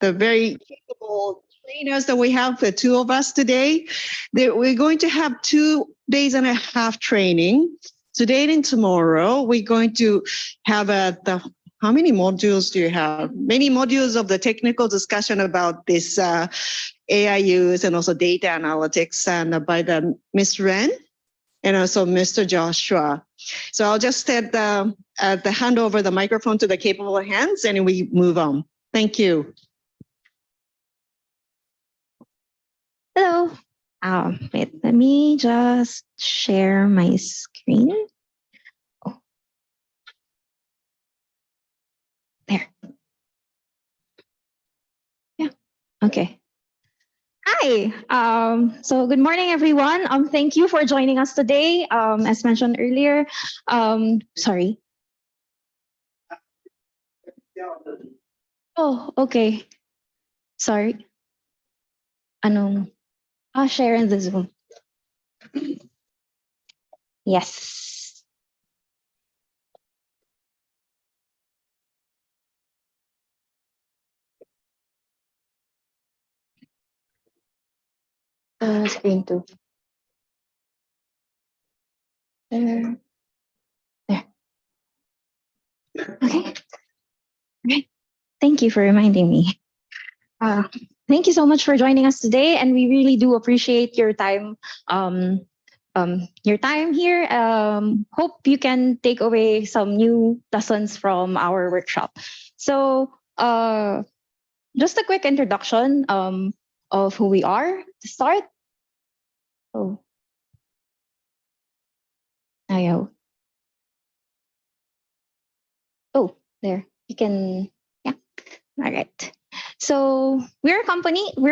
the very capable trainers that we have, the two of us today. We're going to have 2.5 days training. Today and tomorrow, we're going to have how many modules do you have? Many modules of the technical discussion about this AI use and also data analytics, and by Ms. Ren and also Mr. Joshua. So I'll just hand over the microphone to the capable hands and we move on. Thank you. Hello. Wait, let me just share my screen. Oh. There. Yeah. Okay. Hi. So good morning, everyone. Thank you for joining us today. As mentioned earlier, sorry. Oh, okay. Sorry. Share in the Zoom. Yes. Screen 2. There. Okay. Great. Thank you for reminding me. Thank you so much for joining us today, and we really do appreciate your time. Your time here. Hope you can take away some new lessons from our workshop. So, just a quick introduction of who we are to start. Oh, ayaw. Oh, there. You can, yeah. All right. So we're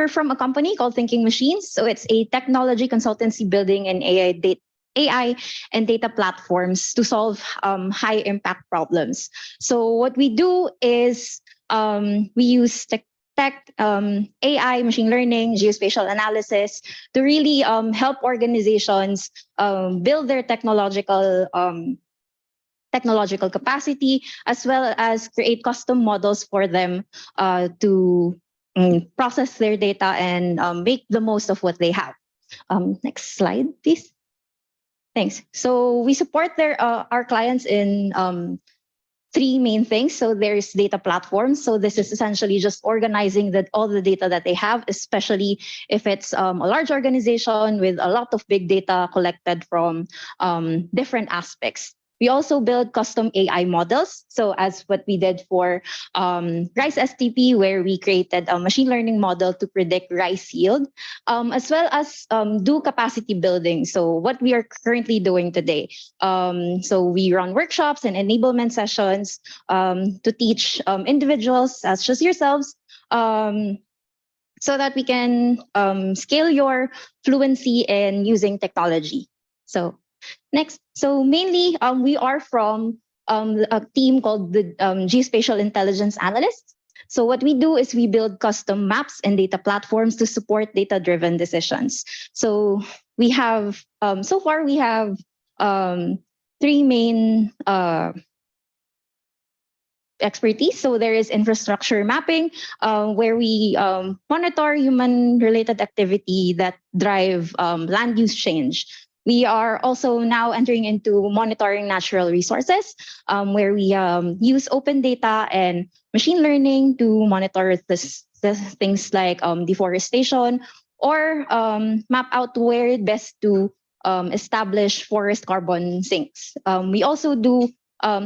from a company called Thinking Machines. So it's a technology consultancy building an AI and data platforms to solve high impact problems. So what we do is we use AI, machine learning, geospatial analysis to really help organizations build their technological capacity, as well as create custom models for them to process their data and make the most of what they have. Next slide, please. Thanks. So we support our clients in 3 main things. So there's data platforms. So this is essentially just organizing all the data that they have, especially if it's a large organization with a lot of big data collected from different aspects. We also build custom AI models. So as what we did for Rice SDP, where we created a machine learning model to predict rice yield, as well as do capacity building. So what we are currently doing today. So we run workshops and enablement sessions to teach individuals, such as yourselves, so that we can scale your fluency in using technology. So next, so mainly we are from a team called the Geospatial Intelligence Analysts. So what we do is we build custom maps and data platforms to support data-driven decisions. So we have, so far we have 3 main expertise. So there is infrastructure mapping, where we monitor human-related activity that drive land use change. We are also now entering into monitoring natural resources, where we use open data and machine learning to monitor the things like deforestation, or map out where best to establish forest carbon sinks. We also do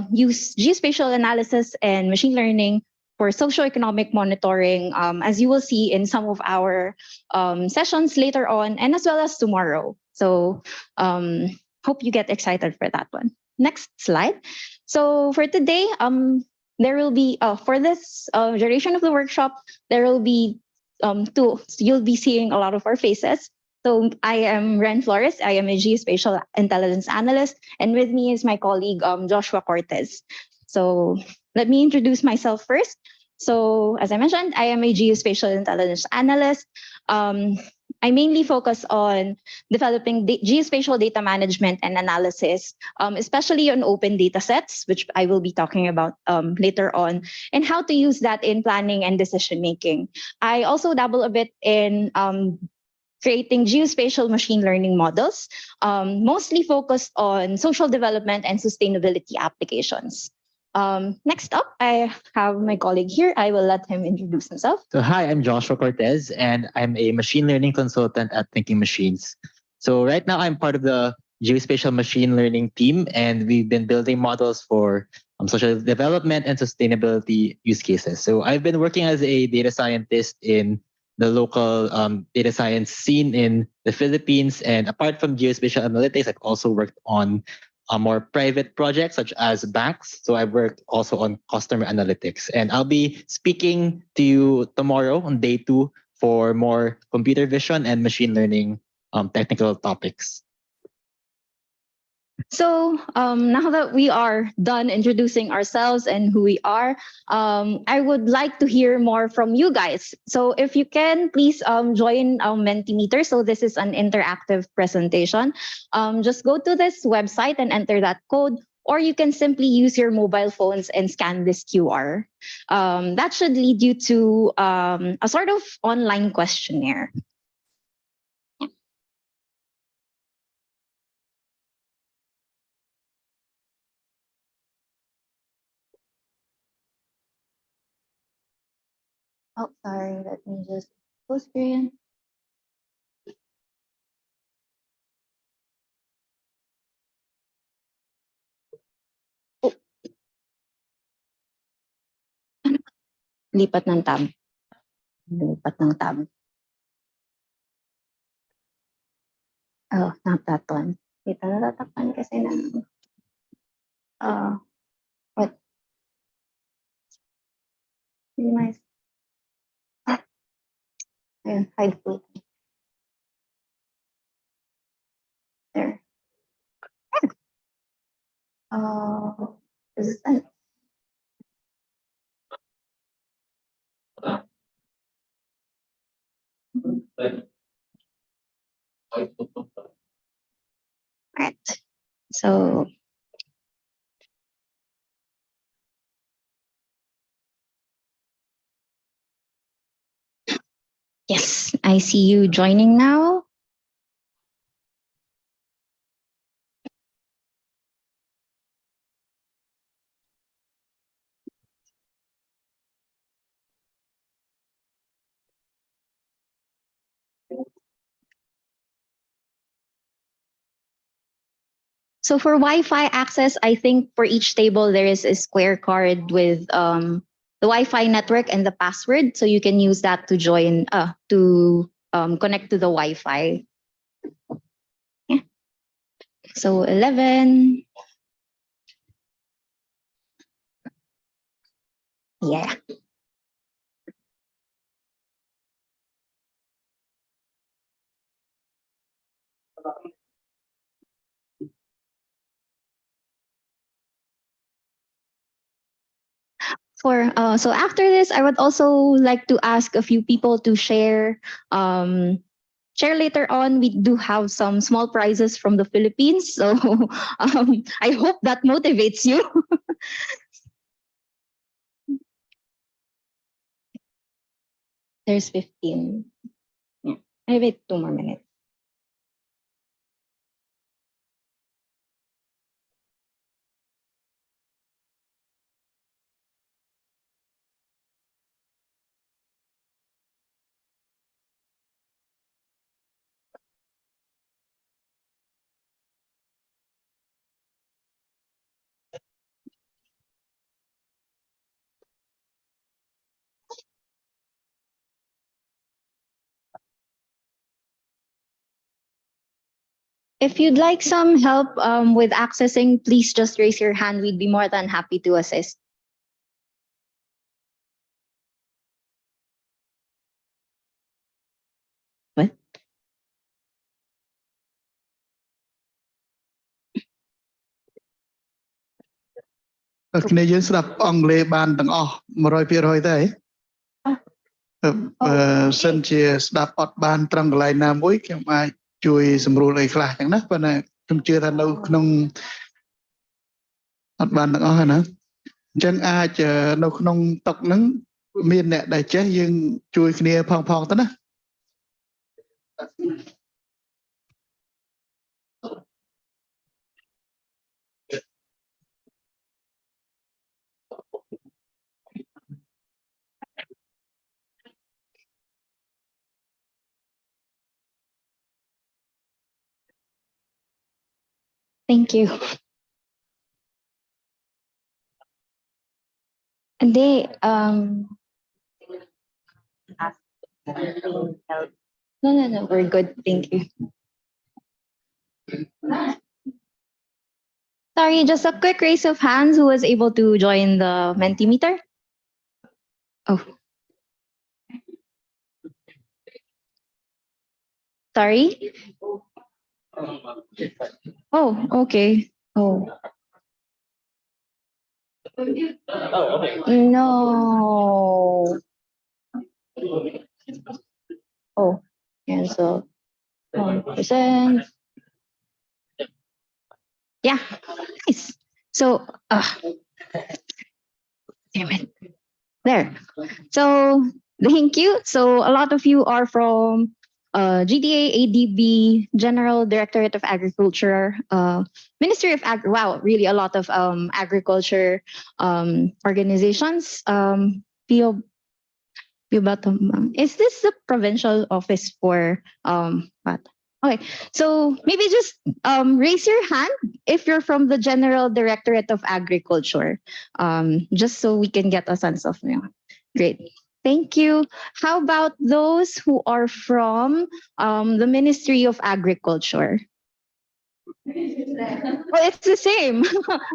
use geospatial analysis and machine learning for socioeconomic monitoring, as you will see in some of our sessions later on, and as well as tomorrow. So hope you get excited for that one. Next slide. So for today, there will be, for this duration of the workshop, there will be you'll be seeing a lot of our faces. So I am Ren Flores. I am a geospatial intelligence analyst, and with me is my colleague Joshua Cortez. So let me introduce myself first. So as I mentioned, I am a geospatial intelligence analyst. I mainly focus on developing geospatial data management and analysis, especially on open data sets, which I will be talking about later on, and how to use that in planning and decision making. I also dabble a bit in creating geospatial machine learning models, mostly focused on social development and sustainability applications. Next up, I have my colleague here. I will let him introduce himself. So hi, I'm Joshua Cortez, and I'm a machine learning consultant at Thinking Machines. So right now, I'm part of the geospatial machine learning team, and we've been building models for social development and sustainability use cases. So I've been working as a data scientist in the local data science scene in the Philippines, and apart from geospatial analytics, I've also worked on more private projects such as banks. So I worked also on customer analytics, and I'll be speaking to you tomorrow on day 2 for more computer vision and machine learning technical topics. So now that we are done introducing ourselves and who we are, I would like to hear more from you guys. So if you can, please join Mentimeter. So this is an interactive presentation. Just go to this website and enter that code, or you can simply use your mobile phones and scan this QR. That should lead you to a sort of online questionnaire. Oh, sorry, let me just full screen. Oh. Lipat ng tab. Lipat ng tab. Oh, not that one. Wait, natatakpan kasi na. What? Minimize. Ayun, hide full. There. Is this Right. So yes, I see you joining now. So for Wi-Fi access, I think for each table there is a square card with the Wi-Fi network and the password, so you can use that to join to connect to the Wi-Fi. Yeah. So 11. Yeah. So after this, I would also like to ask a few people to share later on. We do have some small prizes from the Philippines, so I hope that motivates you. There's 15. Yeah. I wait 2 more minutes. If you'd like some help with accessing, please just raise your hand. We'd be more than happy to assist. What? Canadian ស្ដាប់អង់គ្លេសបានទាំងអស់ 100% ទេ សិនជាស្ដាប់អត់បានត្រង់កន្លែងណាមួយខ្ញុំអាចជួយសម្រួលអីខ្លះចឹងណាប៉ុន្តែខ្ញុំជឿថានៅក្នុងអត់បានទាំងអស់ហ្នឹងណាអញ្ចឹងអាចនៅក្នុងតុកហ្នឹងមានអ្នកដែលចេះយើងជួយគ្នាផងទៅណា Thank you. Hindi, no, we're good. Thank you. Sorry, just a quick raise of hands who was able to join the Mentimeter? Oh. Sorry? Oh, okay. Oh. No. Oh, cancel. 1%. Yeah, nice. So, damn it. There. So, thank you. So, a lot of you are from GDA, ADB, General Directorate of Agriculture, Ministry of Ag. Wow, really a lot of agriculture organizations. PO Batam. Is this the provincial office for what? Okay, so maybe just raise your hand if you're from the General Directorate of Agriculture, just so we can get a sense of you. Great, thank you. How about those who are from the Ministry of Agriculture? Well, it's the same.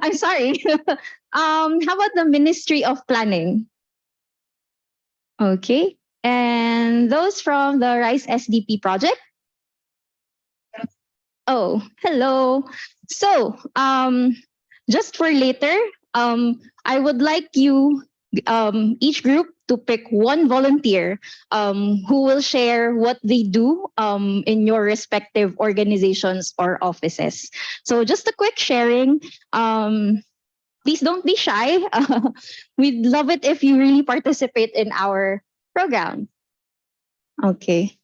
I'm sorry. How about the Ministry of Planning? Okay, and those from the Rice SDP project? Oh, hello. So, just for later, I would like you, each group, to pick one volunteer who will share what they do in your respective organizations or offices. So, just a quick sharing. Please don't be shy. We'd love it if you really participate in our program. Okay.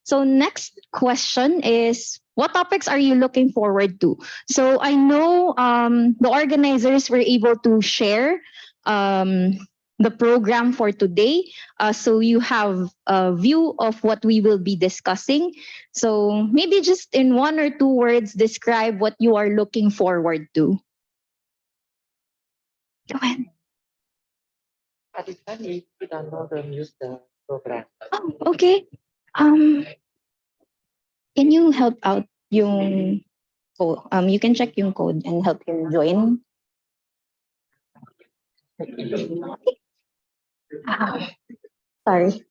So next question is, what topics are you looking forward to? So I know the organizers were able to share the program for today. So you have a view of what we will be discussing. So maybe just in 1 or 2 words, describe what you are looking forward to. Go ahead. Use the program. Oh, okay. Can you help out yung code? You can check yung code and help him join. Ah, sorry.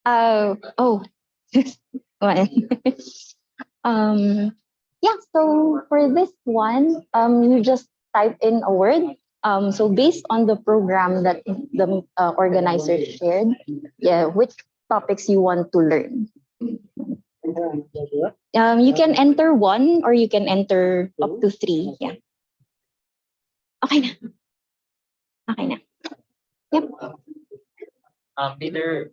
Oh. One. Yeah, so for this one, you just type in a word. So based on the program that the organizer shared, yeah, which topics you want to learn. You can enter 1 or you can enter up to 3. Yeah. Okay na. Okay na. Yep. Either.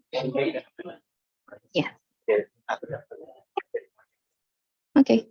Yeah. Okay.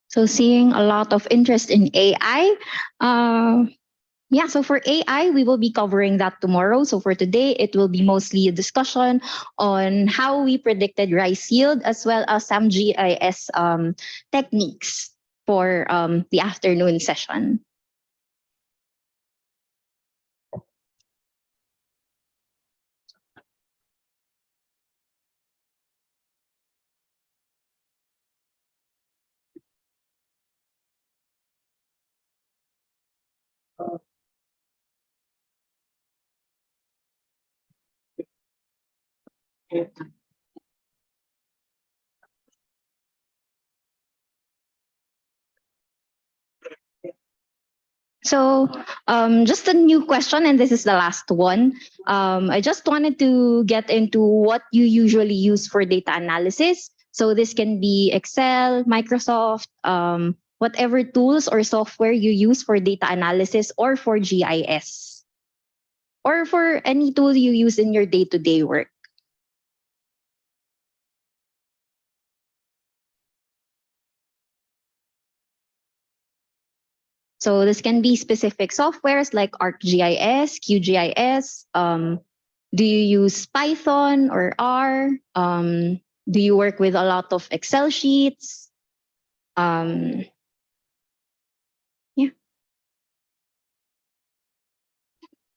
So seeing a lot of interest in AI. Yeah, so for AI, we will be covering that tomorrow. So for today, it will be mostly a discussion on how we predicted rice yield as well as some GIS techniques for the afternoon session. So, just a new question, and this is the last one. I just wanted to get into what you usually use for data analysis. So this can be Excel, Microsoft, whatever tools or software you use for data analysis or for GIS, or for any tool you use in your day-to-day work. So this can be specific softwares like ArcGIS, QGIS. Do you use Python or R? Do you work with a lot of Excel sheets? Yeah.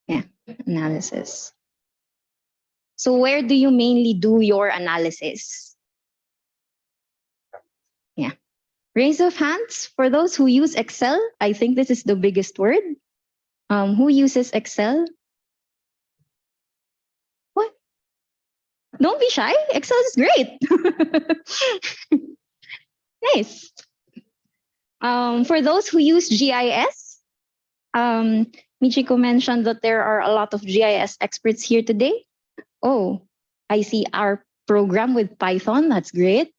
Yeah, analysis. So where do you mainly do your analysis? Yeah. Raise of hands for those who use Excel. I think this is the biggest word. Who uses Excel? What? Don't be shy. Excel is great. Nice. For those who use GIS, Michiko mentioned that there are a lot of GIS experts here today. Oh, I see our program with Python. That's great.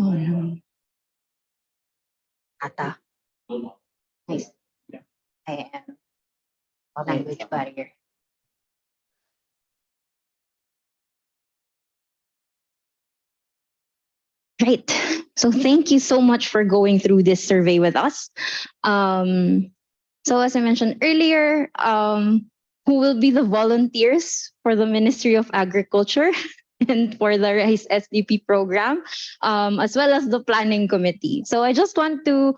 Oh no. Ata. Nice. I am language barrier. Great. So thank you so much for going through this survey with us. So as I mentioned earlier, who will be the volunteers for the Ministry of Agriculture and for the Rice SDP program, as well as the planning committee. So I just want to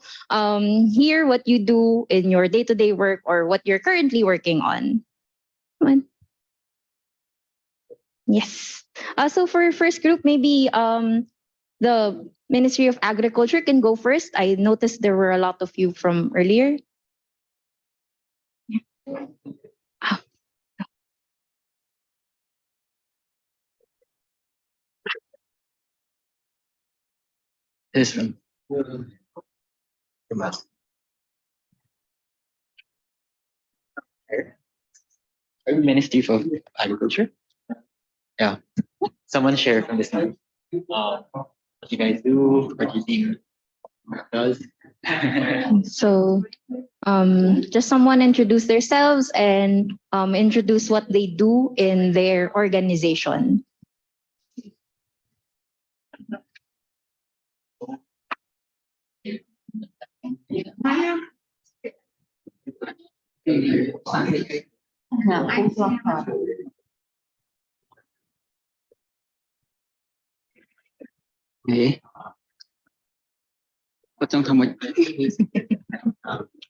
hear what you do in your day-to-day work or what you're currently working on. Come on. Yes. So for first group, maybe the Ministry of Agriculture can go first. I noticed there were a lot of you from earlier. Ah, This one. From us. Ministry of Agriculture. Yeah. Someone share from this one. What you guys do, what your team does. So just someone introduce themselves and introduce what they do in their organization. Ê, có trong thầm mình.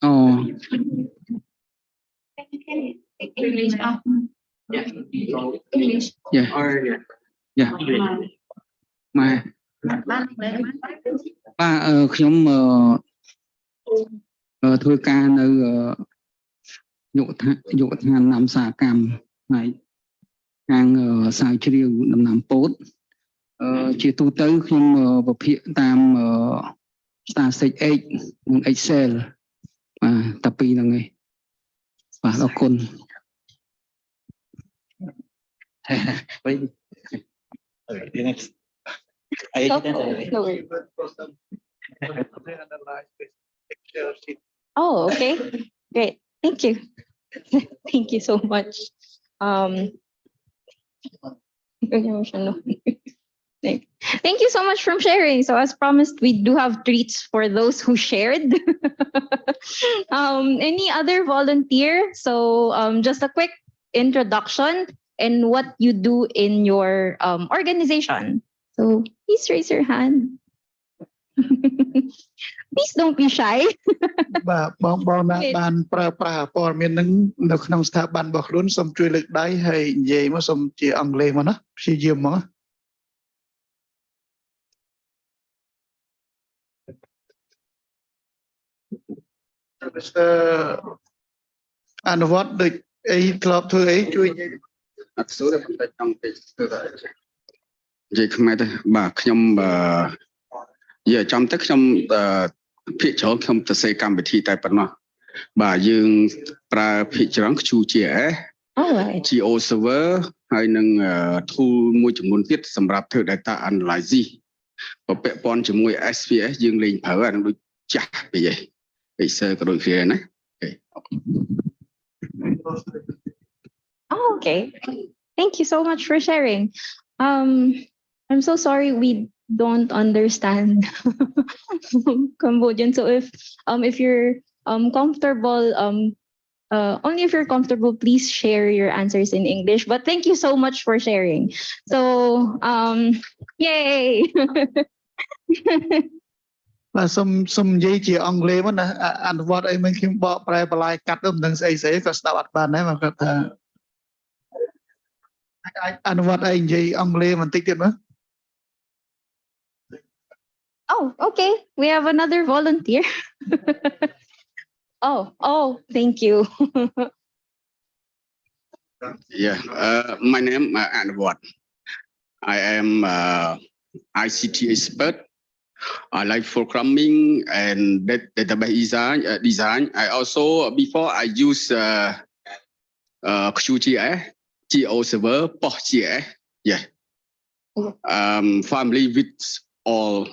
Ồ, dạ, dạ. Mà ba ខ្ញុំធ្វើការនៅយុវដ្ឋានដំណាំឧស្សាហកម្មផ្នែកខាងស្រាវជ្រាវដំណាំពោតជាទូទៅខ្ញុំវិភាគតាម Statistic X និង Excel បាទតែពីរហ្នឹងឯងបាទអរគុណ Wait. Okay, the next. I No, didn't. no worries. Oh, okay. Great. Thank you. Thank you so much. Thank you so much for sharing. So as promised, we do have treats for those who shared. Any other volunteer? So just a quick introduction and what you do in your organization. So please raise your hand. Please don't be shy. បាទបងណាបានប្រើប្រាស់ព័ត៌មានហ្នឹងនៅក្នុងស្ថាប័នរបស់ខ្លួនសូមជួយលើកដៃហើយនិយាយមកសូមជាអង់គ្លេសមកណាព្យាយាមមក Mr. អនុវត្តដូចអីធ្លាប់ធ្វើអីជួយនិយាយ អត់ស្រួលទេប៉ុន្តែចង់តិចទៅនិយាយខ្មែរទៅបាទខ្ញុំនិយាយចំទៅខ្ញុំភាគច្រើនខ្ញុំទៅសេកម្មវិធីតែប៉ុណ្ណោះបាទយើងប្រើភាគច្រើន QGIS Alright. GO server ហើយនឹង tool មួយចំនួនទៀតសម្រាប់ធ្វើ data analysis បើពាក់ព័ន្ធជាមួយ SPS យើងលេងប្រើអានឹងដូចចាស់ពេកឯង Excel ក៏ដូចគ្នាណា Oh, okay. Thank you so much for sharing. I'm so sorry we don't understand Cambodian. So if you're comfortable, only if you're comfortable, please share your answers in English. But thank you so much for sharing. So yay! បាទសុំនិយាយជាអង់គ្លេសមកណាអនុវត្តអីមិនខ្ញុំបកប្រែបន្លាយកាត់ទៅមិនដឹងស្អីក៏ស្ដាប់អត់បានដែរមកគាត់ថាអាចអនុវត្តអីនិយាយអង់គ្លេសបន្តិចទៀតមើល Oh, okay. We have another volunteer. Oh, thank you. Yeah, my name is Anwar. I am ICT expert. I like programming and database design. I also before I use QGIS, GO server, PostGIS. Yeah. Family with all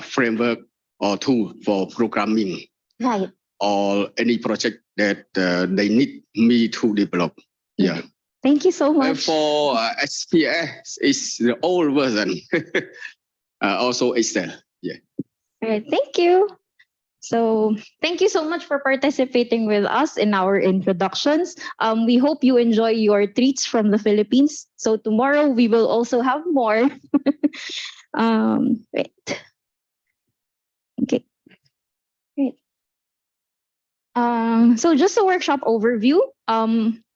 framework or tool for programming. Right. Or any project that they need me to develop. Yeah. Thank you so much. For SPS, it's the old version. Also Excel. Yeah. All right. Thank you. So thank you so much for participating with us in our introductions. We hope you enjoy your treats from the Philippines. So tomorrow we will also have more. Wait. Okay. Great. So just a workshop overview.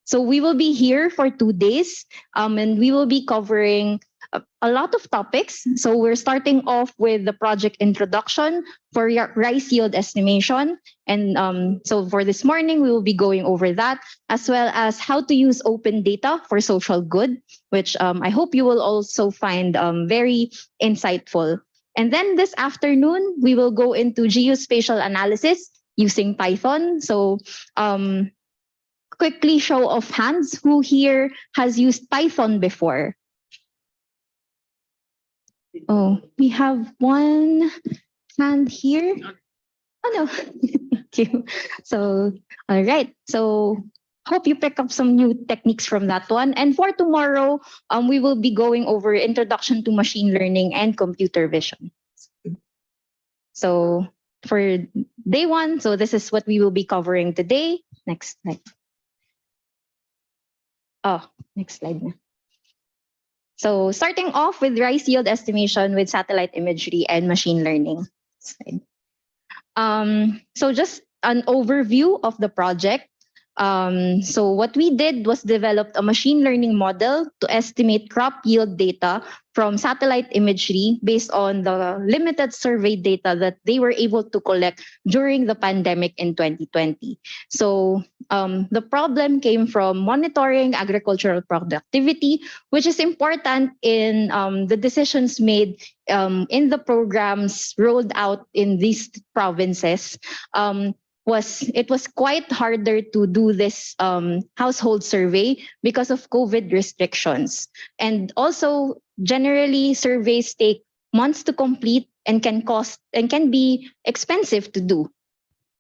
So we will be here for 2 days, and we will be covering a lot of topics. So we're starting off with the project introduction for rice yield estimation. And so for this morning, we will be going over that, as well as how to use open data for social good, which I hope you will also find very insightful. And then this afternoon, we will go into geospatial analysis using Python. So quickly show of hands, who here has used Python before? Oh, we have one hand here. Oh no, thank you. So, all right. So hope you pick up some new techniques from that one. And for tomorrow, we will be going over introduction to machine learning and computer vision. So for day one, so this is what we will be covering today. Next slide. Oh, next slide. So starting off with rice yield estimation with satellite imagery and machine learning. Slide. So just an overview of the project. So what we did was developed a machine learning model to estimate crop yield data from satellite imagery based on the limited survey data that they were able to collect during the pandemic in 2020. So the problem came from monitoring agricultural productivity, which is important in the decisions made in the programs rolled out in these provinces. It was quite harder to do this household survey because of COVID restrictions. And also, generally, surveys take months to complete and can be expensive to do.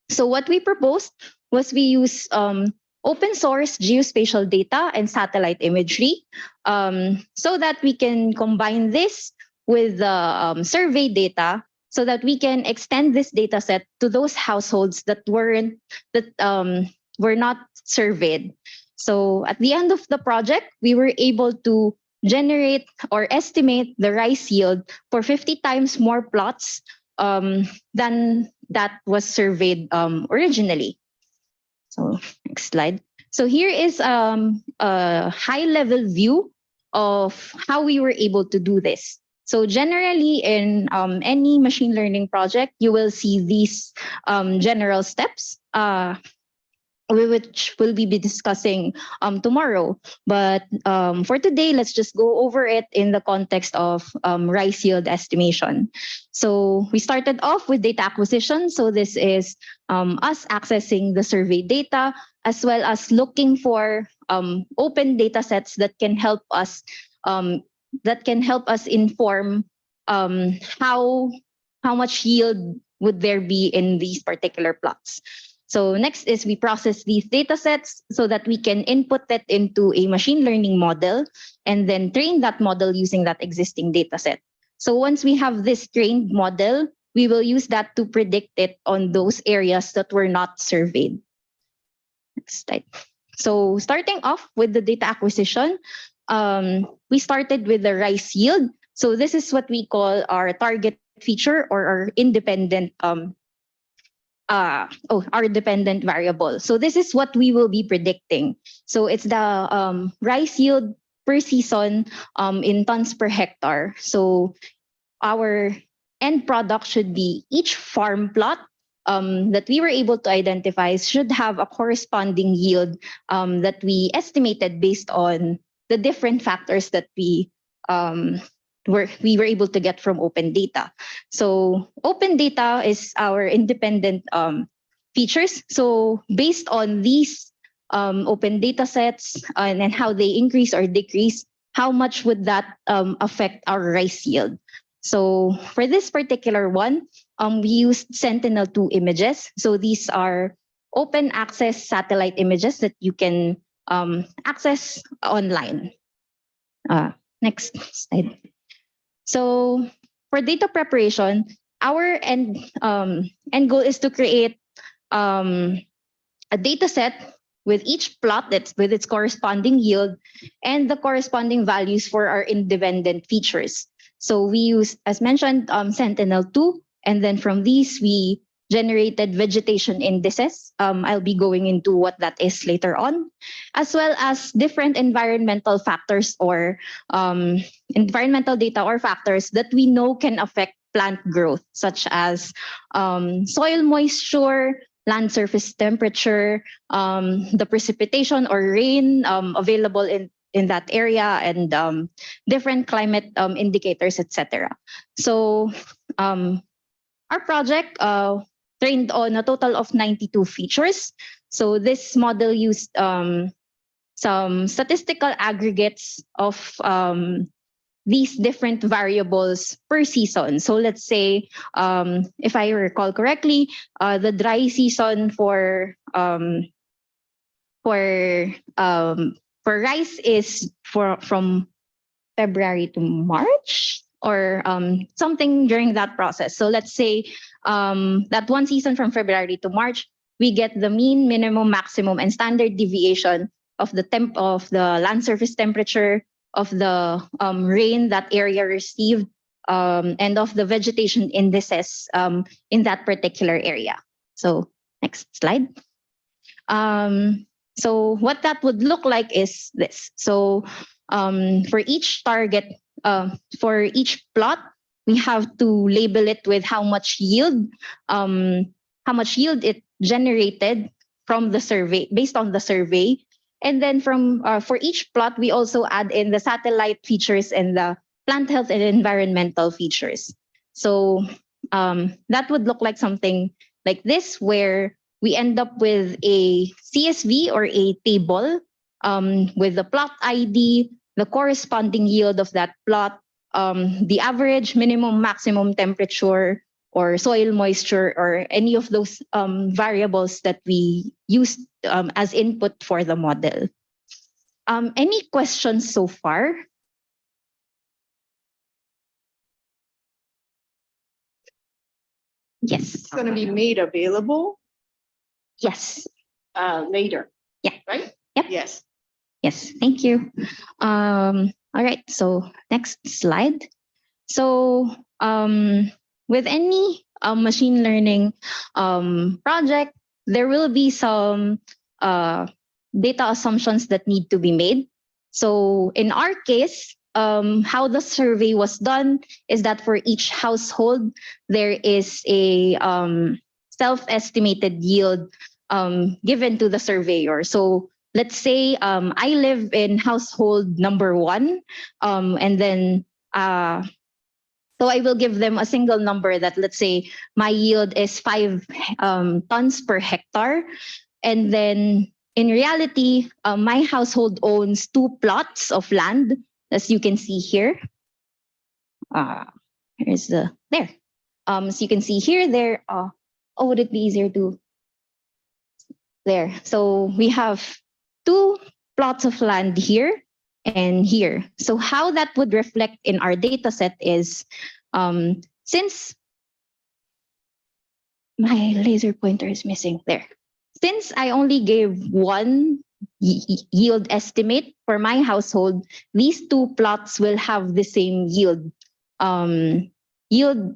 So what we proposed was we use open source geospatial data and satellite imagery so that we can combine this with the survey data, so that we can extend this data set to those households that were not surveyed. So at the end of the project, we were able to generate or estimate the rice yield for 50 times more plots than that was surveyed originally. So next slide. So here is a high-level view of how we were able to do this. So generally in any machine learning project, you will see these general steps. which we'll be discussing tomorrow. But for today, let's just go over it in the context of rice yield estimation. So we started off with data acquisition. So this is us accessing the survey data, as well as looking for open data sets that can help us inform how much yield would there be in these particular plots. So next is we process these data sets so that we can input that into a machine learning model and then train that model using that existing data set. So once we have this trained model, we will use that to predict it on those areas that were not surveyed. Next slide. So starting off with the data acquisition, we started with the rice yield. So this is what we call our target feature or our independent our dependent variable. So this is what we will be predicting. So it's the rice yield per season in tons per hectare. So our end product should be each farm plot that we were able to identify should have a corresponding yield that we estimated based on the different factors that we were able to get from open data. So open data is our independent features. So based on these open data sets and how they increase or decrease, how much would that affect our rice yield? So for this particular one, we used Sentinel-2 images. So these are open access satellite images that you can access online. Next slide. So for data preparation, our end goal is to create a data set with each plot that's with its corresponding yield and the corresponding values for our independent features. So we use, as mentioned, Sentinel-2, and then from these we generated vegetation indices. I'll be going into what that is later on, as well as different environmental factors or environmental data or factors that we know can affect plant growth, such as soil moisture, land surface temperature, the precipitation or rain available in that area, and different climate indicators, etc. So our project trained on a total of 92 features. So this model used some statistical aggregates of these different variables per season. So let's say, if I recall correctly, the dry season for rice is from February to March, or something during that process. So let's say that one season from February to March, we get the mean, minimum, maximum, and standard deviation of the land surface temperature, of the rain that area received, and of the vegetation indices in that particular area. So next slide. So what that would look like is this. So for each target, for each plot, we have to label it with how much yield it generated from the survey, based on the survey. And then for each plot, we also add in the satellite features and the plant health and environmental features. So that would look like something like this, where we end up with a CSV or a table with the plot ID, the corresponding yield of that plot, the average, minimum, maximum temperature, or soil moisture, or any of those variables that we used as input for the model. Any questions so far? Yes. It's going to be made available Yes. later. Yeah. Right? Yep. Yes. Yes, thank you. All right, so next slide. So with any machine learning project, there will be some data assumptions that need to be made. So in our case, how the survey was done is that for each household, there is a self-estimated yield given to the surveyor. So let's say I live in household number 1, and then so I will give them a single number that, let's say, my yield is 5 tons per hectare. And then in reality, my household owns 2 plots of land, as you can see here. Here's there. So you can see here, there. Would it be easier to? There. So we have 2 plots of land here and here. So how that would reflect in our data set is, since my laser pointer is missing there. Since I only gave 1 yield estimate for my household, these 2 plots will have the same yield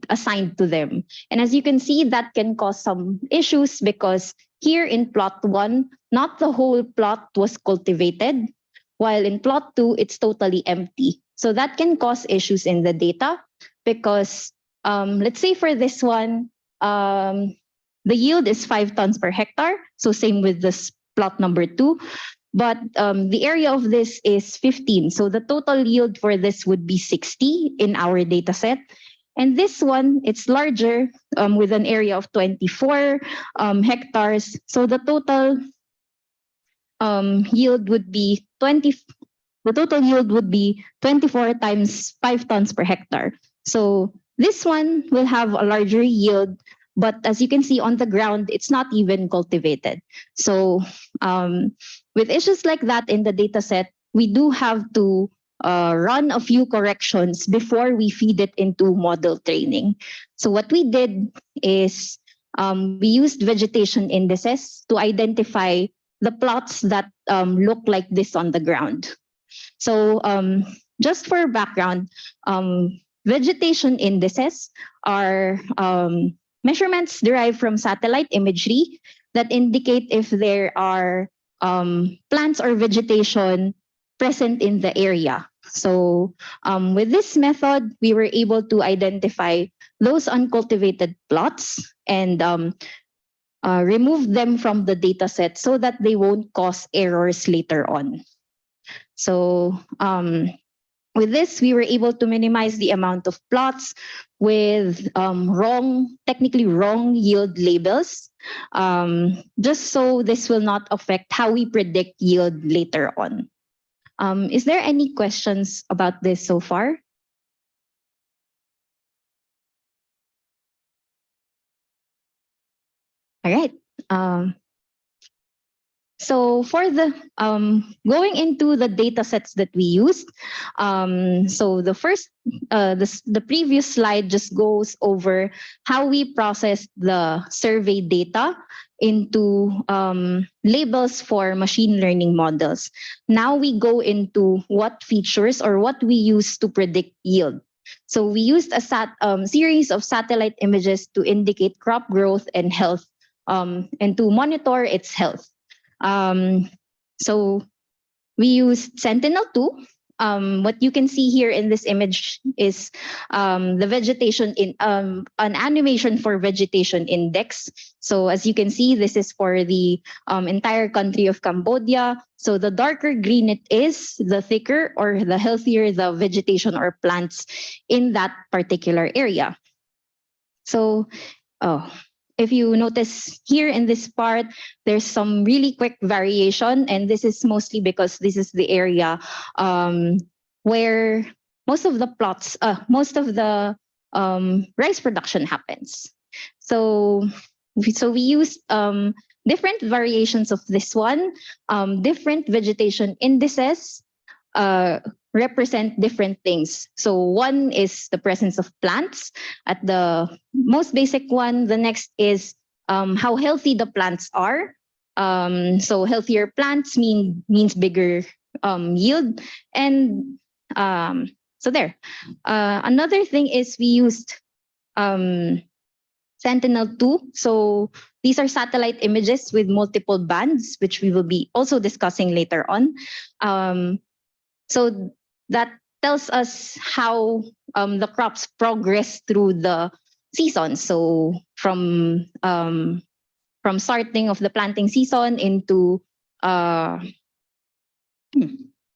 assigned to them. And as you can see, that can cause some issues because here in plot 1, not the whole plot was cultivated, while in plot 2, it's totally empty. So that can cause issues in the data because let's say for this one, the yield is 5 tons per hectare. So same with this plot number 2. But the area of this is 15. So the total yield for this would be 60 in our data set. And this one, it's larger with an area of 24 hectares. So the total yield would be 24 times 5 tons per hectare. So this one will have a larger yield, but as you can see on the ground, it's not even cultivated. So with issues like that in the data set, we do have to run a few corrections before we feed it into model training. So what we did is we used vegetation indices to identify the plots that look like this on the ground. So just for background, vegetation indices are measurements derived from satellite imagery that indicate if there are plants or vegetation present in the area. So with this method, we were able to identify those uncultivated plots and remove them from the data set so that they won't cause errors later on. So with this, we were able to minimize the amount of plots with technically wrong yield labels, just so this will not affect how we predict yield later on. Is there any questions about this so far? All right. So for the going into the data sets that we used, so the first, the previous slide just goes over how we processed the survey data into labels for machine learning models. Now we go into what features or what we use to predict yield. So we used a series of satellite images to indicate crop growth and health, and to monitor its health. So we used Sentinel-2. What you can see here in this image is the vegetation in an animation for vegetation index. So as you can see, this is for the entire country of Cambodia. So the darker green it is, the thicker or the healthier the vegetation or plants in that particular area. So, if you notice here in this part, there's some really quick variation, and this is mostly because this is the area where most of the plots, most of the rice production happens. So we used different variations of this one, different vegetation indices represent different things. So one is the presence of plants at the most basic one. The next is how healthy the plants are. So healthier plants means bigger yield. And so there. Another thing is we used Sentinel-2. So these are satellite images with multiple bands, which we will be also discussing later on. So that tells us how the crops progress through the season. So from from starting of the planting season into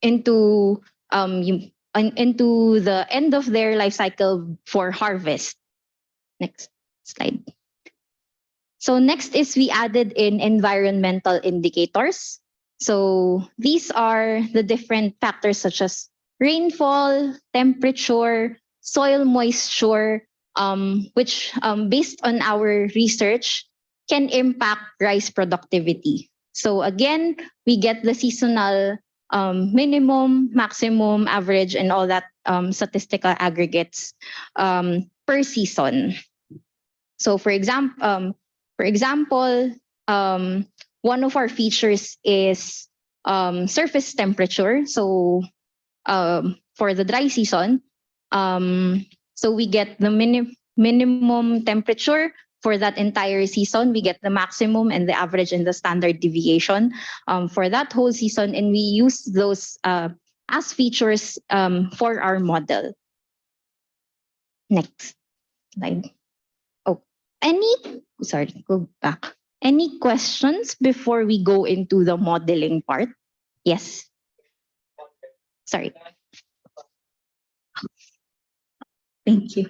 into into the end of their life cycle for harvest. Next slide. So next is we added in environmental indicators. So these are the different factors such as rainfall, temperature, soil moisture, which based on our research can impact rice productivity. So again, we get the seasonal minimum, maximum, average, and all that statistical aggregates per season. So for example, one of our features is surface temperature. So for the dry season, so we get the minimum temperature for that entire season. We get the maximum and the average and the standard deviation for that whole season, and we use those as features for our model. Next slide. Go back. Any questions before we go into the modeling part? Yes. Sorry. Thank you.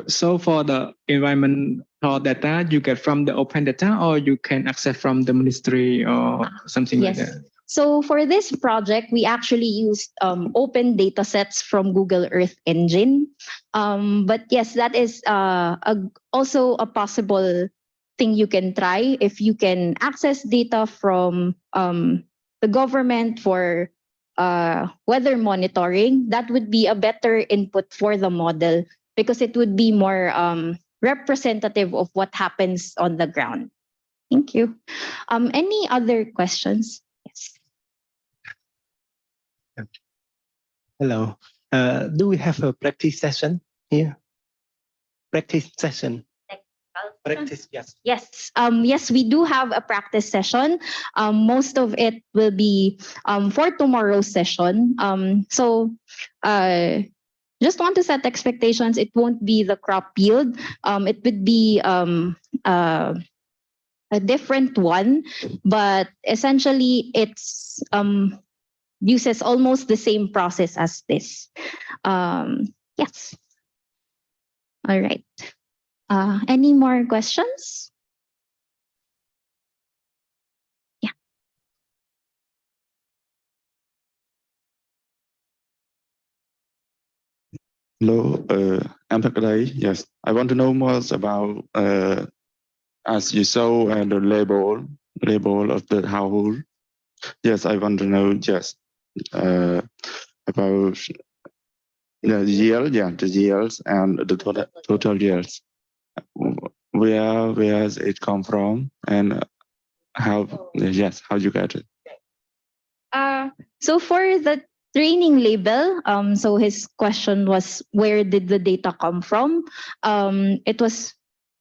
So for the environmental data, you get from the open data or you can access from the ministry or something like that? So for this project, we actually used open data sets from Google Earth Engine. But yes, that is also a possible thing you can try if you can access data from the government for weather monitoring. That would be a better input for the model because it would be more representative of what happens on the ground. Thank you. Any other questions? Yes. Hello. Do we have a practice session here? Practice session. Practice, yes. Yes. Yes, we do have a practice session. Most of it will be for tomorrow's session. Just want to set expectations. It won't be the crop yield. It would be a different one, but essentially it's uses almost the same process as this. Yes. All right. Any more questions? Yeah. Hello, I'm Thakray. Yes, I want to know more about as you saw the label of the household. Yes, I want to know just about the yield, the yields and the total yields. Where does it come from and how you get it? So for the training label, so his question was, where did the data come from? It was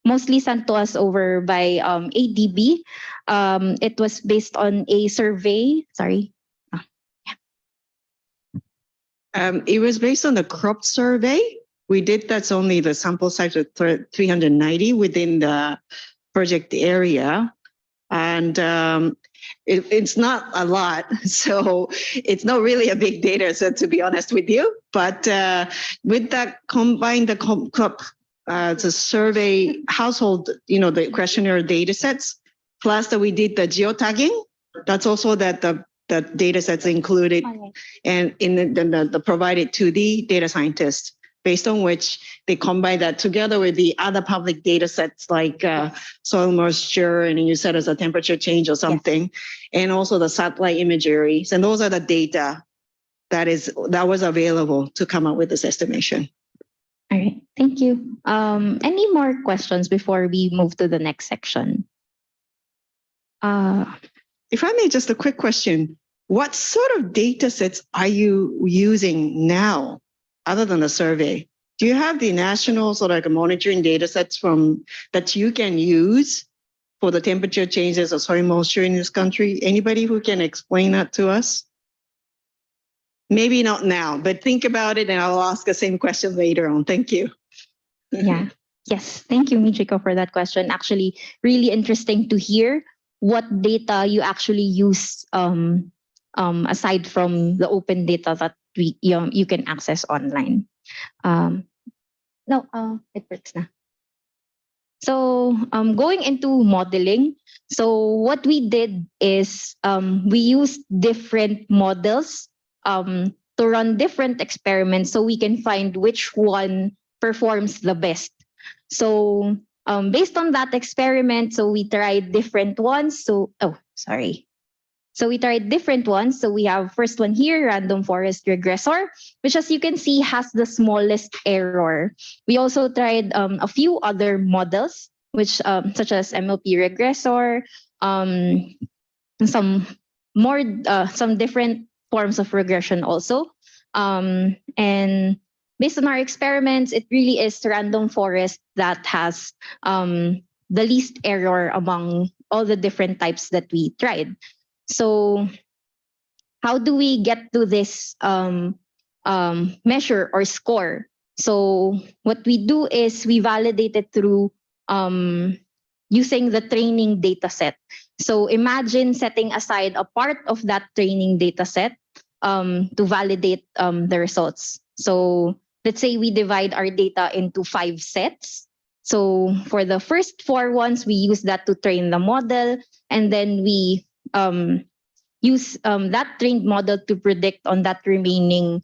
mostly sent to us over by ADB. It was based on a survey. Sorry. It was based on the crop survey. We did that's only the sample size of 390 within the project area. And it's not a lot, so it's not really a big data set, to be honest with you. But with that, combine the crop, the survey household, the questionnaire data sets, plus that we did the geotagging. That's also that the data sets included and in the provided to the data scientists, based on which they combine that together with the other public data sets like soil moisture, and you said as a temperature change or something, and also the satellite imagery. And those are the data that was available to come up with this estimation. All right, thank you. Any more questions before we move to the next section? If I may, just a quick question. What sort of data sets are you using now, other than the survey? Do you have the national sort of like monitoring data sets that you can use for the temperature changes or soil moisture in this country? Anybody who can explain that to us? Maybe not now, but think about it and I'll ask the same question later on. Thank you. Yeah. Yes, thank you, Michiko, for that question. Actually, really interesting to hear what data you actually use aside from the open data that you can access online. No, it works now. So going into modeling, so what we did is we used different models to run different experiments so we can find which one performs the best. So based on that experiment, so we tried different ones. So, oh, sorry. So we tried different ones. So we have first one here, random forest regressor, which as you can see has the smallest error. We also tried a few other models, which such as MLP regressor, some more, some different forms of regression also. And based on our experiments, it really is random forest that has the least error among all the different types that we tried. So how do we get to this measure or score? So what we do is we validate it through using the training data set. So imagine setting aside a part of that training data set to validate the results. So let's say we divide our data into 5 sets. So for the first 4 ones, we use that to train the model, and then we use that trained model to predict on that remaining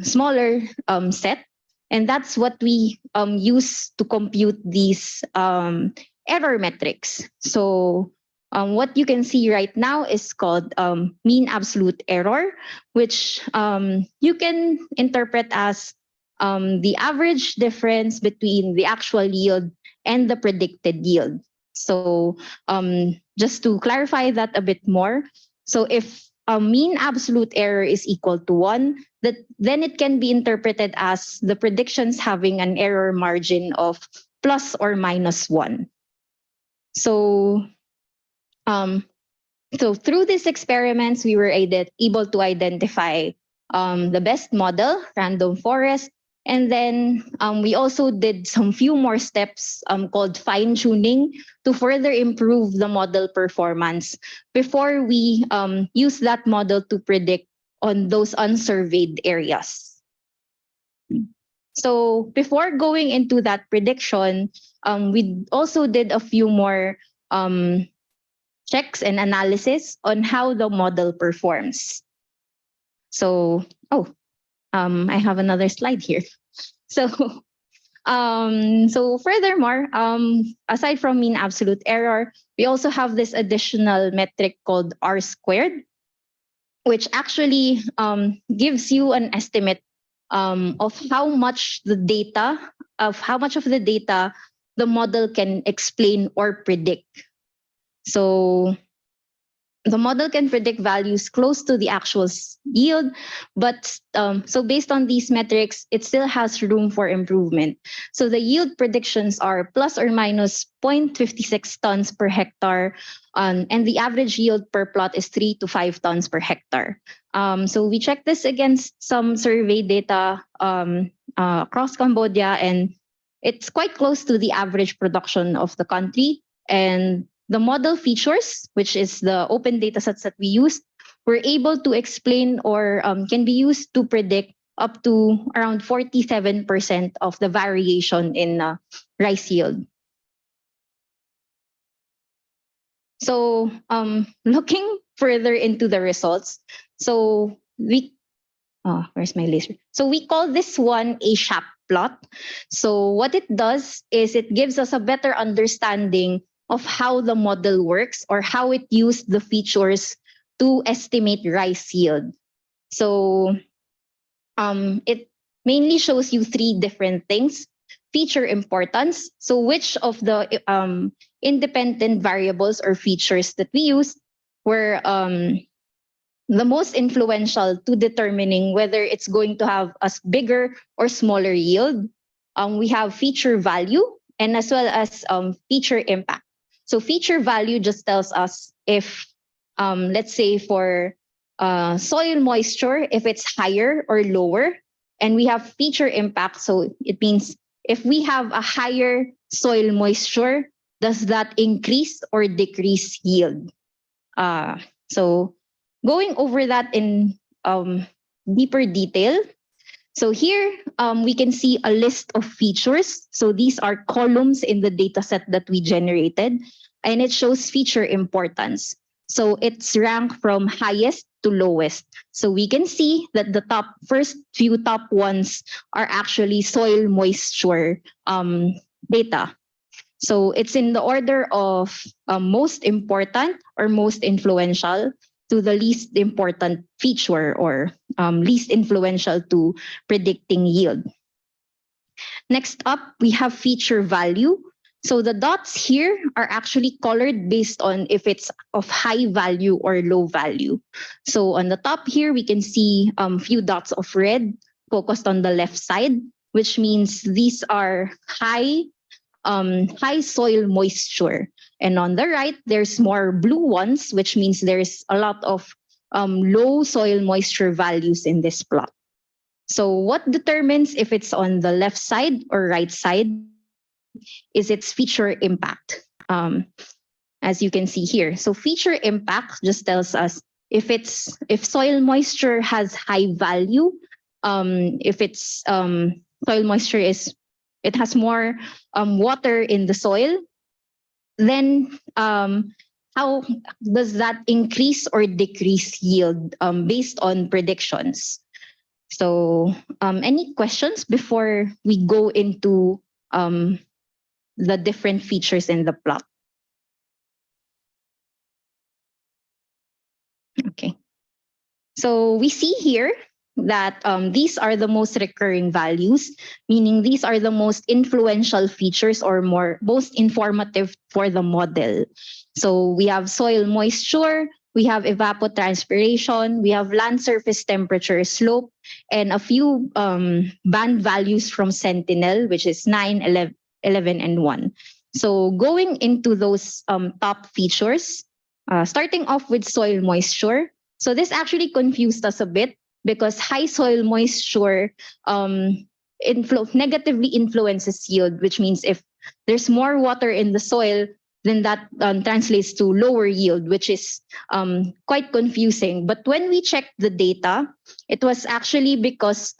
smaller set. And that's what we use to compute these error metrics. So what you can see right now is called mean absolute error, which you can interpret as the average difference between the actual yield and the predicted yield. So just to clarify that a bit more, so if a mean absolute error is equal to 1, then it can be interpreted as the predictions having an error margin of plus or minus 1. So, so through these experiments, we were able to identify the best model, random forest. And then we also did some few more steps called fine tuning to further improve the model performance before we use that model to predict on those unsurveyed areas. So before going into that prediction, we also did a few more checks and analysis on how the model performs. So, I have another slide here. So, so furthermore, aside from mean absolute error, we also have this additional metric called R squared, which actually gives you an estimate of how much of the data the model can explain or predict. So the model can predict values close to the actual yield, but so based on these metrics, it still has room for improvement. So the yield predictions are plus or minus 0.56 tons per hectare, and the average yield per plot is 3 to 5 tons per hectare. So we checked this against some survey data across Cambodia, and it's quite close to the average production of the country. And the model features, which is the open data sets that we used, were able to explain or can be used to predict up to around 47% of the variation in rice yield. So looking further into the results, so where's my laser? So we call this one a SHAP plot. So what it does is it gives us a better understanding of how the model works or how it used the features to estimate rice yield. So it mainly shows you 3 different things. Feature importance, so which of the independent variables or features that we used were the most influential to determining whether it's going to have a bigger or smaller yield. We have feature value and as well as feature impact. So feature value just tells us if, let's say for soil moisture, if it's higher or lower, and we have feature impact. So it means if we have a higher soil moisture, does that increase or decrease yield? So going over that in deeper detail. So here we can see a list of features. So these are columns in the data set that we generated, and it shows feature importance. So it's ranked from highest to lowest. So we can see that the first few top ones are actually soil moisture data. So it's in the order of most important or most influential to the least important feature or least influential to predicting yield. Next up, we have feature value. So the dots here are actually colored based on if it's of high value or low value. So on the top here, we can see few dots of red focused on the left side, which means these are high soil moisture. And on the right, there's more blue ones, which means there's a lot of low soil moisture values in this plot. So what determines if it's on the left side or right side is its feature impact, as you can see here. So feature impact just tells us if soil moisture has high value, if it's soil moisture it has more water in the soil, then how does that increase or decrease yield based on predictions? So any questions before we go into the different features in the plot? Okay. So we see here that these are the most recurring values, meaning these are the most influential features or most informative for the model. So we have soil moisture, we have evapotranspiration, we have land surface temperature slope, and a few band values from Sentinel, which is 9, 11, and 1. So going into those top features, starting off with soil moisture. So this actually confused us a bit because high soil moisture negatively influences yield, which means if there's more water in the soil, then that translates to lower yield, which is quite confusing. But when we checked the data, it was actually because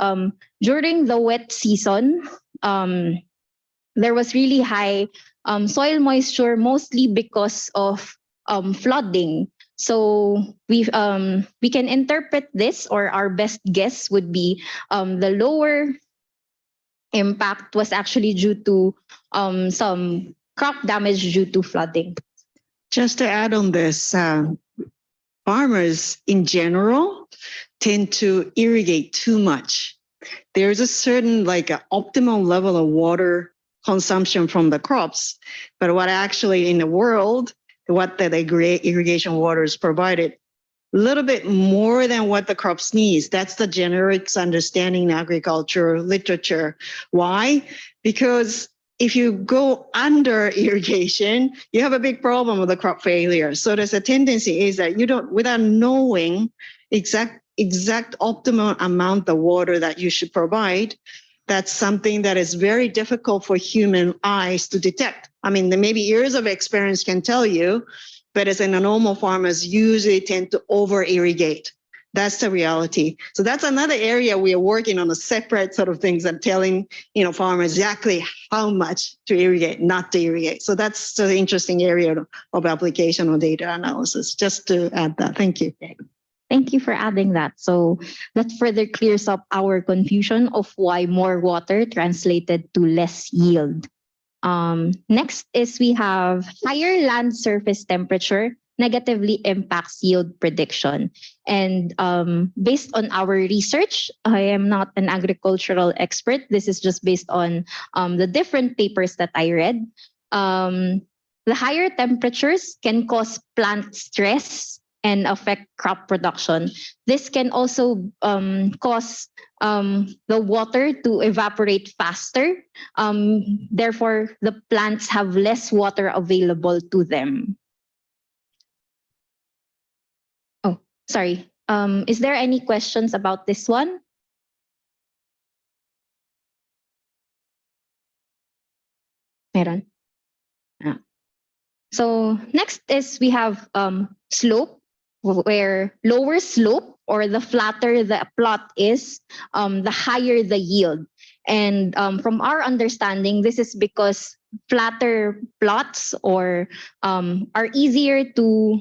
during the wet season, there was really high soil moisture, mostly because of flooding. So we can interpret this, or our best guess would be the lower impact was actually due to some crop damage due to flooding. Just to add on this, farmers in general tend to irrigate too much. There's a certain optimal level of water consumption from the crops, but what actually in the world, what the irrigation water is provided, a little bit more than what the crops needs. That's the generic understanding in agriculture literature. Why? Because if you go under irrigation, you have a big problem with the crop failure. So there's a tendency is that you don't, without knowing exact optimal amount of water that you should provide, that's something that is very difficult for human eyes to detect. I mean, maybe years of experience can tell you, but as in a normal farmers usually tend to over irrigate. That's the reality. So that's another area we are working on, a separate sort of things and telling farmers exactly how much to irrigate, not to irrigate. So that's an interesting area of application of data analysis. Just to add that. Thank you. Thank you for adding that. So that further clears up our confusion of why more water translated to less yield. Next is we have higher land surface temperature negatively impacts yield prediction. And based on our research, I am not an agricultural expert. This is just based on the different papers that I read. The higher temperatures can cause plant stress and affect crop production. This can also cause the water to evaporate faster. Therefore, the plants have less water available to them. Oh, sorry. Is there any questions about this one? Meron. Ah. So next is we have slope, where lower slope or the flatter the plot is, the higher the yield. And from our understanding, this is because flatter plots or are easier to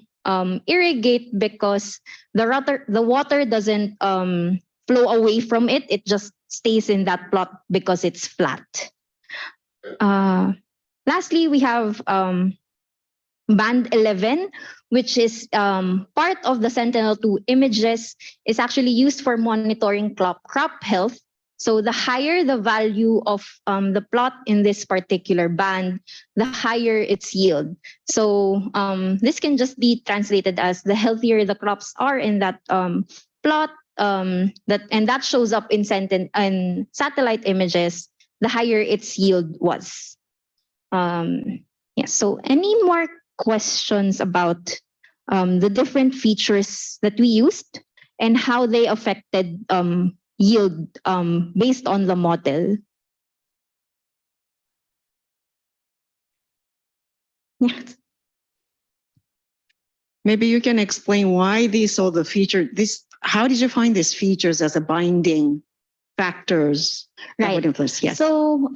irrigate because the water doesn't flow away from it. It just stays in that plot because it's flat. Lastly, we have band 11, which is part of the Sentinel-2 images, is actually used for monitoring crop health. So the higher the value of the plot in this particular band, the higher its yield. So this can just be translated as the healthier the crops are in that plot, and that shows up in satellite images, the higher its yield was. Yeah. So any more questions about the different features that we used and how they affected yield based on the model? Yes. Maybe you can explain why these are the feature. How did you find these features as a binding factors that Right. would influence? Yes. So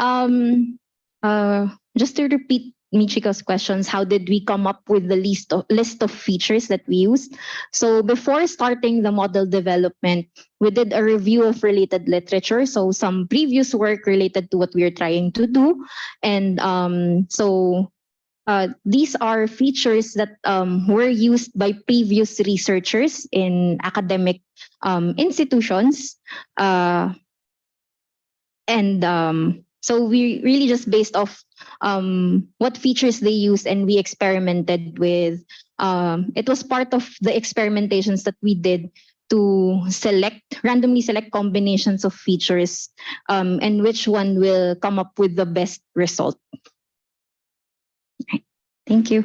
just to repeat Michiko's questions, how did we come up with the list of features that we used? So before starting the model development, we did a review of related literature. So some previous work related to what we are trying to do. And these are features that were used by previous researchers in academic institutions. So we really just based off what features they use, and we experimented with. It was part of the experimentations that we did to randomly select combinations of features, and which one will come up with the best result. Thank you.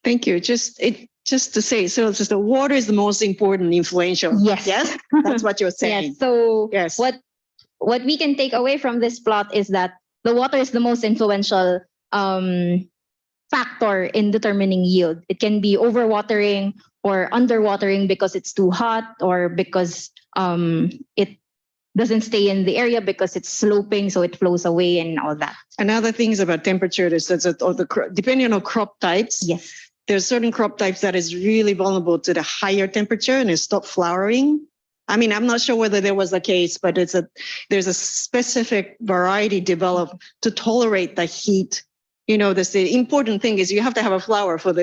Thank you. Just to say, so it's just the water is the most important influential. Yes. Yes, that's what you're saying. Yes. So Yes. what we can take away from this plot is that the water is the most influential factor in determining yield. It can be overwatering or underwatering because it's too hot, or because it doesn't stay in the area because it's sloping, so it flows away and all that. Another thing is about temperature is that depending on crop types. Yes. There's certain crop types that is really vulnerable to the higher temperature and it stop flowering. I mean, I'm not sure whether there was a case, but there's a specific variety developed to tolerate the heat. The important thing is you have to have a flower for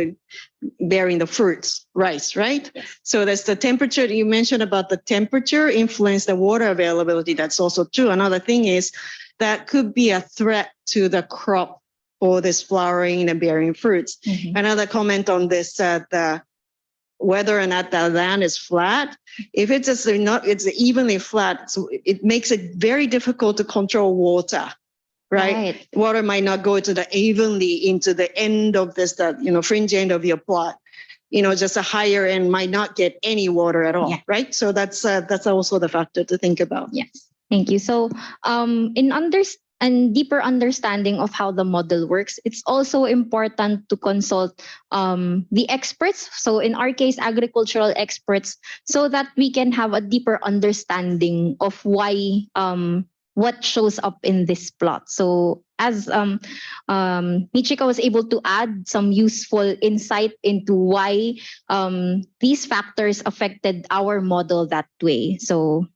bearing the fruits, rice, right? Yes. So that's the temperature you mentioned about the temperature influence the water availability. That's also true. Another thing is that could be a threat to the crop for this flowering and bearing fruits. Mm-hmm. Another comment on this, whether or not the land is flat. If it's evenly flat, so it makes it very difficult to control water, right? Water might not go evenly into the end of this, fringe end of your plot. Just a higher end might not get any water at all, right? So that's also the factor to think about. Yes. Thank you. So in deeper understanding of how the model works, it's also important to consult the experts. So in our case, agricultural experts, so that we can have a deeper understanding of why what shows up in this plot. So as Michika was able to add some useful insight into why these factors affected our model that way. So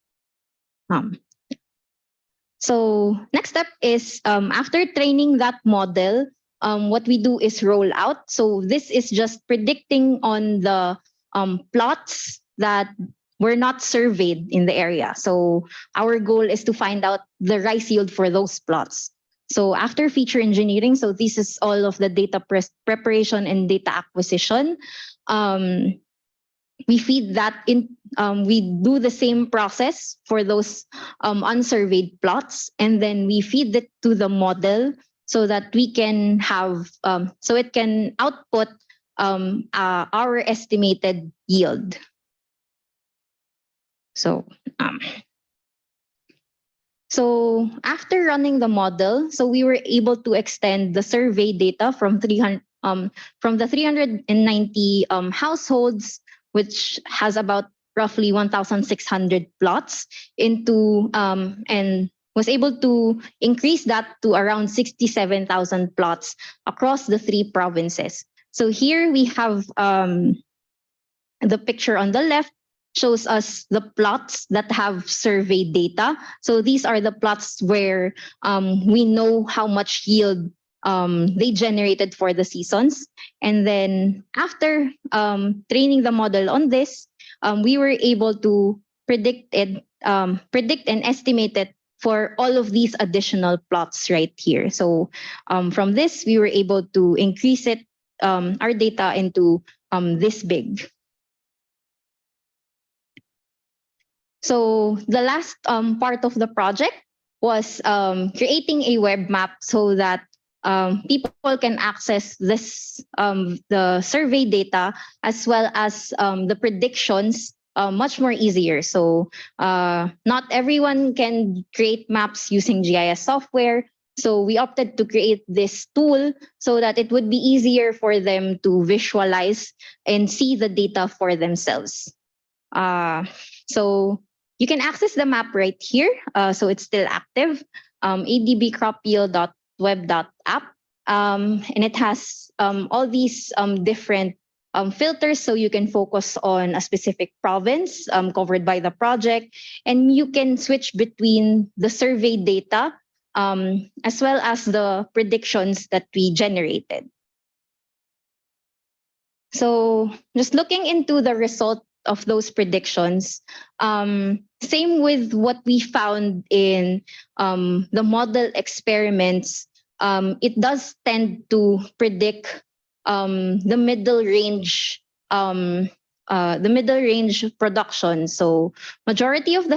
next step is after training that model, what we do is roll out. So this is just predicting on the plots that were not surveyed in the area. So our goal is to find out the rice yield for those plots. So after feature engineering, so this is all of the data preparation and data acquisition. We feed that in, we do the same process for those unsurveyed plots, and then we feed it to the model so that we can have, so it can output our estimated yield. So So after running the model, so we were able to extend the survey data from the 390 households, which has about roughly 1,600 plots, into and was able to increase that to around 67,000 plots across the 3 provinces. So here we have the picture on the left shows us the plots that have survey data. So these are the plots where we know how much yield they generated for the seasons. And then after training the model on this, we were able to predict and estimate it for all of these additional plots right here. So from this, we were able to increase it, our data into this big. So the last part of the project was creating a web map so that people can access this the survey data as well as the predictions much more easier. So not everyone can create maps using GIS software. So we opted to create this tool so that it would be easier for them to visualize and see the data for themselves. So you can access the map right here. So it's still active, adbcropyield.web.app. And it has all these different filters, so you can focus on a specific province covered by the project. And you can switch between the survey data as well as the predictions that we generated. So just looking into the result of those predictions, same with what we found in the model experiments, it does tend to predict the middle range production. So majority of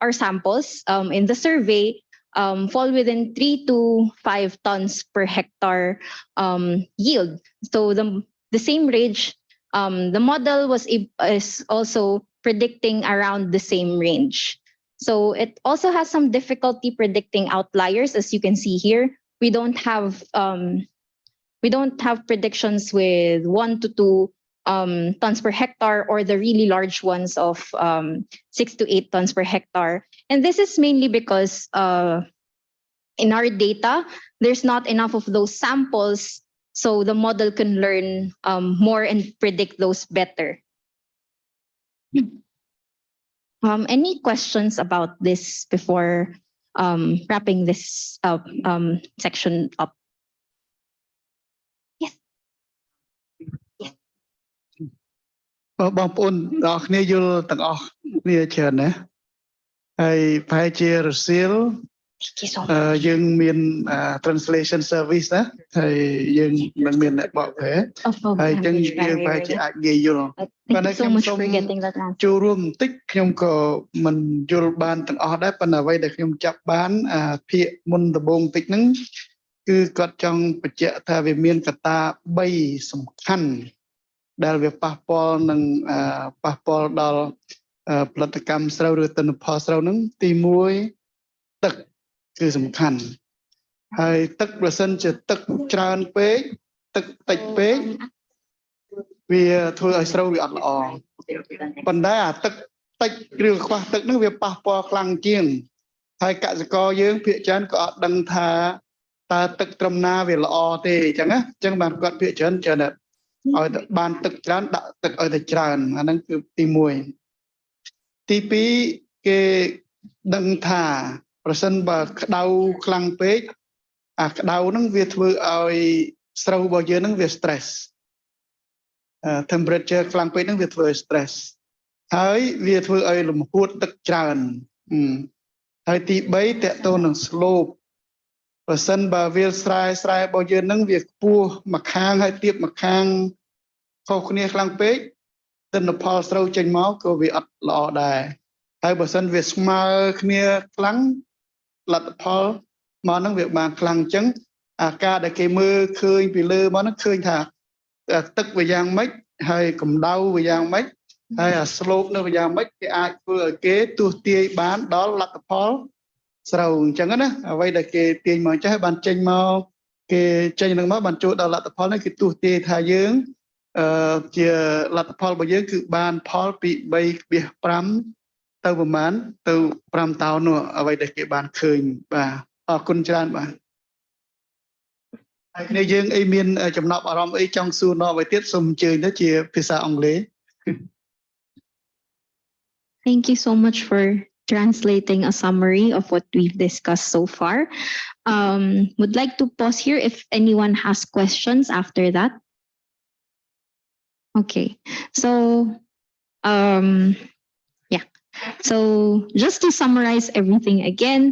our samples in the survey fall within 3 to 5 tons per hectare yield. So the same range, the model is also predicting around the same range. So it also has some difficulty predicting outliers, as you can see here. We don't have predictions with 1 to 2 tons per hectare, or the really large ones of 6 to 8 tons per hectare. And this is mainly because in our data, there's not enough of those samples, so the model can learn more and predict those better. Any questions about this before wrapping this section up? Yes. Yes. បងប្អូនទាំងអស់គ្នាយល់ទាំងអស់គ្នាច្រើនណាហើយប្រហែលជារសៀល យើងមាន translation service ណាហើយយើងនឹងមានអ្នកបកប្រែហើយអញ្ចឹងយើងប្រហែលជាអាចងាយយល់ប៉ុន្តែខ្ញុំសូមចូលរួមបន្តិចខ្ញុំក៏មិនយល់បានទាំងអស់ដែរប៉ុន្តែអ្វីដែលខ្ញុំចាប់បានភាគមុនដំបូងបន្តិចហ្នឹងគឺគាត់ចង់បញ្ជាក់ថាវាមានកត្តា3សំខាន់ដែលវាប៉ះពាល់នឹងប៉ះពាល់ដល់ផលិតកម្មស្រូវឬទិន្នផលស្រូវហ្នឹងទី1ទឹកគឺសំខាន់ហើយទឹកប្រសិនជាទឹកច្រើនពេកទឹកតិចពេកវាធ្វើឲ្យស្រូវវាអត់ល្អប៉ុន្តែអាទឹកតិចឬខ្វះទឹកហ្នឹងវាប៉ះពាល់ខ្លាំងជាងហើយកសិករយើងភាគច្រើនក៏អត់ដឹងថាតើទឹកត្រឹមណាវាល្អទេអញ្ចឹងណាអញ្ចឹងបានគាត់ភាគច្រើនឲ្យបានទឹកច្រើនដាក់ទឹកឲ្យតែច្រើនអាហ្នឹងគឺទី1ទី2គេដឹងថាប្រសិនបើក្តៅខ្លាំងពេកអាក្តៅហ្នឹងវាធ្វើឲ្យស្រូវរបស់យើងហ្នឹងវា stress temperature ខ្លាំងពេកហ្នឹងវាធ្វើឲ្យ stress ហើយវាធ្វើឲ្យលំហួតទឹកច្រើនហើយទី3តកតទៅនឹង slope ប្រសិនបើវាលស្រែរបស់យើងហ្នឹងវាខ្ពស់មួយខាងហើយទៀបមួយខាងខុសគ្នាខ្លាំងពេកទិន្នផលស្រូវចេញមកក៏វាអត់ល្អដែរហើយបើសិនវាស្មើគ្នាខ្លាំងលទ្ធផលមកហ្នឹងវាបានខ្លាំងអញ្ចឹងអាការដែលគេមើលឃើញពីលើមកហ្នឹងឃើញថាទឹកវាយ៉ាងម៉េចហើយកម្ដៅវាយ៉ាងម៉េចហើយអា slope នៅវាយ៉ាងម៉េចគេអាចធ្វើឲ្យគេទស្សន៍ទាយបានដល់លទ្ធផល ស្រូវអញ្ចឹងណាអ្វីដែលគេទាញមកចេះបានចេញមកគេចេញនឹងមកបានចូលដល់លទ្ធផលនេះគឺទស្សន៍ទាយថាយើងជាលទ្ធផលរបស់យើងគឺបានផលពី 3.5 ទៅប្រមាណទៅ5តោននោះអ្វីដែលគេបានឃើញបាទអរគុណច្រើនបាទហើយគ្នាយើងអីមានចំណាប់អារម្មណ៍អីចង់សួរនាំអ្វីទៀតសូមអញ្ជើញទៅជាភាសាអង់គ្លេស Thank you so much for translating a summary of what we've discussed so far. Would like to pause here if anyone has questions after that. Okay, so yeah. So just to summarize everything again,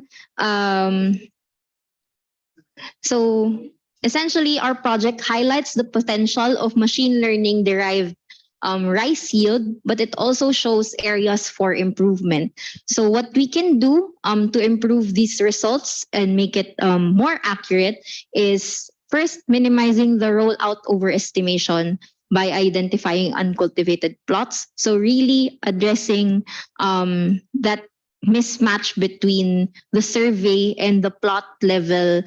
so essentially our project highlights the potential of machine learning derived rice yield, but it also shows areas for improvement. So what we can do to improve these results and make it more accurate is first minimizing the rollout overestimation by identifying uncultivated plots. So really addressing that mismatch between the survey and the plot level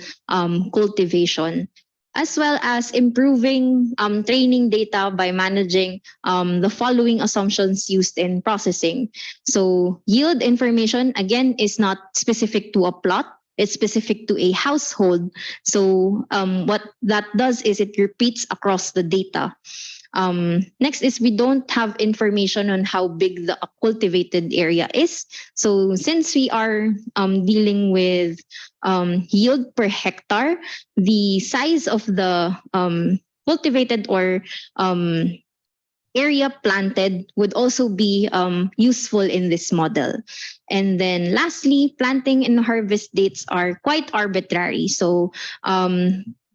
cultivation, as well as improving training data by managing the following assumptions used in processing. So yield information, again, is not specific to a plot. It's specific to a household. So what that does is it repeats across the data. Next is we don't have information on how big the cultivated area is. So since we are dealing with yield per hectare, the size of the cultivated or area planted would also be useful in this model. And then lastly, planting and harvest dates are quite arbitrary. So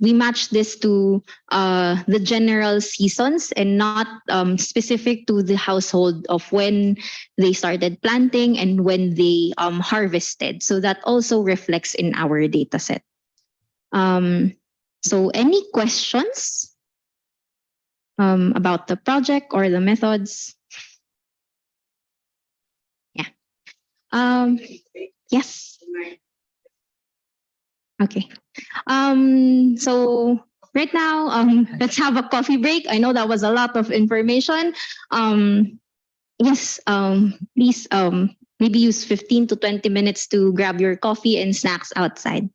we match this to the general seasons and not specific to the household of when they started planting and when they harvested. So that also reflects in our data set. So any questions about the project or the methods? Yeah. Yes. Okay. So right now, let's have a coffee break. I know that was a lot of information. Yes, please maybe use 15 to 20 minutes to grab your coffee and snacks outside.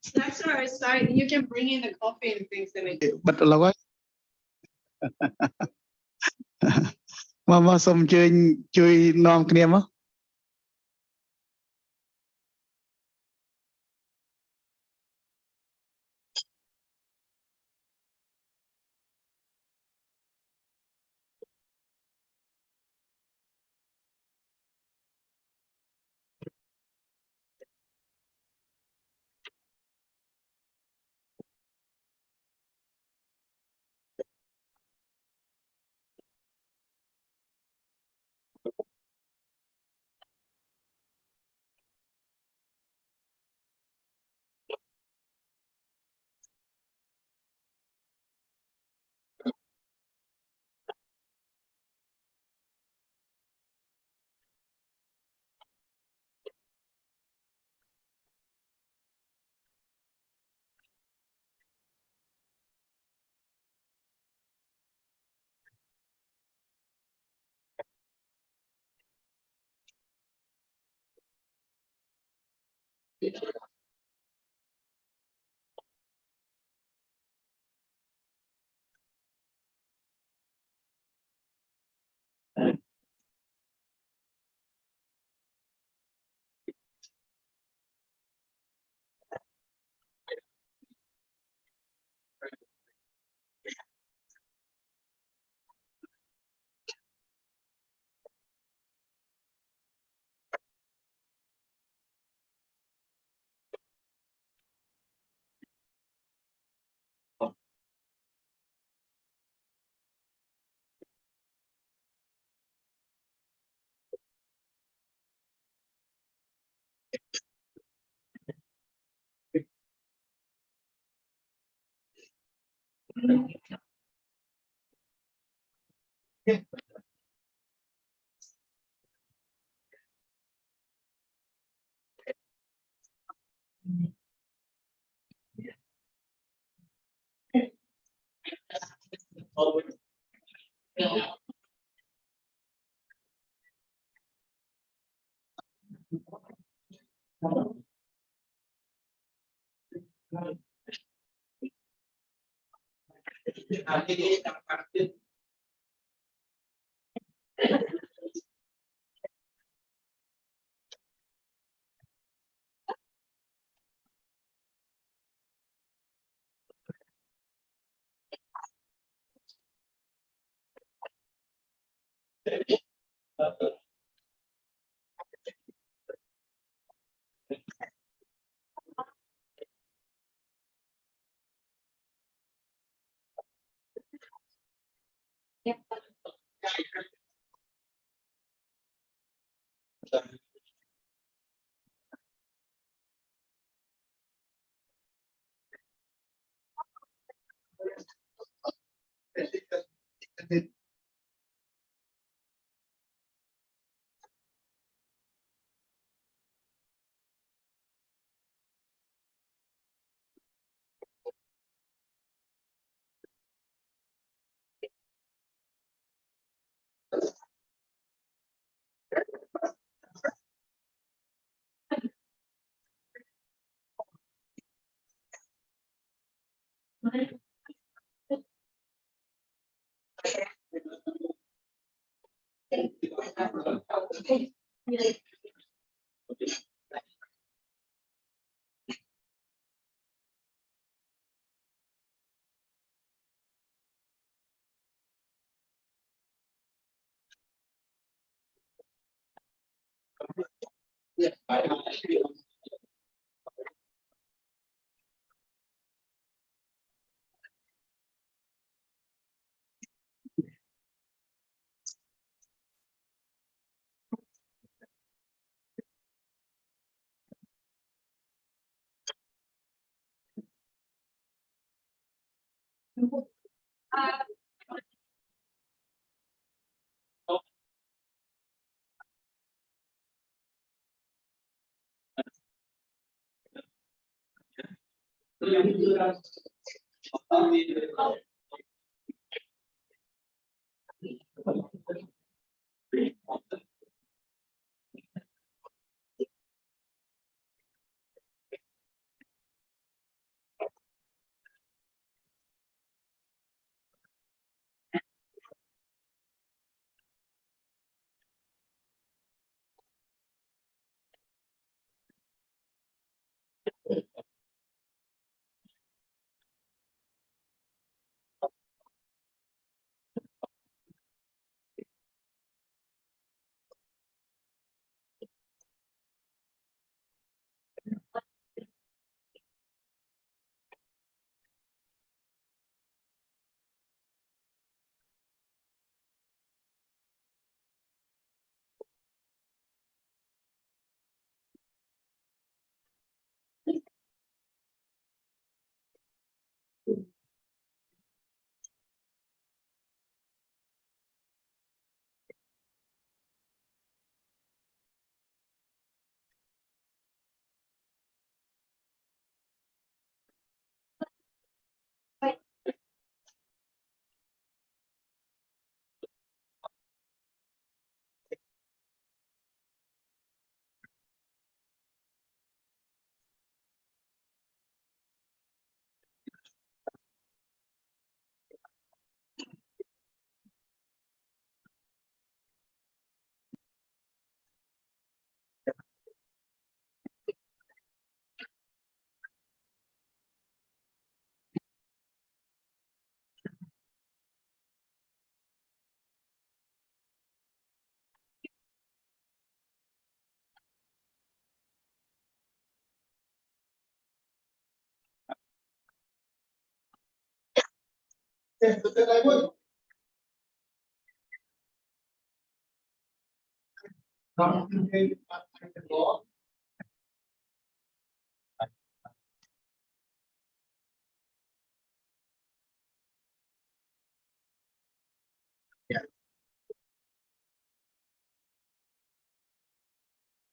Snacks are outside. You can bring in the coffee and things in it. បិទឥឡូវហើយ មកសូមអញ្ជើញជួយនាំគ្នាមក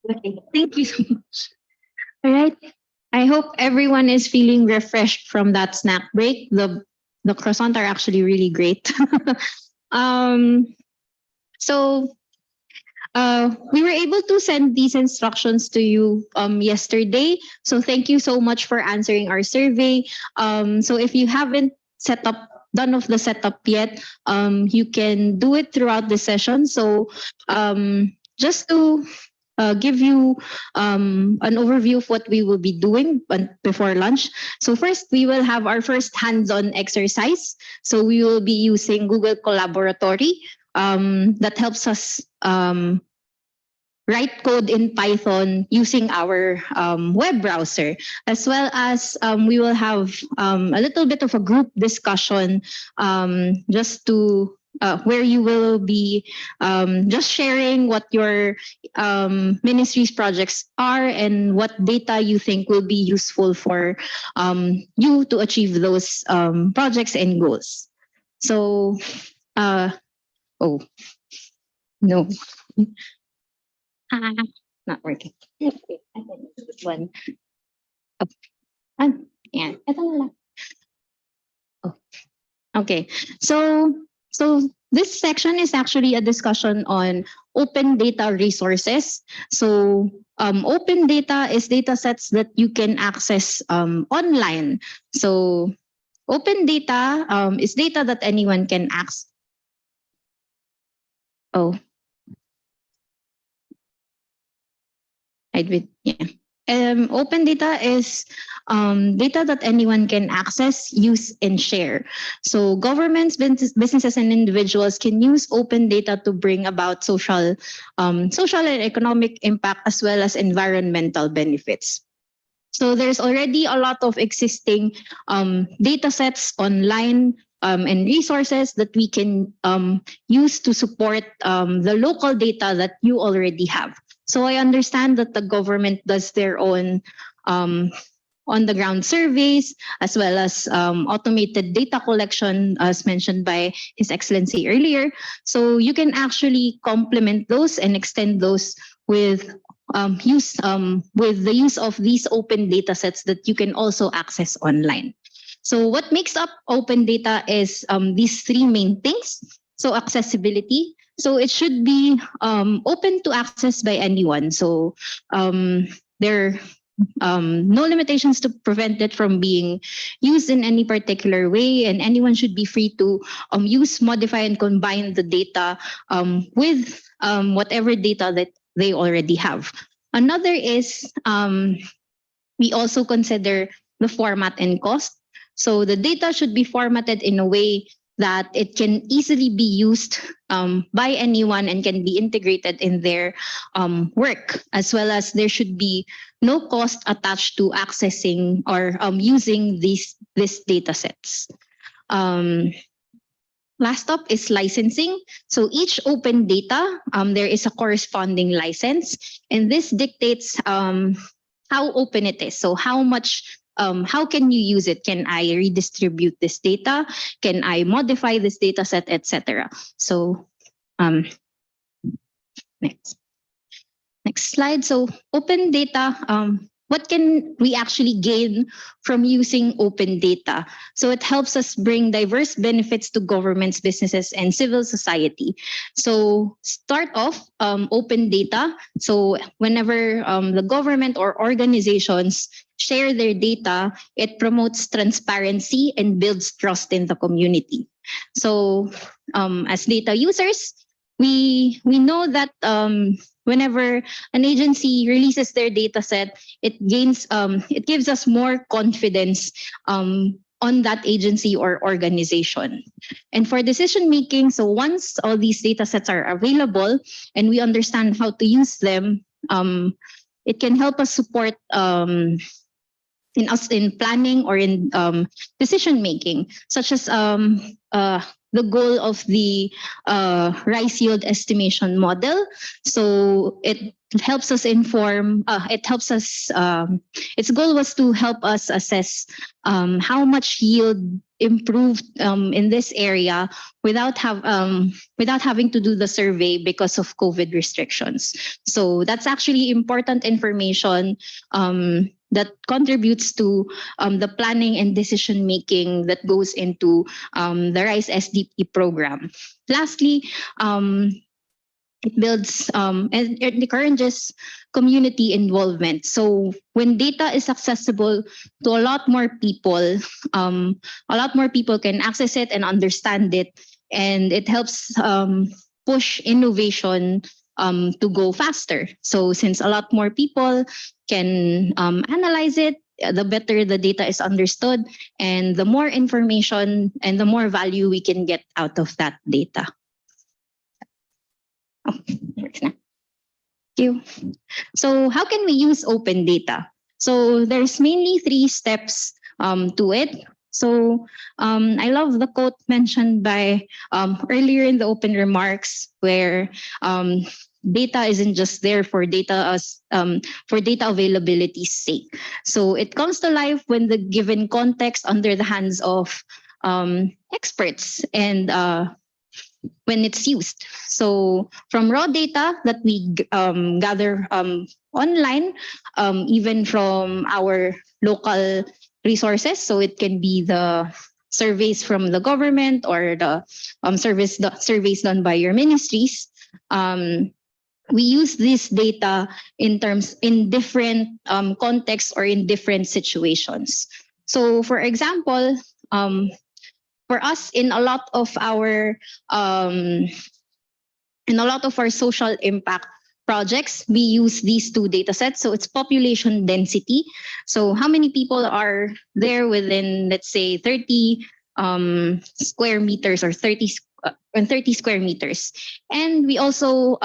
Okay, thank you so much. All right. I hope everyone is feeling refreshed from that snack break. The croissants are actually really great. um, so we were able to send these instructions to you yesterday. So thank you so much for answering our survey. So if you haven't done of the setup yet, you can do it throughout the session. So just to give you an overview of what we will be doing before lunch. So first, we will have our first hands-on exercise. So we will be using Google Colaboratory that helps us write code in Python using our web browser, as well as we will have a little bit of a group discussion just to where you will be just sharing what your ministry's projects are and what data you think will be useful for you to achieve those projects and goals. So, oh, no. Not working. Okay, I think this one. Oh, yeah, ito na lang. Oh, okay. So this section is actually a discussion on open data resources. So open data is data sets that you can access online. So open data is data that anyone can access. Oh, open data is data that anyone can access, use, and share. So governments, businesses, and individuals can use open data to bring about social and economic impact as well as environmental benefits. So there's already a lot of existing data sets online and resources that we can use to support the local data that you already have. So I understand that the government does their own on-the-ground surveys, as well as automated data collection, as mentioned by His Excellency earlier. So you can actually complement those and extend those with the use of these open data sets that you can also access online. So what makes up open data is these three main things. So accessibility. So it should be open to access by anyone. So there are no limitations to prevent it from being used in any particular way, and anyone should be free to use, modify, and combine the data with whatever data that they already have. Another is we also consider the format and cost. So the data should be formatted in a way that it can easily be used by anyone and can be integrated in their work, as well as there should be no cost attached to accessing or using these data sets. Last up is licensing. So each open data, there is a corresponding license, and this dictates how open it is. So how much, how can you use it? Can I redistribute this data? Can I modify this data set, etc.? So next slide. So open data, what can we actually gain from using open data? So it helps us bring diverse benefits to governments, businesses, and civil society. So start off open data. So whenever the government or organizations share their data, it promotes transparency and builds trust in the community. So as data users, we know that whenever an agency releases their data set, it gives us more confidence on that agency or organization. And for decision making, so once all these data sets are available and we understand how to use them, it can help us support in planning or in decision making, such as the goal of the rice yield estimation model. So it helps us inform, its goal was to help us assess how much yield improved in this area without having to do the survey because of COVID restrictions. So that's actually important information that contributes to the planning and decision making that goes into the Rice SDP program. Lastly, it builds and it encourages community involvement. So when data is accessible to a lot more people can access it and understand it, and it helps push innovation to go faster. So since a lot more people can analyze it, the better the data is understood, and the more information and the more value we can get out of that data. Oh, works now. Thank you. So how can we use open data? So there's mainly 3 steps to it. So I love the quote mentioned by earlier in the open remarks, where data isn't just there for data availability's sake. So it comes to life when the given context under the hands of experts and when it's used. So from raw data that we gather online, even from our local resources, so it can be the surveys from the government or the surveys done by your ministries. We use this data in different contexts or in different situations. So for example, for us, in a lot of our social impact projects, we use these 2 data sets. So it's population density. So how many people are there within, let's say, 30 square meters or 30 square meters. And we also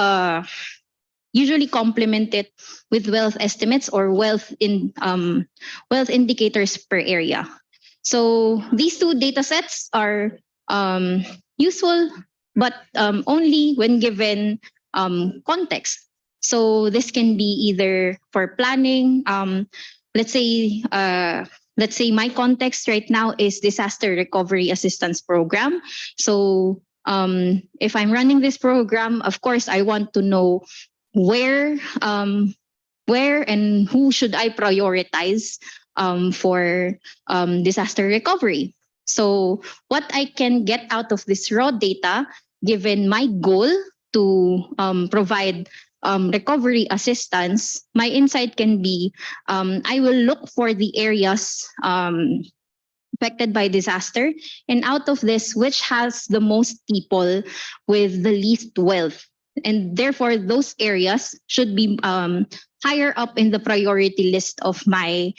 usually complement it with wealth estimates or wealth indicators per area. So these 2 data sets are useful, but only when given context. So this can be either for planning. Let's say my context right now is disaster recovery assistance program. So if I'm running this program, of course, I want to know where and who should I prioritize for disaster recovery. So what I can get out of this raw data, given my goal to provide recovery assistance, my insight can be I will look for the areas affected by disaster, and out of this, which has the most people with the least wealth. And therefore, those areas should be higher up in the priority list of my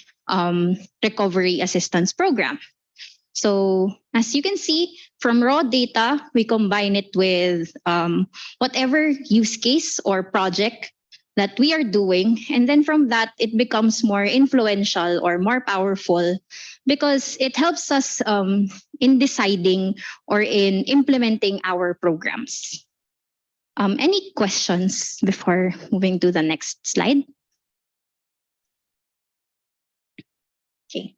recovery assistance program. So as you can see, from raw data, we combine it with whatever use case or project that we are doing. And then from that, it becomes more influential or more powerful because it helps us in deciding or in implementing our programs. Any questions before moving to the next slide? Okay.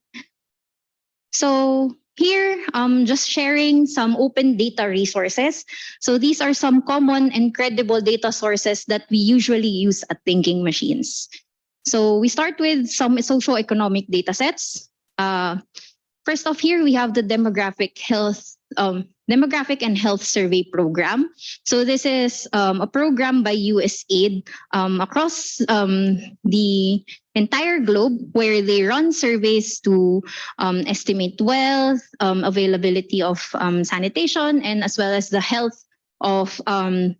So here, just sharing some open data resources. So these are some common and credible data sources that we usually use at Thinking Machines. So we start with some socioeconomic data sets. First off, here we have the demographic and health survey program. So this is a program by USAID across the entire globe, where they run surveys to estimate wealth, availability of sanitation, and as well as the health of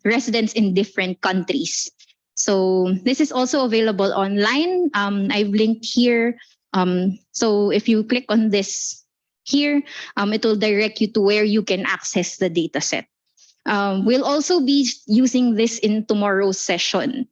residents in different countries. So this is also available online. I've linked here. So if you click on this here, it will direct you to where you can access the data set. We'll also be using this in tomorrow's session.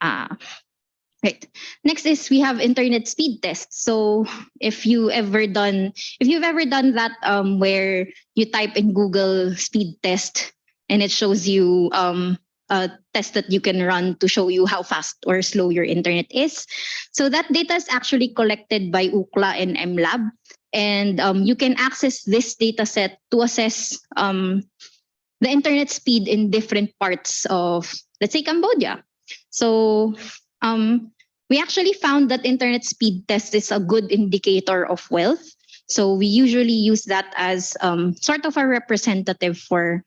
Right. Next is we have internet speed tests. So if you've ever done that where you type in Google speed test and it shows you a test that you can run to show you how fast or slow your internet is. So that data is actually collected by UCLA and MLab. And you can access this data set to assess the internet speed in different parts of, let's say, Cambodia. So We actually found that internet speed test is a good indicator of wealth. So we usually use that as sort of a representative for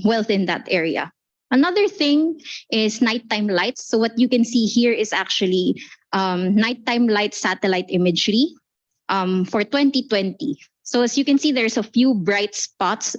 wealth in that area. Another thing is nighttime lights. So what you can see here is actually nighttime light satellite imagery for 2020. So as you can see, there's a few bright spots.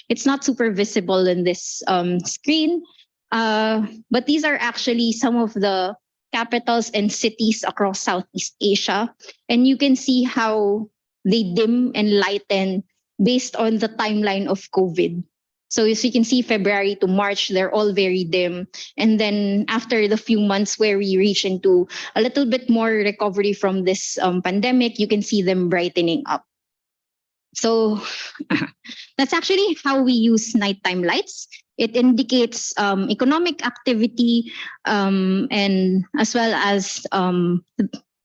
It's not super visible in this screen, but these are actually some of the capitals and cities across Southeast Asia. And you can see how they dim and lighten based on the timeline of COVID. So as you can see, February to March, they're all very dim. And then after the few months where we reach into a little bit more recovery from this pandemic, you can see them brightening up. So that's actually how we use nighttime lights. It indicates economic activity and as well as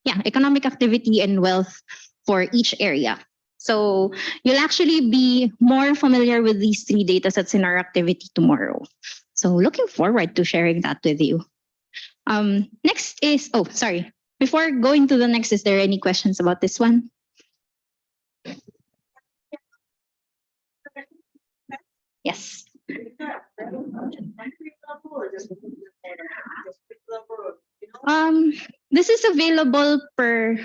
economic activity and wealth for each area. So you'll actually be more familiar with these three data sets in our activity tomorrow. So looking forward to sharing that with you. Next is, before going to the next, is there any questions about this one? Yes. This is available per.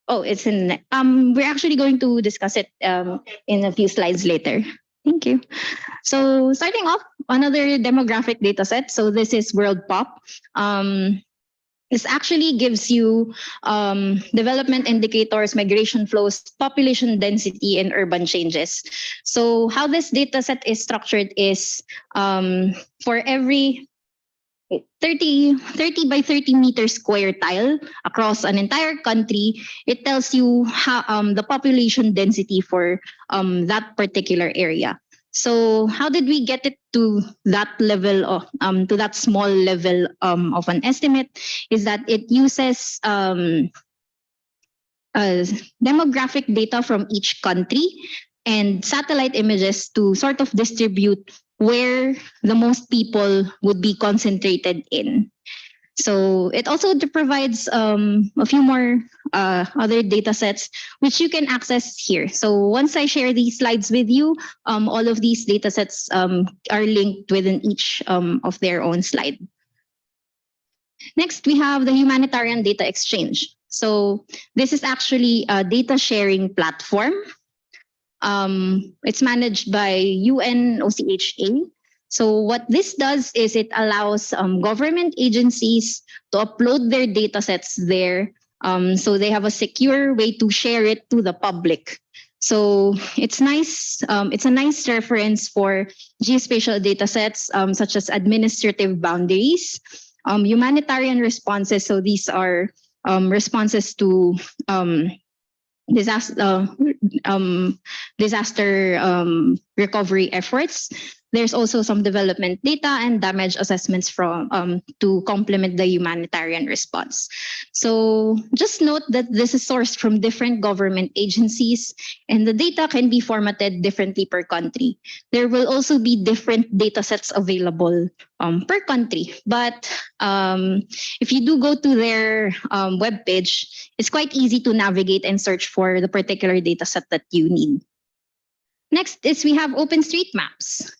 Oh, it's in. We're actually going to discuss it in a few slides later. Thank you. So starting off, another demographic data set. So this is World Pop. This actually gives you development indicators, migration flows, population density, and urban changes. So how this data set is structured is for every 30 by 30 meter square tile across an entire country, it tells you how, the population density for that particular area. So how did we get it to that level of to that small level of an estimate? Is that it uses demographic data from each country and satellite images to sort of distribute where the most people would be concentrated in. So it also provides a few more other data sets which you can access here. So once I share these slides with you, all of these data sets are linked within each of their own slide. Next, we have the Humanitarian Data Exchange. So this is actually a data sharing platform. It's managed by UNOCHA. So what this does is it allows government agencies to upload their data sets there. So they have a secure way to share it to the public. So it's nice. It's a nice reference for geospatial data sets such as administrative boundaries, humanitarian responses. So these are responses to disaster recovery efforts. There's also some development data and damage assessments from to complement the humanitarian response. So just note that this is sourced from different government agencies and the data can be formatted differently per country. There will also be different data sets available per country. But if you do go to their webpage, it's quite easy to navigate and search for the particular data set that you need. Next is we have OpenStreetMaps.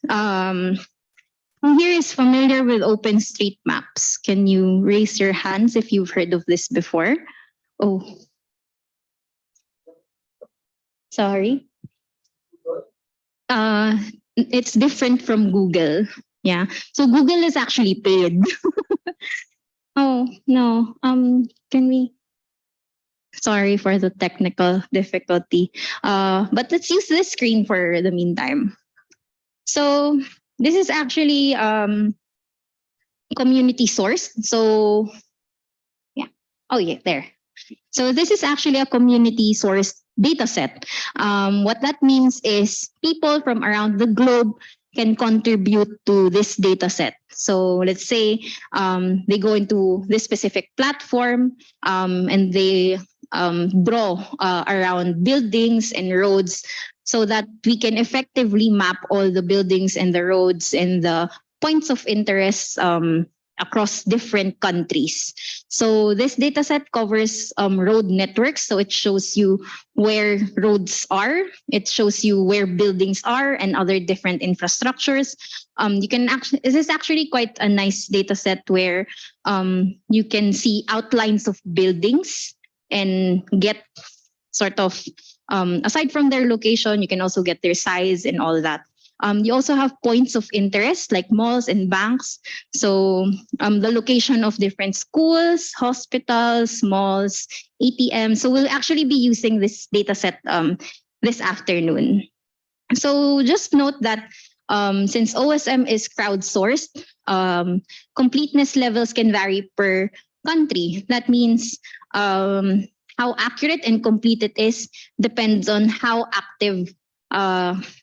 Who here is familiar with OpenStreetMaps? Can you raise your hands if you've heard of this before? Oh, sorry. It's different from Google. Yeah, so Google is actually paid. Oh no. Can we? Sorry for the technical difficulty. But let's use this screen for the meantime. So this is actually community sourced. So yeah. Oh yeah, there. So this is actually a community sourced data set. What that means is people from around the globe can contribute to this data set. So let's say they go into this specific platform and they draw around buildings and roads so that we can effectively map all the buildings and the roads and the points of interest across different countries. So this data set covers road networks. So it shows you where roads are. It shows you where buildings are and other different infrastructures. You can actually, this is actually quite a nice data set where you can see outlines of buildings and get sort of, aside from their location, you can also get their size and all that. You also have points of interest like malls and banks. So the location of different schools, hospitals, malls, ATMs. So we'll actually be using this data set this afternoon. So just note that since OSM is crowdsourced, completeness levels can vary per country. That means how accurate and complete it is depends on how active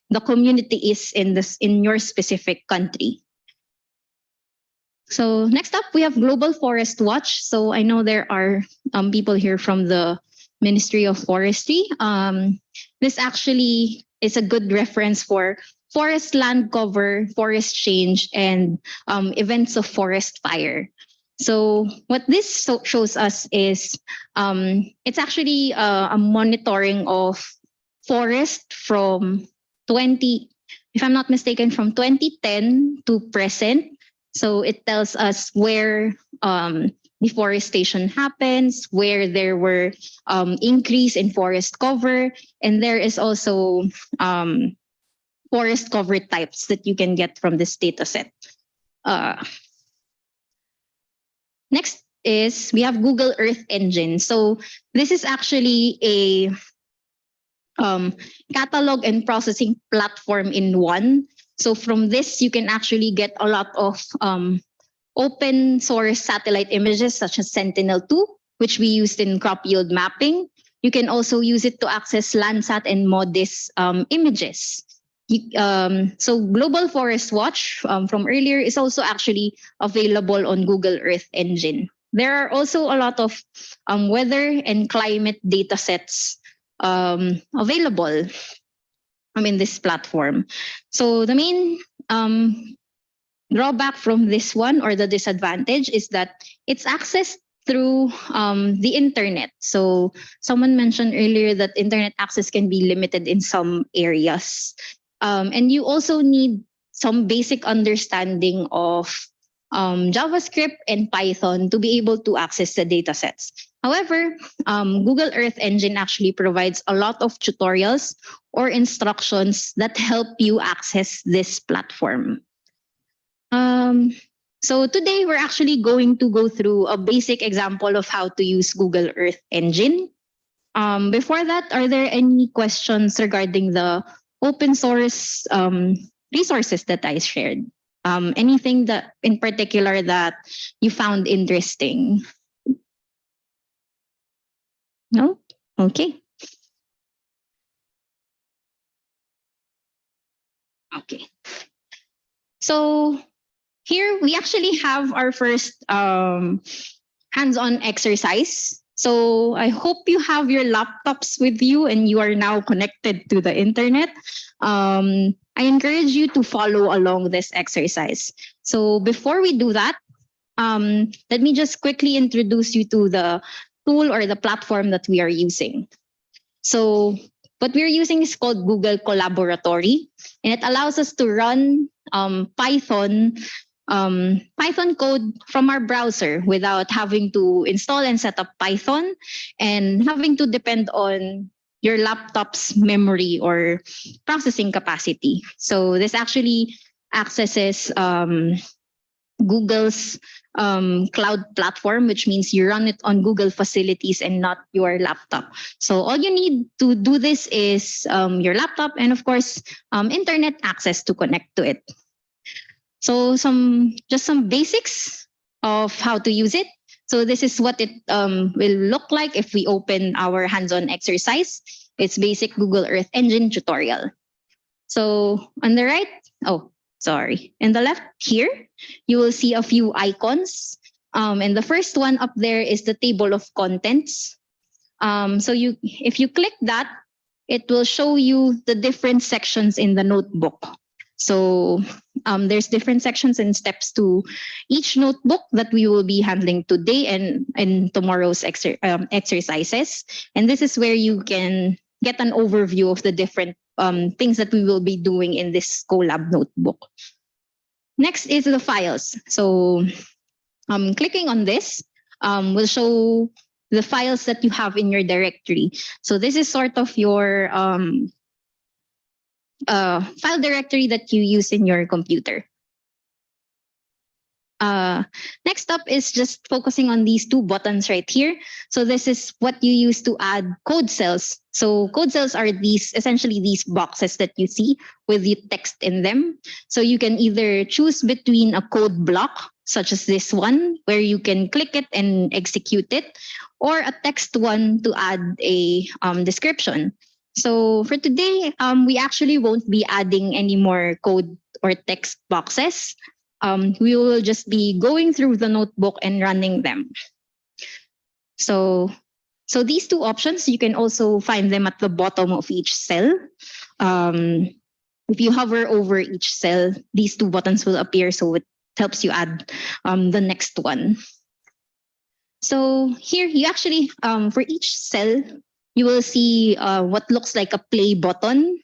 the community is in your specific country. So next up, we have Global Forest Watch. So I know there are people here from the Ministry of Forestry. This actually is a good reference for forest land cover, forest change, and events of forest fire. So what this shows us is it's actually a monitoring of forest from if I'm not mistaken, from 2010 to present. So it tells us where deforestation happens, where there were increase in forest cover, and there is also forest cover types that you can get from this data set. Next is we have Google Earth Engine. So this is actually a catalog and processing platform in one. So from this, you can actually get a lot of open source satellite images such as Sentinel-2, which we used in crop yield mapping. You can also use it to access Landsat and MODIS images. So Global Forest Watch from earlier is also actually available on Google Earth Engine. There are also a lot of weather and climate data sets available in this platform. So the main drawback from this one, or the disadvantage, is that it's accessed through the internet. So someone mentioned earlier that internet access can be limited in some areas. And you also need some basic understanding of JavaScript and Python to be able to access the data sets. However, Google Earth Engine actually provides a lot of tutorials or instructions that help you access this platform. So today we're actually going to go through a basic example of how to use Google Earth Engine. Before that, are there any questions regarding the open source resources that I shared? Anything that in particular that you found interesting? No? Okay. Okay. So here we actually have our first hands-on exercise. So I hope you have your laptops with you and you are now connected to the internet. I encourage you to follow along this exercise. So before we do that, let me just quickly introduce you to the tool or the platform that we are using. So what we're using is called Google Collaboratory, and it allows us to run Python code from our browser without having to install and set up Python and having to depend on your laptop's memory or processing capacity. So this actually accesses Google's cloud platform, which means you run it on Google facilities and not your laptop. So all you need to do this is your laptop and of course, internet access to connect to it. So just some basics of how to use it. So this is what it will look like if we open our hands-on exercise. It's basic Google Earth Engine tutorial. So on the right, in the left here, you will see a few icons. And the first one up there is the table of contents. So if you click that, it will show you the different sections in the notebook. So there's different sections and steps to each notebook that we will be handling today and in tomorrow's exercises. And this is where you can get an overview of the different things that we will be doing in this collab notebook. Next is the files. So clicking on this will show the files that you have in your directory. So this is sort of your file directory that you use in your computer. Next up is just focusing on these two buttons right here. So this is what you use to add code cells. So code cells are essentially these boxes that you see with the text in them. So you can either choose between a code block, such as this one, where you can click it and execute it, or a text one to add a description. So for today, we actually won't be adding any more code or text boxes. We will just be going through the notebook and running them. So these two options, you can also find them at the bottom of each cell. If you hover over each cell, these two buttons will appear, so it helps you add the next one. So here you actually, for each cell, you will see what looks like a play button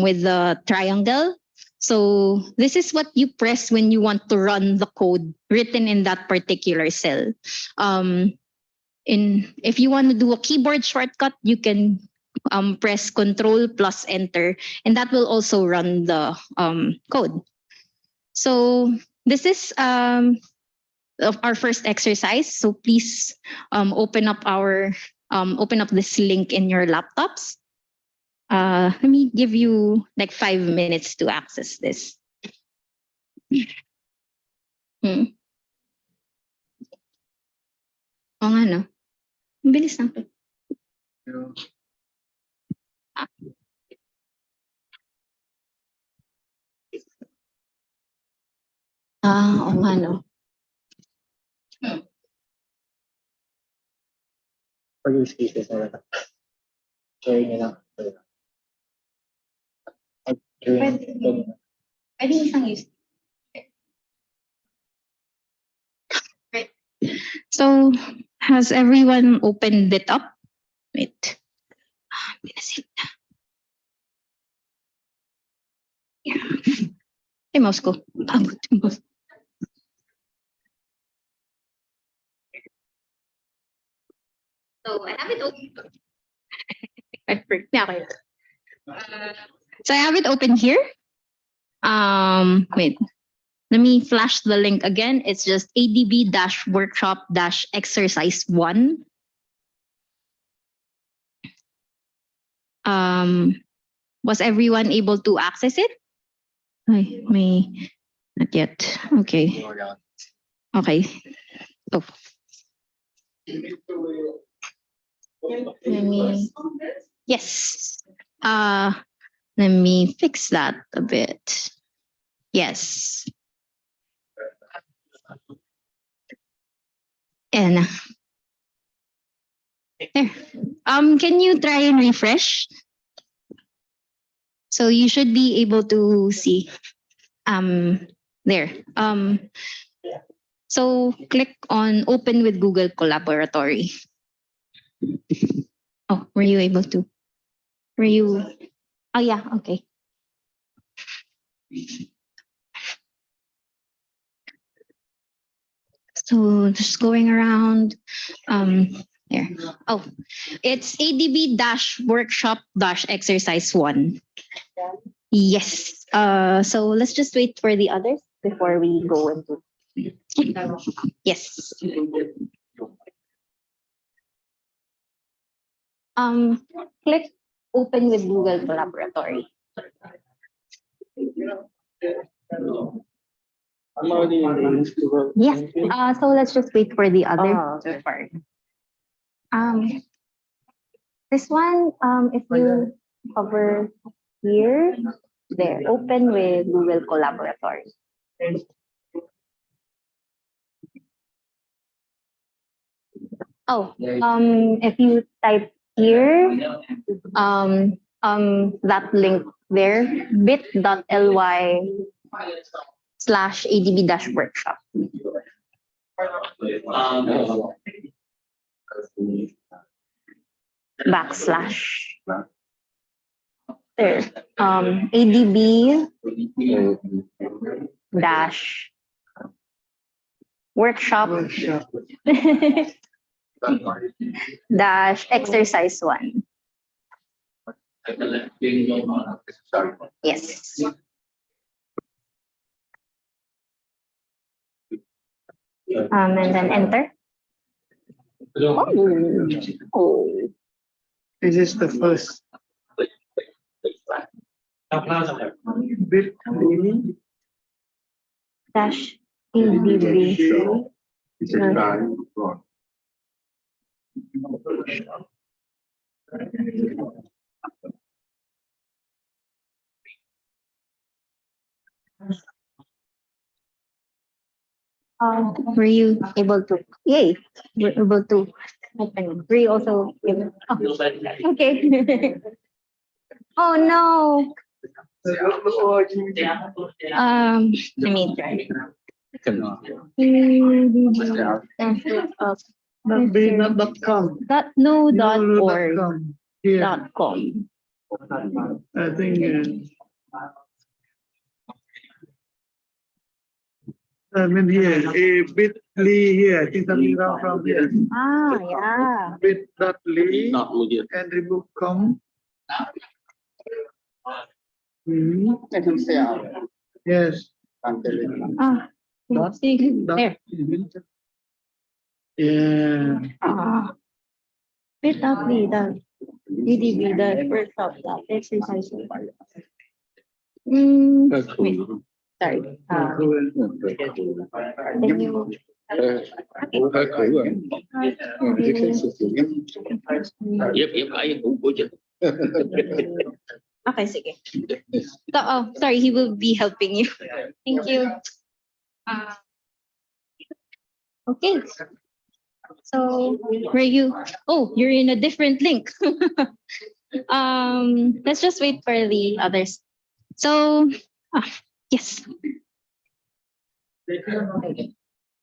with the triangle. So this is what you press when you want to run the code written in that particular cell. If you want to do a keyboard shortcut, you can press Control plus Enter, and that will also run the code. So this is our first exercise. So please open up this link in your laptops. Let me give you like 5 minutes to access this. Oo nga, no? Ang bilis lang to. Oo nga, no? For your speakers, sharing it out. Pwede isang use. Right. So, has everyone opened it up? Wait. Yeah. Hey, mouse ko. So, I have it open. So I have it open here. Wait, let me flash the link again. It's just adb-workshop-exercise1. Was everyone able to access it? Not yet. Okay. Okay. Oh. Yes. Let me fix that a bit. Yes. And there. Can you try and refresh? So you should be able to see. There. So click on Open with Google Collaboratory. Oh, were you able to? Were you? Oh yeah. Okay. So just going around. There. Oh, it's adb-workshop-exercise1. Yes. So let's just wait for the others before we go into. Yes. Click Open with Google Collaboratory. Yes. So let's just wait for the other part. This one, if you hover here, there, Open with Google Collaboratory. Oh, if you type here, that link there, bit.ly /ADB-workshop. Backslash. There. ADB dash workshop dash exercise 1. Yes. And then enter. Oh. This is the first bit Dash ADB. Were you able to? Yay! Were able to open. Were you also able? Oh, okay. Oh no. Let me try. .com. .no.org. Here, .com. I think. I mean here, a bit.ly here. I think something wrong from here. Yeah. Bit.ly and remove com. Yes. Let's see. There. Yeah. Bit.ly, the EDB, the workshop, the exercise. Wait, sorry. Can you? Okay, sige. So, oh, sorry, he will be helping you. Thank you. Okay. So, were you? Oh, you're in a different link. Let's just wait for the others. So, yes.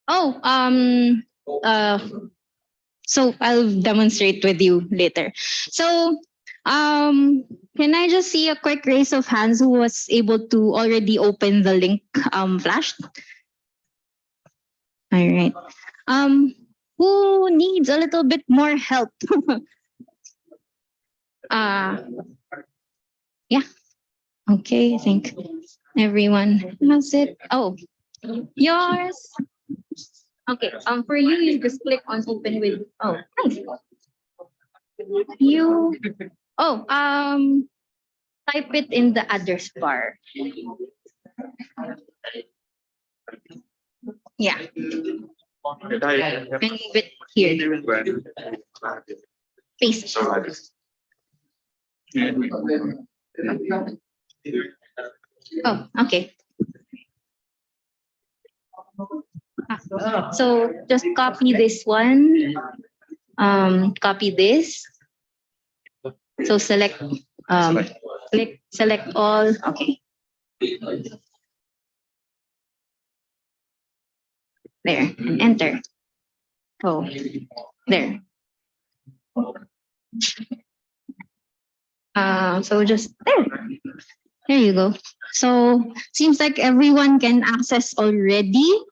Oh, so I'll demonstrate with you later. So, can I just see a quick raise of hands who was able to already open the link flashed? All right. Who needs a little bit more help? Yeah. Okay, I think everyone has it. Oh, yours. Okay. For you, you just click on open with. Oh, nice. You. Oh, type it in the address bar. Yeah. And move it here. Paste. Oh, okay. So just copy this one. Copy this. So select click select all. Okay. There. Enter. Oh, there. So just there. There you go. So seems like everyone can access already.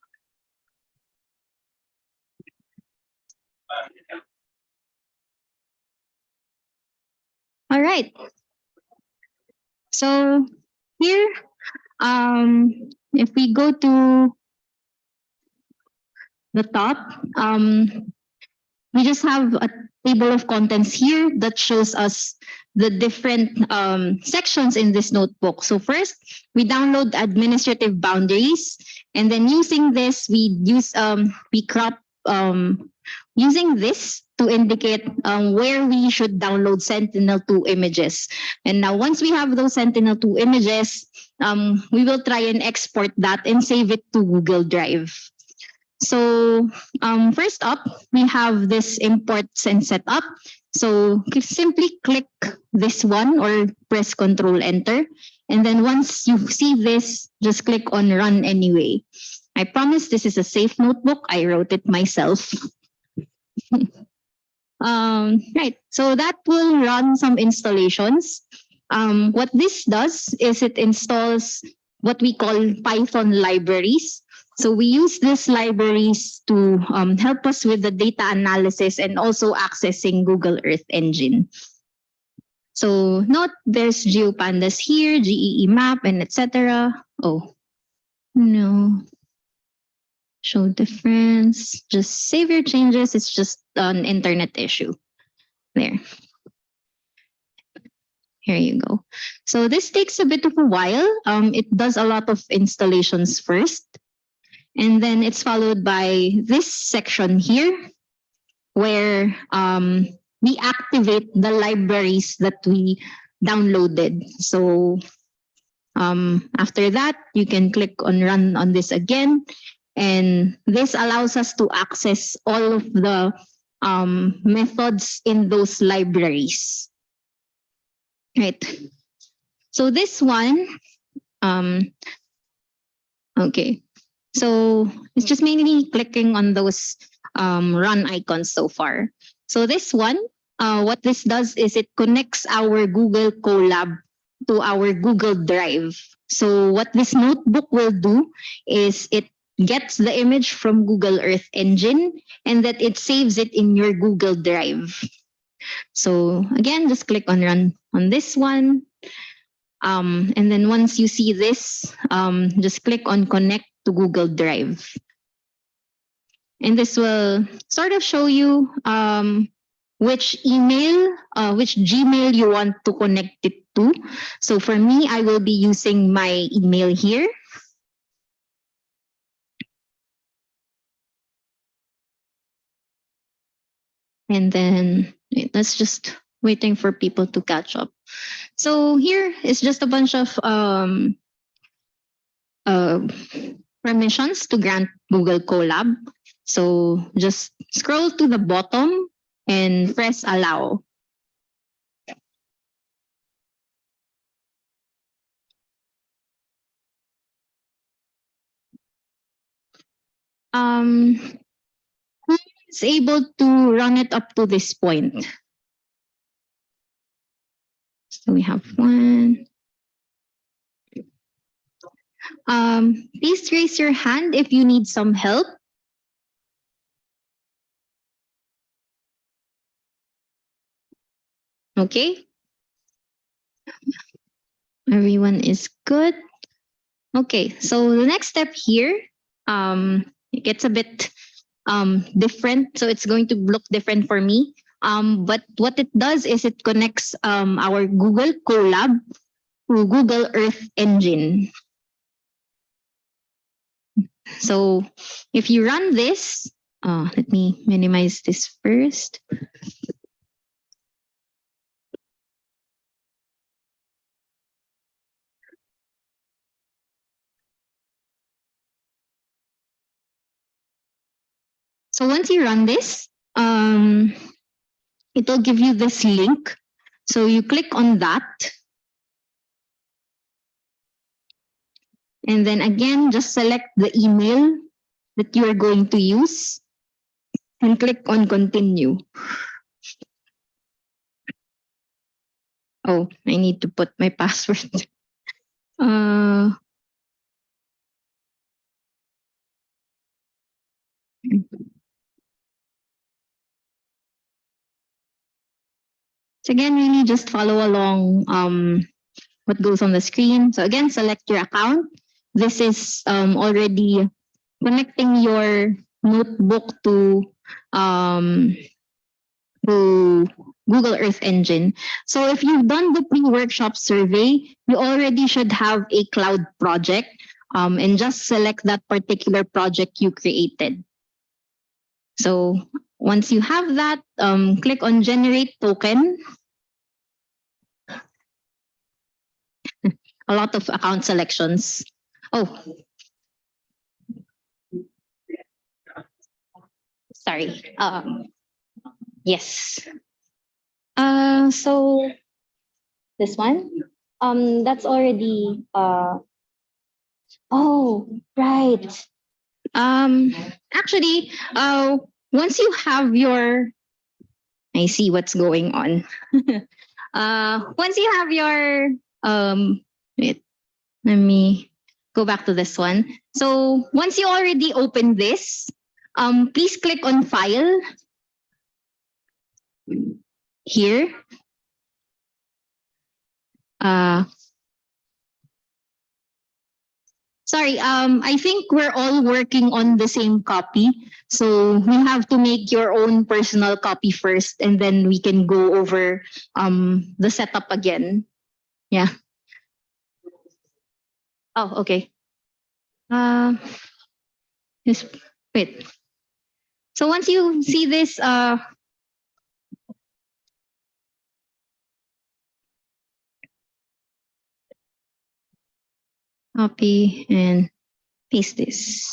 All right. So here, if we go to the top, we just have a table of contents here that shows us the different sections in this notebook. So first, we download administrative boundaries, and then using this, we crop using this to indicate where we should download Sentinel-2 images. And now once we have those Sentinel-2 images, we will try and export that and save it to Google Drive. So first up, we have this imports and setup. So simply click this one or press Control Enter. And then once you see this, just click on run anyway. I promise this is a safe notebook. I wrote it myself. Right, so that will run some installations. What this does is it installs what we call Python libraries. So we use these libraries to help us with the data analysis and also accessing Google Earth Engine. So note there's GeoPandas here, GEE map, and etc. Oh, no. Show difference. Just save your changes. It's just an internet issue. There. Here you go. So this takes a bit of a while. It does a lot of installations first. And then it's followed by this section here where we activate the libraries that we downloaded. So after that, you can click on run on this again. And this allows us to access all of the methods in those libraries. Right. So this one, okay. So it's just mainly clicking on those run icons so far. So this one, what this does is it connects our Google Colab to our Google Drive. So what this notebook will do is it gets the image from Google Earth Engine and that it saves it in your Google Drive. So again, just click on run on this one. And then once you see this, just click on connect to Google Drive. And this will sort of show you which email, which Gmail you want to connect it to. So for me, I will be using my email here. And then let's just waiting for people to catch up. So here is just a bunch of permissions to grant Google Colab. So just scroll to the bottom and press allow. Who is able to run it up to this point? So we have one. Please raise your hand if you need some help. Okay. Everyone is good. Okay, so the next step here, it gets a bit different. So it's going to look different for me. But what it does is it connects our Google Colab to Google Earth Engine. So if you run this, let me minimize this first. So once you run this, it will give you this link. So you click on that. And then again, just select the email that you are going to use and click on continue. Oh, I need to put my password. So again, really just follow along what goes on the screen. So again, select your account. This is already connecting your notebook to Google Earth Engine. So if you've done the pre-workshop survey, you already should have a cloud project and just select that particular project you created. So once you have that, click on generate token. A lot of account selections. Oh, sorry. Yes. So this one. That's already oh, right. Actually, once you have your, I see what's going on. Once you have your, wait, let me go back to this one. So once you already open this, please click on File here. Sorry, I think we're all working on the same copy. So you have to make your own personal copy first, and then we can go over the setup again. Yeah. Oh, okay. Just wait. So once you see this, copy and paste this.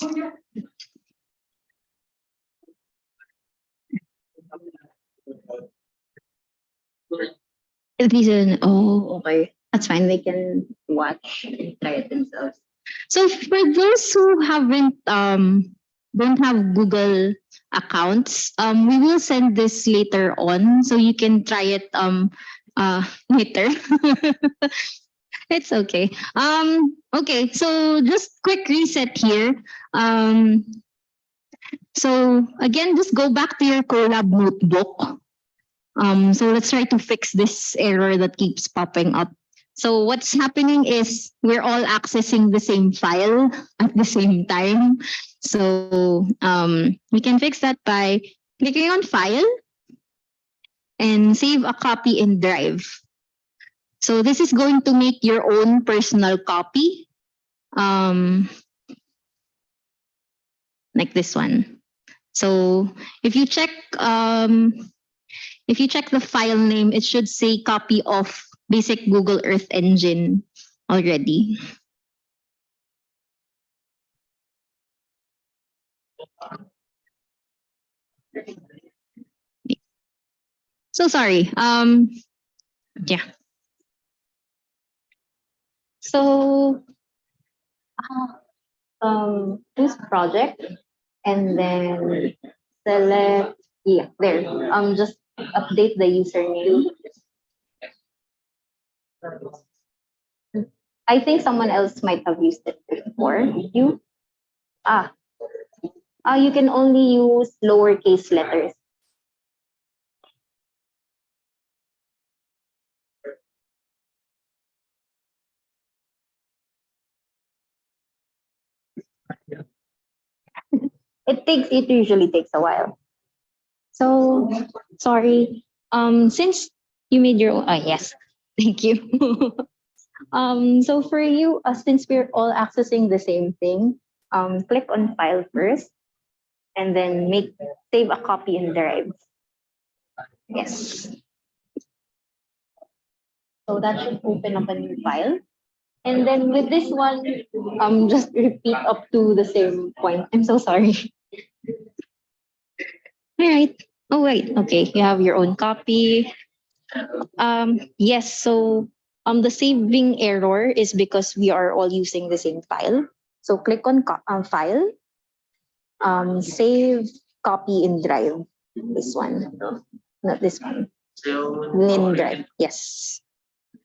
These are, oh, okay. That's fine. They can watch and try it themselves. So for those who haven't don't have Google accounts, we will send this later on, so you can try it later. It's okay. Okay, so just quick reset here. So again, just go back to your collab notebook. So let's try to fix this error that keeps popping up. So what's happening is we're all accessing the same file at the same time. So we can fix that by clicking on File and save a copy in Drive. So this is going to make your own personal copy, like this one. So if you check the file name, it should say copy of basic Google Earth Engine already. So sorry. Yeah. So choose project and then select, yeah, there. Just update the username. I think someone else might have used it before. You? You can only use lowercase letters. It usually takes a while. So sorry. Since you made your own, yes, thank you. So for you, since we're all accessing the same thing, click on File first, and then save a copy in Drive. Yes. So that should open up a new file. And then with this one, just repeat up to the same point. I'm so sorry. All right. Oh wait. Okay. You have your own copy. Yes. So the saving error is because we are all using the same file. So click on File. Save copy in Drive. This one, not this one. In Drive. Yes.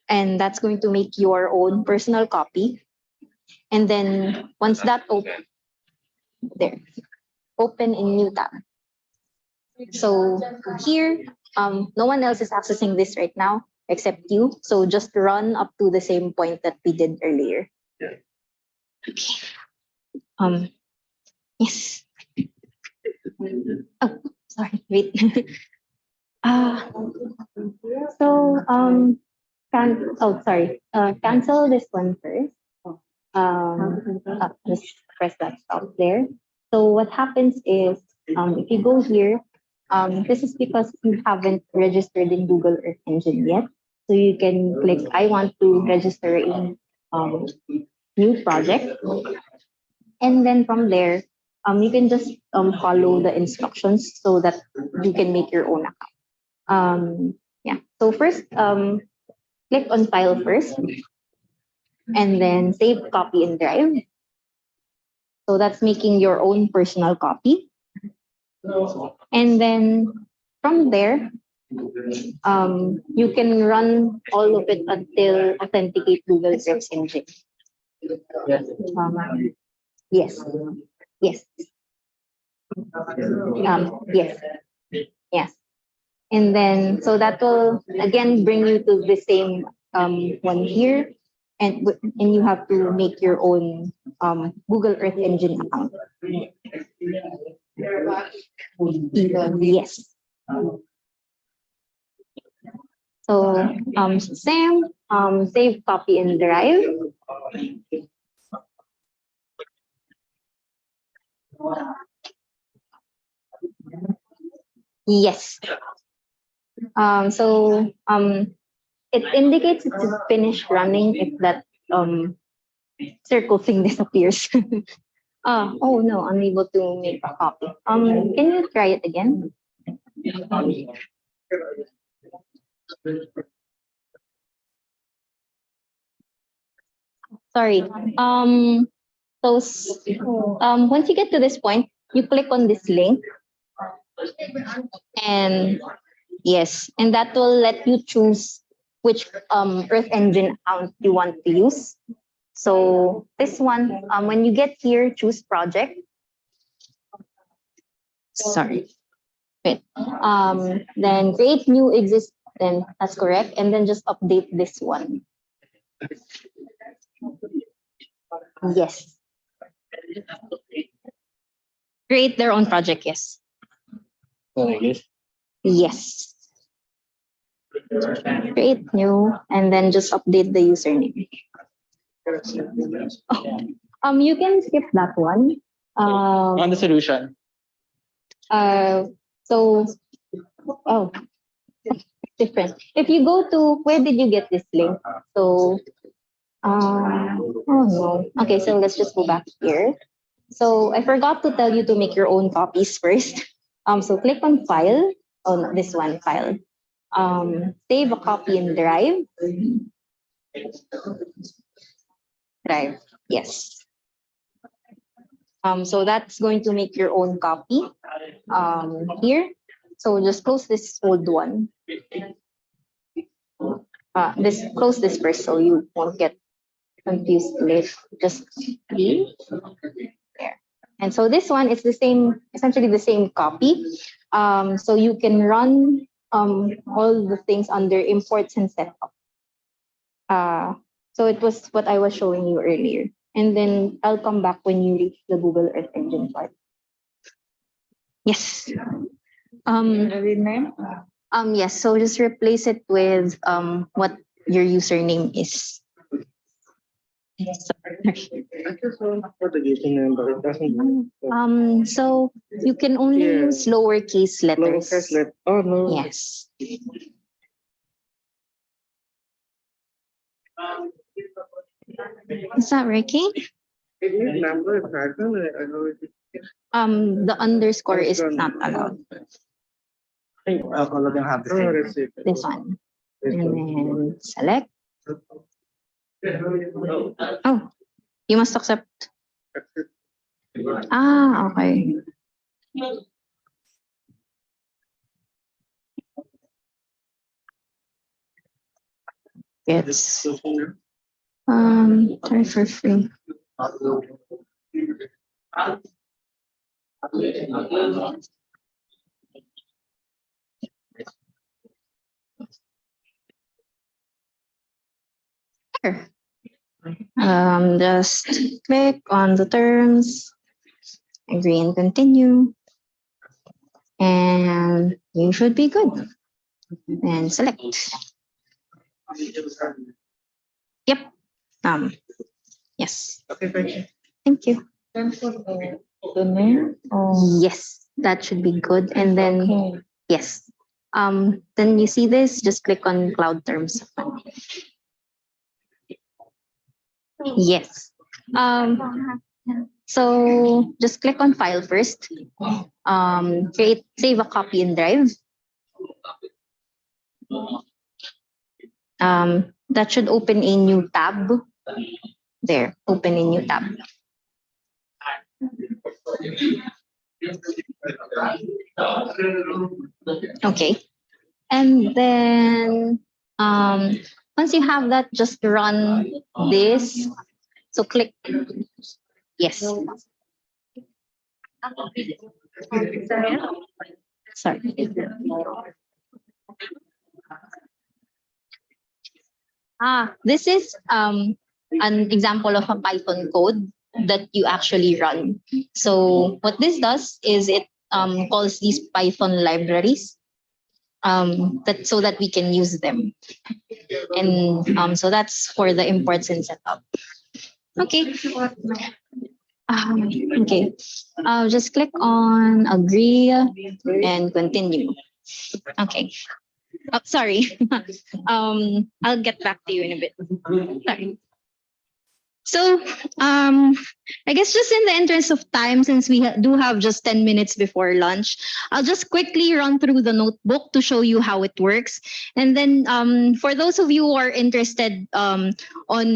And that's going to make your own personal copy. And then once that open in new tab. So here, no one else is accessing this right now except you. So just run up to the same point that we did earlier. Okay. Yes. Oh, sorry. Wait. So sorry. Cancel this one first. Just press that stop there. So what happens is, if you go here, this is because you haven't registered in Google Earth Engine yet. So you can click, I want to register in new project. And then from there, you can just follow the instructions so that you can make your own account. Yeah. So first, click on file first, and then save copy in Drive. So that's making your own personal copy. And then from there, you can run all of it until authenticate Google Search Engine. Yes. Yes. Yes. Yes. And then, so that will again bring you to the same one here. And you have to make your own Google Earth Engine account. Yes. So same, save copy in Drive. Yes. It indicates it's finished running if that circle thing disappears. Oh no, unable to make a copy. Can you try it again? Sorry. Once you get to this point, you click on this link, and yes, and that will let you choose which Earth Engine account you want to use. So this one, when you get here, choose project. Sorry. Wait. Then create new exist. Then that's correct, and then just update this one. Yes. Create their own project. Yes. Yes. Create new, and then just update the username. You can skip that one. On the solution. Different. If you go to, where did you get this link? So, oh no. Okay, so let's just go back here. So I forgot to tell you to make your own copies first. So click on file. Oh no, this one, file. Save a copy in Drive. Drive, yes. So that's going to make your own copy here. So just close this old one. Close this first so you won't get confused later. Just leave there. And so this one is the same, essentially the same copy. So you can run all the things under imports and setup. So it was what I was showing you earlier. And then I'll come back when you reach the Google Earth Engine part. Yes. Yes, so just replace it with what your username is. So you can only use lowercase letters. Oh no. Yes. Is that working? The underscore is not allowed. This one. And then select. Oh, you must accept. Okay. It's try for free. Sure. Just click on the terms, agree and continue, and you should be good. And select. Yep. Yes. Okay, thank you. Thank you. Yes, that should be good. And then yes. Then you see this, just click on cloud terms. Yes. So just click on file first. Save a copy in Drive. that should open a new tab. There, open a new tab. Okay. And then once you have that, just run this. So click yes. Sorry. This is an example of a Python code that you actually run. So what this does is it calls these Python libraries so that we can use them. And so that's for the imports and setup. Okay. Okay. Just click on agree and continue. Okay. Oh, sorry. I'll get back to you in a bit. Sorry. So, I guess just in the interest of time, since we do have just 10 minutes before lunch, I'll just quickly run through the notebook to show you how it works. And then for those of you who are interested on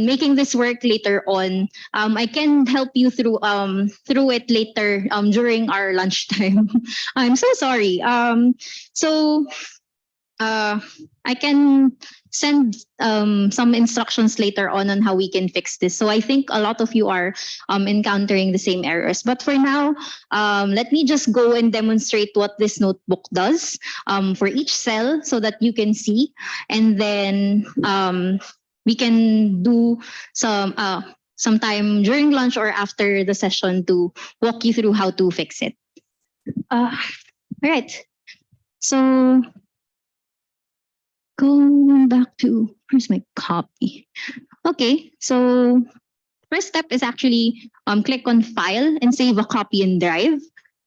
making this work later on, I can help you through it later during our lunchtime. I'm so sorry. I can send some instructions later on how we can fix this. So I think a lot of you are encountering the same errors. But for now, let me just go and demonstrate what this notebook does for each cell so that you can see. And then we can do sometime during lunch or after the session to walk you through how to fix it. All right. So going back to, where's my copy? Okay, so first step is actually click on File and save a copy in Drive.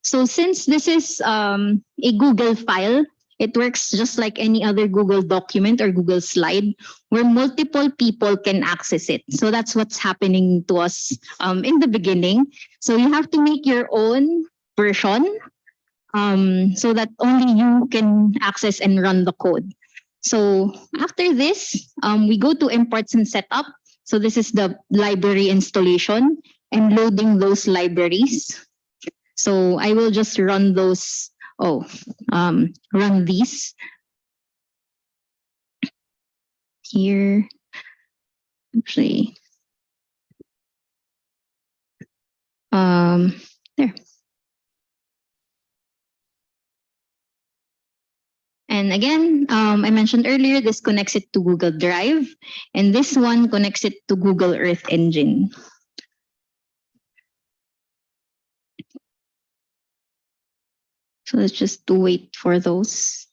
So since this is a Google file, it works just like any other Google document or Google slide where multiple people can access it. So that's what's happening to us in the beginning. So you have to make your own version so that only you can access and run the code. So after this, we go to imports and setup. So this is the library installation and loading those libraries. So I will just run those. Run these here. Actually, there. And again, I mentioned earlier, this connects it to Google Drive, and this one connects it to Google Earth Engine. So let's just wait for those.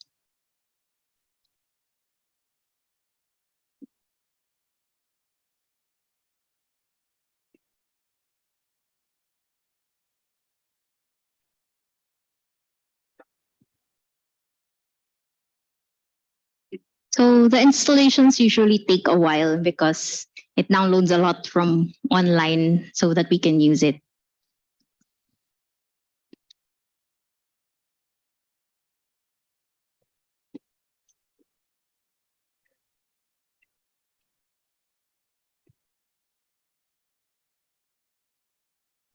So the installations usually take a while because it downloads a lot from online so that we can use it.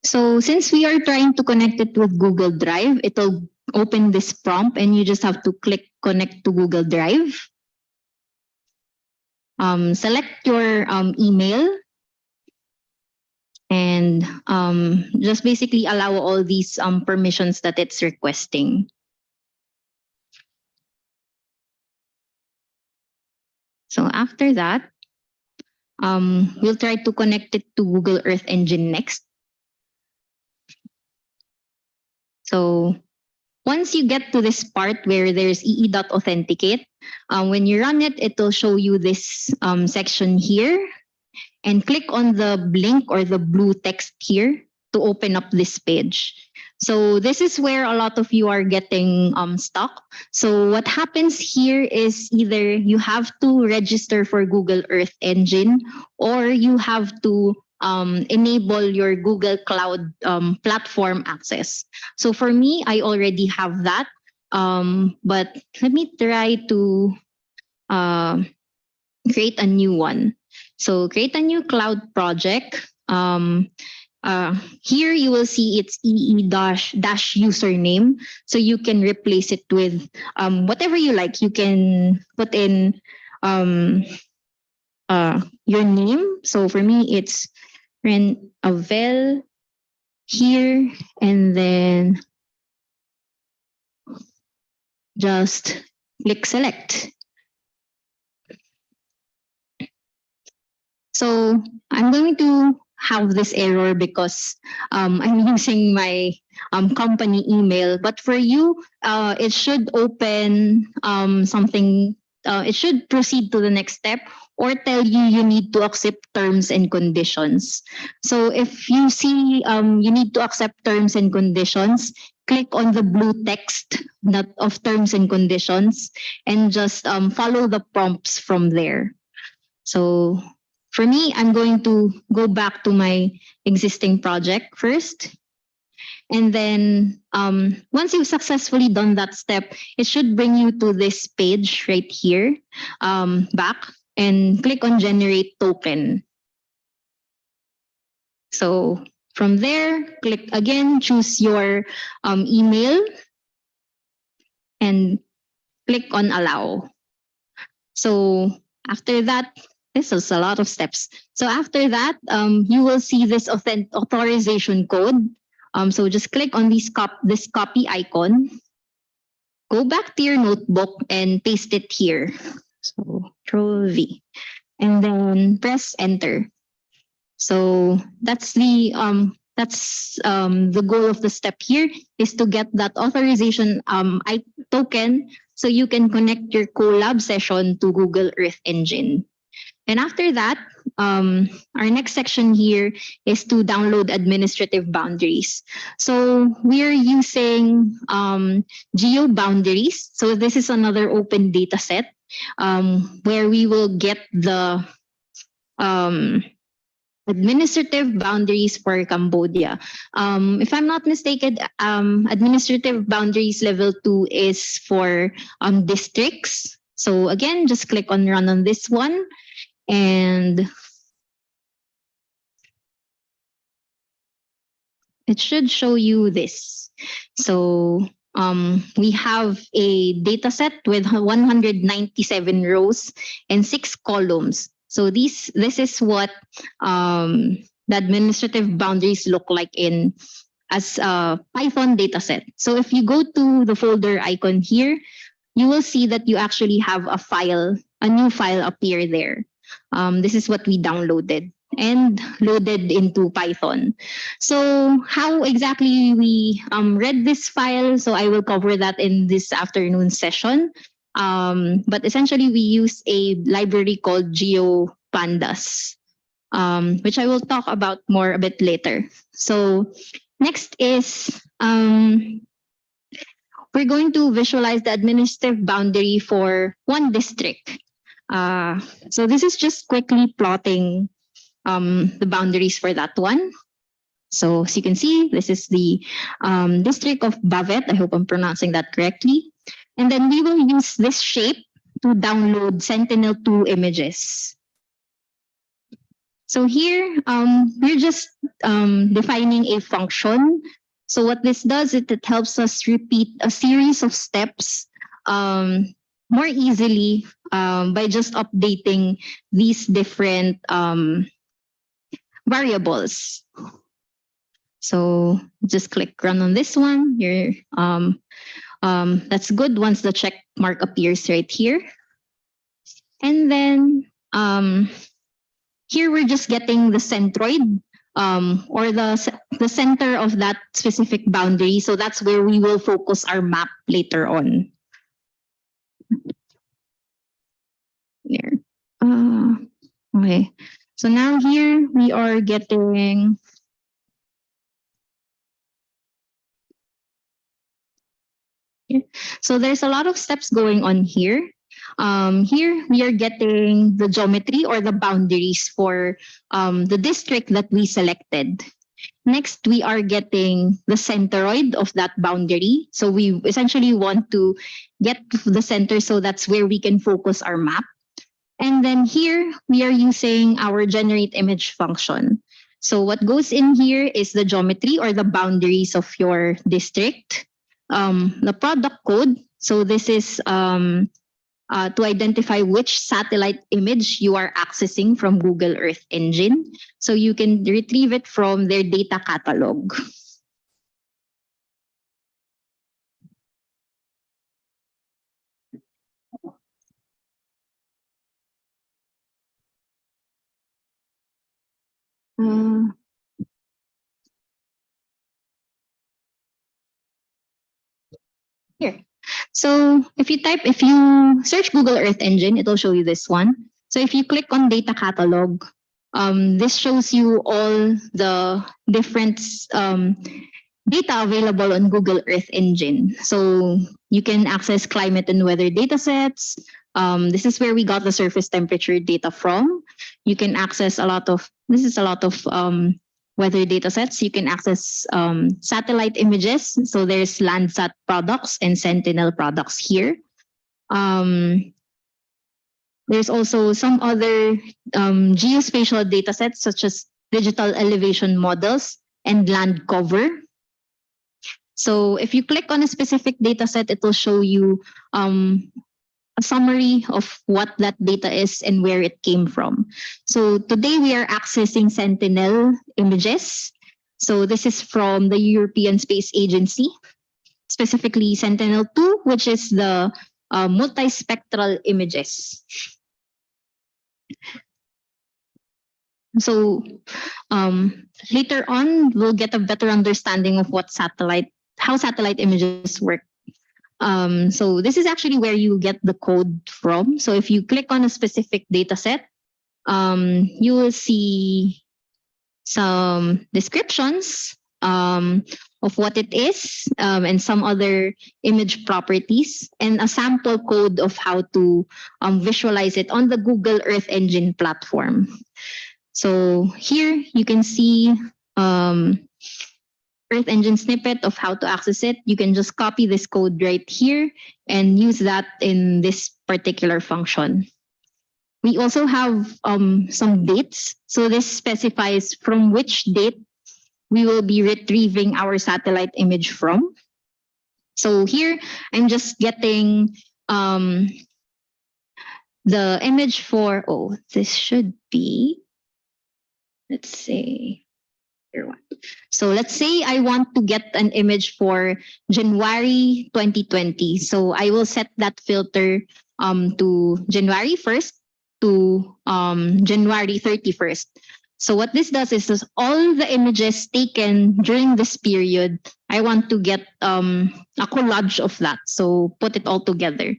So since we are trying to connect it with Google Drive, it'll open this prompt and you just have to click connect to Google Drive. Select your email and just basically allow all these permissions that it's requesting. So after that, we'll try to connect it to Google Earth Engine next. So once you get to this part where there's ee.authenticate, when you run it, it'll show you this section here. And click on the blink or the blue text here to open up this page. So this is where a lot of you are getting stuck. So what happens here is either you have to register for Google Earth Engine or you have to enable your Google Cloud platform access. So for me, I already have that. But let me try to create a new one. So create a new cloud project. Here you will see it's dash username. So you can replace it with whatever you like. You can put in your name. So for me, it's Ren Avel here, and then just click select. So I'm going to have this error because I'm using my company email. But for you, it should open something. It should proceed to the next step or tell you you need to accept terms and conditions. So if you see you need to accept terms and conditions, click on the blue text of terms and conditions and just follow the prompts from there. So for me, I'm going to go back to my existing project first. And then once you've successfully done that step, it should bring you to this page right here, back, and click on generate token. So from there, click again, choose your email and click on allow. So after that, this is a lot of steps. So after that, you will see this authorization code. So just click on this copy icon. Go back to your notebook and paste it here. So Control V, and then press enter. So that's the goal of the step here, is to get that authorization token so you can connect your Colab session to Google Earth Engine. And after that, our next section here is to download administrative boundaries. So we're using geo boundaries. So this is another open data set where we will get the administrative boundaries for Cambodia. If I'm not mistaken, administrative boundaries level 2 is for districts. So again, just click on run on this one. And it should show you this. So we have a data set with 197 rows and 6 columns. So this is what the administrative boundaries look like as a Python dataset. So if you go to the folder icon here, you will see that you actually have a new file appear there. This is what we downloaded and loaded into Python. So how exactly we read this file? So I will cover that in this afternoon session. But essentially, we use a library called GeoPandas, which I will talk about more a bit later. So next is we're going to visualize the administrative boundary for one district. So this is just quickly plotting the boundaries for that one. So as you can see, this is the district of Bavet. I hope I'm pronouncing that correctly. And then we will use this shape to download Sentinel-2 images. So here, we're just defining a function. So what this does is it helps us repeat a series of steps more easily by just updating these different variables. So just click run on this one. You're, that's good once the check mark appears right here. And then here we're just getting the centroid or the center of that specific boundary. So that's where we will focus our map later on. There. Okay. So now here we are getting so there's a lot of steps going on here. Here we are getting the geometry or the boundaries for the district that we selected. Next, we are getting the centroid of that boundary. So we essentially want to get to the center, so that's where we can focus our map. And then here we are using our generate image function. So what goes in here is the geometry or the boundaries of your district, the product code. So this is to identify which satellite image you are accessing from Google Earth Engine. So you can retrieve it from their data catalog. Here. So if you search Google Earth Engine, it will show you this one. So if you click on data catalog, this shows you all the different data available on Google Earth Engine. So you can access climate and weather data sets. This is where we got the surface temperature data from. You can access a lot of weather data sets. You can access satellite images. So there's Landsat products and Sentinel products here. There's also some other geospatial data sets such as digital elevation models and land cover. So if you click on a specific data set, it will show you a summary of what that data is and where it came from. So today we are accessing Sentinel images. So this is from the European Space Agency, specifically Sentinel-2, which is the multispectral images. So later on, we'll get a better understanding of how satellite images work. So this is actually where you get the code from. So if you click on a specific data set, you will see some descriptions of what it is and some other image properties and a sample code of how to visualize it on the Google Earth Engine platform. So here you can see Earth Engine snippet of how to access it. You can just copy this code right here and use that in this particular function. We also have some dates. So this specifies from which date we will be retrieving our satellite image from. So here I'm just getting the image for, this should be, let's say, so let's say I want to get an image for January 2020. So I will set that filter to January 1st to January 31st. So what this does is all the images taken during this period, I want to get a collage of that. So put it all together.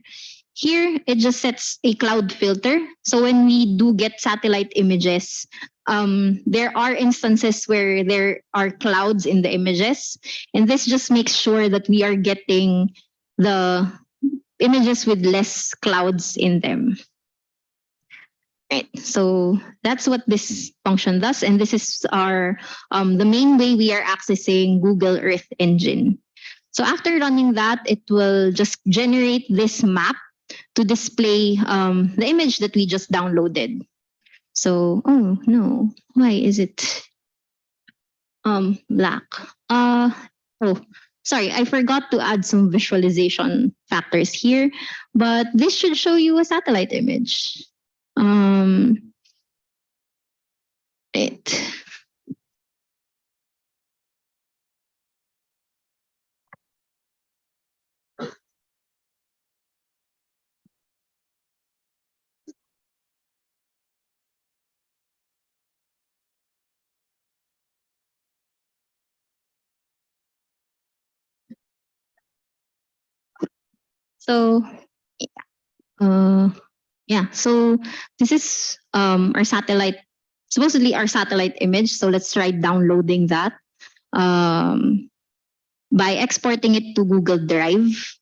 Here, it just sets a cloud filter. So when we do get satellite images, there are instances where there are clouds in the images. And this just makes sure that we are getting the images with less clouds in them. Right. So that's what this function does. And this is our the main way we are accessing Google Earth Engine. So after running that, it will just generate this map to display the image that we just downloaded. So, oh no, why is it black? Sorry, I forgot to add some visualization factors here, but this should show you a satellite image. Right. So, so this is our satellite, supposedly our satellite image. So let's try downloading that by exporting it to Google Drive.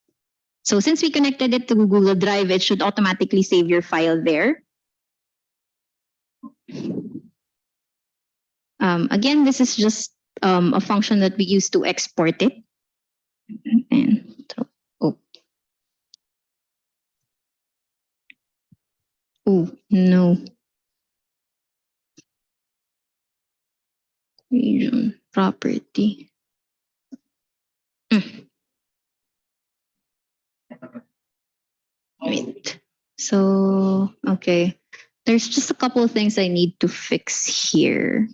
So since we connected it to Google Drive, it should automatically save your file there. Again, this is just a function that we use to export it. And Oh, no. Region, property. Wait. So, okay. There's just a couple of things I need to fix here.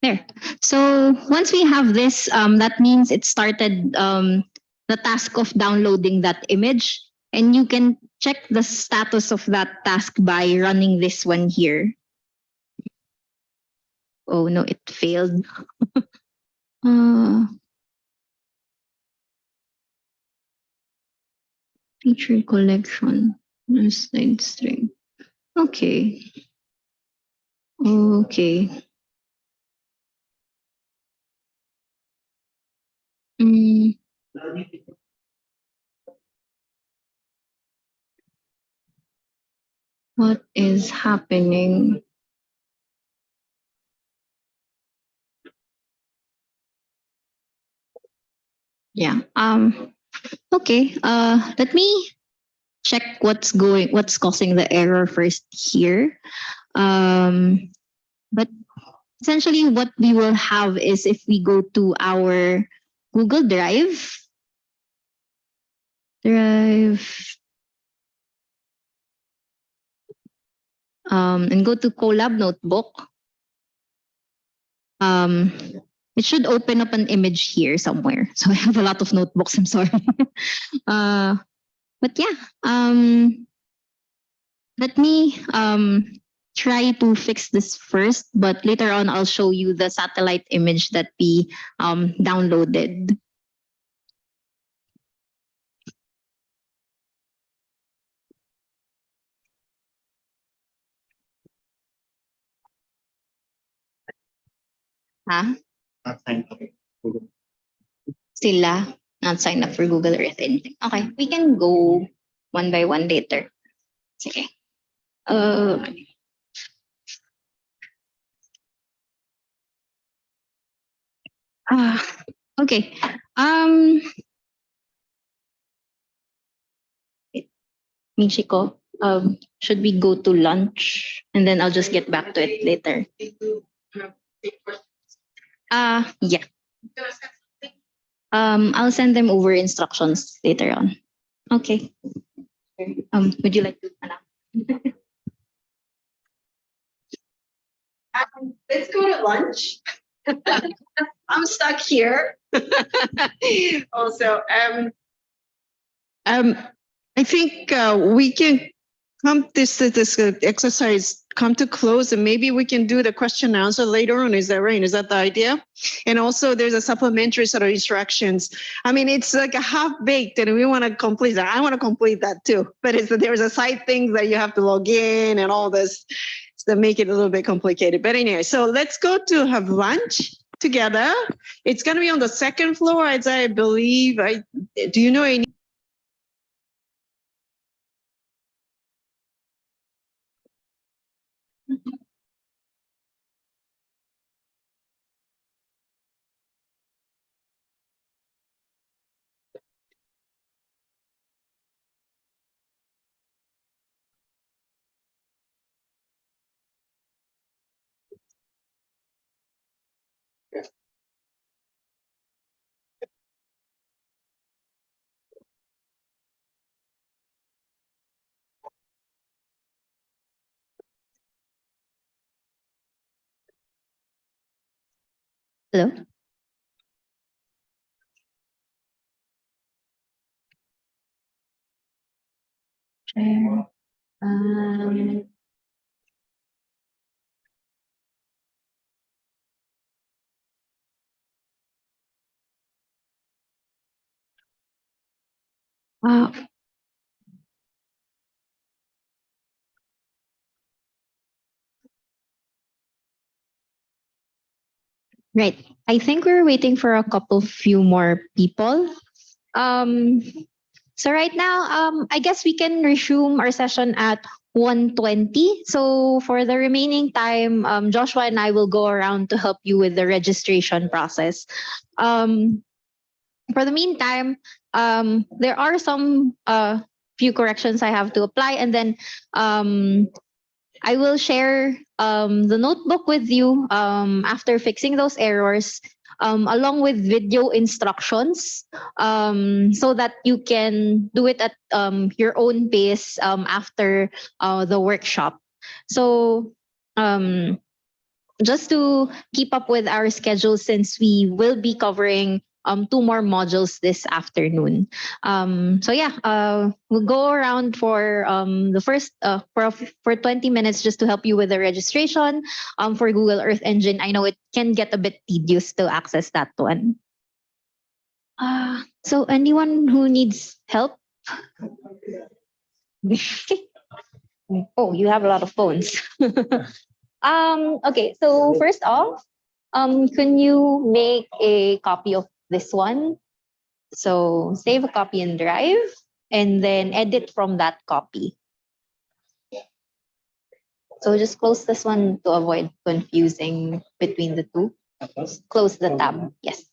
There. So once we have this, that means it started the task of downloading that image. And you can check the status of that task by running this one here. Oh no, it failed. Feature collection, slide string. Okay. Okay. What is happening? Yeah. Okay. Let me check what's causing the error first here. But essentially what we will have is if we go to our Google Drive, and go to Colab Notebook, it should open up an image here somewhere. So I have a lot of notebooks, I'm sorry. But yeah, let me try to fix this first, but later on I'll show you the satellite image that we downloaded. Huh? Sila not signed up for Google Earth anything. Okay, we can go one by one later. Okay. Okay. Michiko, should we go to lunch and then I'll just get back to it later? Yeah. I'll send them over instructions later on. Okay. Would you like to? Let's go to lunch. I'm stuck here. Also, I think we can come this exercise come to close, and maybe we can do the question and answer later on. Is that right? Is that the idea? And also, there's a supplementary sort of instructions. I mean, it's like a half baked, and we want to complete that. I want to complete that too, but there's a side thing that you have to log in and all this that make it a little bit complicated. But anyway, so let's go to have lunch together. It's going to be on the second floor, as I believe. Do you know any? Hello? Uh, right. I think we're waiting for a few more people. Um, so right now, I guess we can resume our session at 1:20. So for the remaining time, Joshua and I will go around to help you with the registration process. For the meantime, there are some few corrections I have to apply, and then I will share the notebook with you after fixing those errors, along with video instructions, so that you can do it at your own pace after the workshop. So, just to keep up with our schedule, since we will be covering two more modules this afternoon. So yeah, we'll go around for the first for 20 minutes just to help you with the registration for Google Earth Engine. I know it can get a bit tedious to access that one. So anyone who needs help? Oh, you have a lot of phones. Okay, so first off, can you make a copy of this one? So save a copy in Drive and then edit from that copy. So just close this one to avoid confusing between the two. Close the tab. Yes.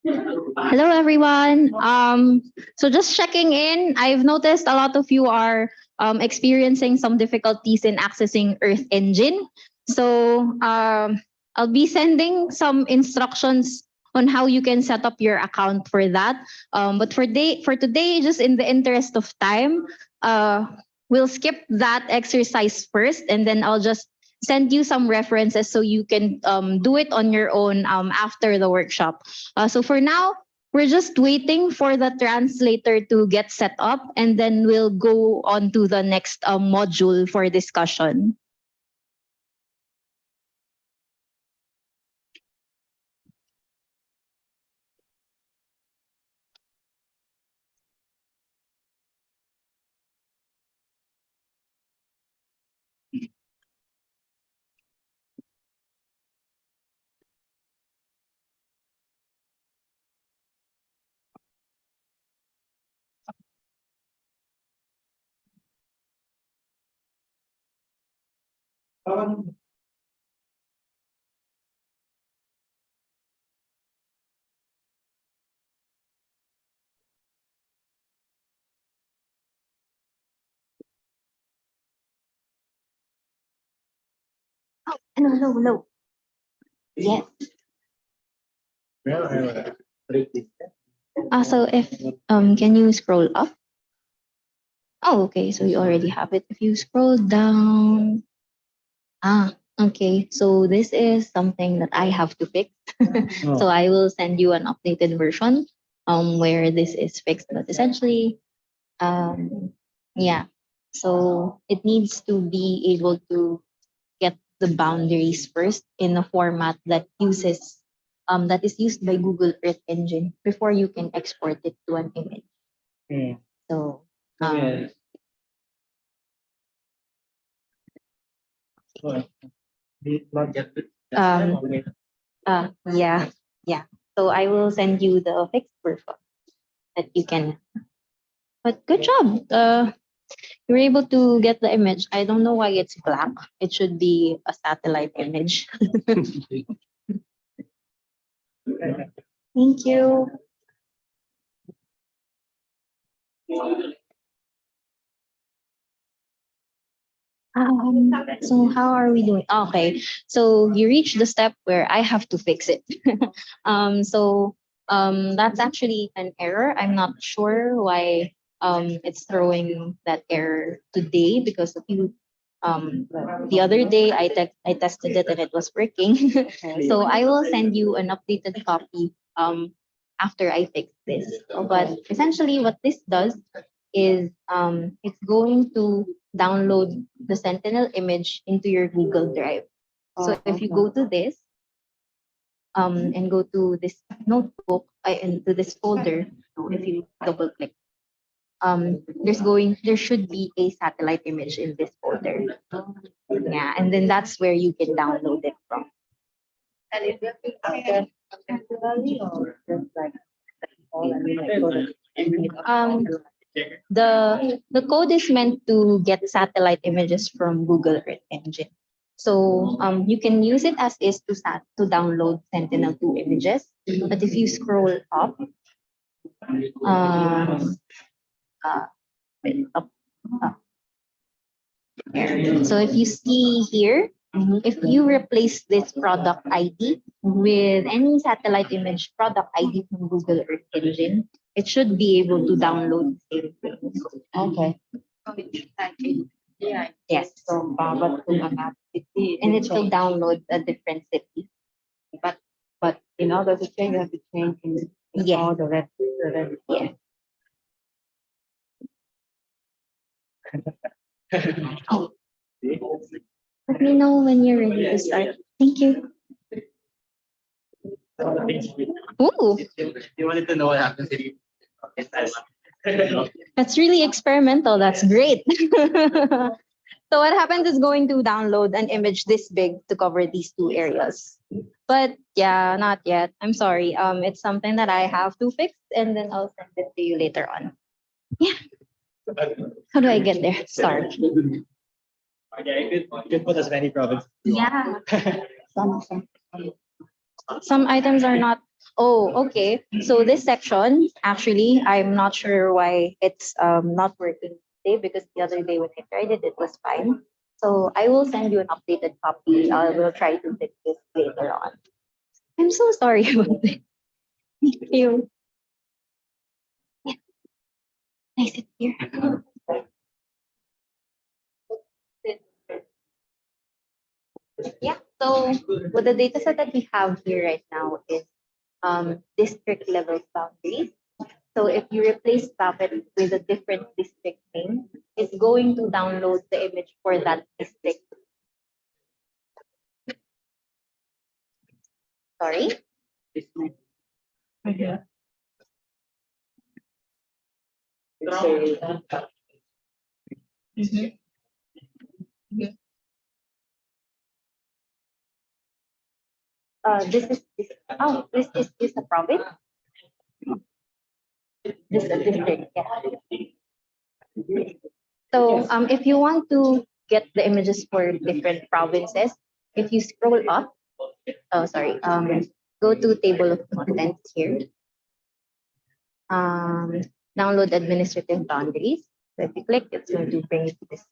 Hello, everyone. So just checking in, I've noticed a lot of you are experiencing some difficulties in accessing Earth Engine. So I'll be sending some instructions on how you can set up your account for that. But for today, just in the interest of time, we'll skip that exercise first, and then I'll just send you some references so you can do it on your own after the workshop. So for now, we're just waiting for the translator to get set up, and then we'll go on to the next module for discussion. Oh, no. Yes. So if can you scroll up? Oh, okay. So you already have it. If you scroll down, okay. So this is something that I have to fix. So I will send you an updated version, where this is fixed. But essentially, yeah. So it needs to be able to get the boundaries first in a format that is used by Google Earth Engine before you can export it to an image. So yeah. So I will send you the fixed version that you can. But good job. You're able to get the image. I don't know why it's black. It should be a satellite image. Thank you. So how are we doing? Okay, so you reach the step where I have to fix it. That's actually an error. I'm not sure why it's throwing that error today because of you. The other day I tested it and it was working. So I will send you an updated copy after I fix this. But essentially, what this does is it's going to download the Sentinel image into your Google Drive. So if you go to this and go to this notebook into this folder, if you double click, there should be a satellite image in this folder. Yeah, and then that's where you can download it from. Um, the code is meant to get satellite images from Google Earth Engine. So you can use it as is to download Sentinel-2 images. But if you scroll up, um, wait, up, up. So if you see here, if you replace this product ID with any satellite image product ID from Google Earth Engine, it should be able to download the same things. Okay. Yes. And it will download a different city. But in order to change, you have to change in all the red. Yeah. Oh. Let me know when you're ready to start. Thank you. Ooh, You wanted to know what happens if you that's really experimental. That's great. So what happens is going to download an image this big to cover these two areas. But yeah, not yet. I'm sorry. It's something that I have to fix and then I'll send it to you later on. Yeah. How do I get there? Sorry. Okay, you could put as many provinces. Yeah. Some items are not. Oh, okay. So this section, actually, I'm not sure why it's not working today because the other day when I tried it, it was fine. So I will send you an updated copy. I will try to fix this later on. I'm so sorry about this. Thank you. Yeah. Nice it here. Yeah. So what the data set that we have here right now is district level boundaries. So if you replace Puppet with a different district name, it's going to download the image for that district. Sorry? Mhm. Mhm. Mhm. This is a province. This is a district. Yeah. So if you want to get the images for different provinces, if you scroll up, oh sorry, go to table of contents here. Download administrative boundaries. So if you click, it's going to bring you to this.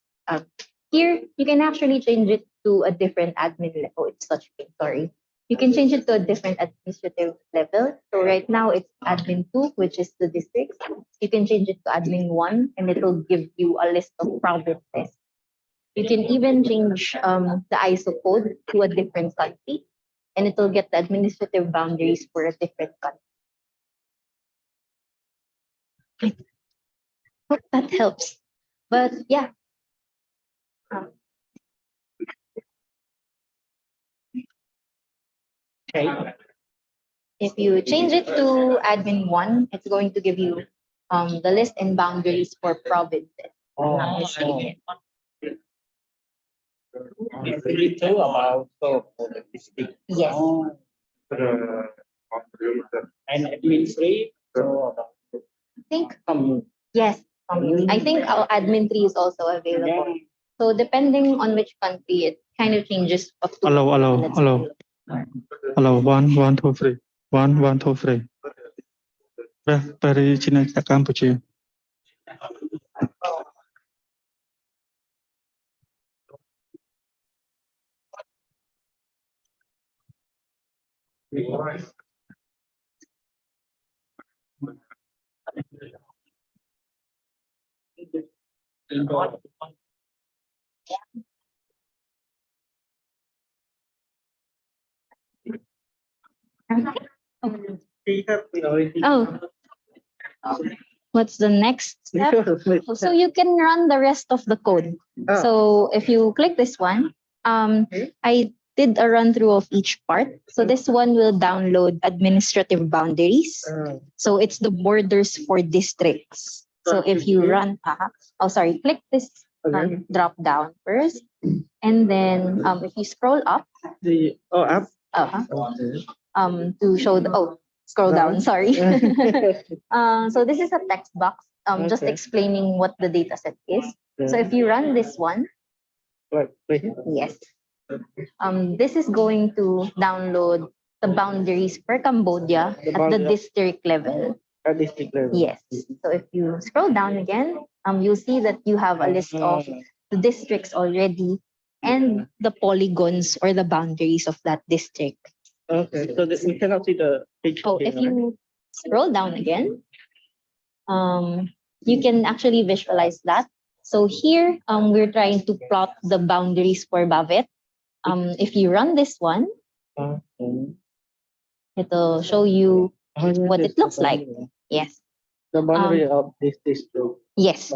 Here, you can actually change it to a different admin level. Oh, it's such big, sorry. You can change it to a different administrative level. So right now it's admin 2, which is the districts. You can change it to admin 1 and it will give you a list of provinces. You can even change the ISO code to a different country and it will get the administrative boundaries for a different country. Hope that helps. But yeah. Okay. If you change it to admin 1, it's going to give you the list and boundaries for provinces. If I'm not mistaken. It's really too about the district. Yes. And admin free. So I think yes. I think our admin 3 is also available. So depending on which country, it kind of changes up to. Hello, 1, 2, 3. 1, 2, 3. Very Cambodia. Oh, what's the next step? So you can run the rest of the code. So if you click this one, I did a run through of each part. So this one will download administrative boundaries. So it's the borders for districts. So if you run, click this drop down first. And then if you scroll up, up. to show scroll down, sorry. So this is a text box, just explaining what the data set is. So if you run this one, yes, this is going to download the boundaries for Cambodia at the district level. District level. Yes. So if you scroll down again, you'll see that you have a list of the districts already and the polygons or the boundaries of that district. Okay, so we cannot see the page. If you scroll down again, you can actually visualize that. So here, we're trying to plot the boundaries for Bavet. If you run this one, it'll show you what it looks like. Yes. The boundary of this district. Yes.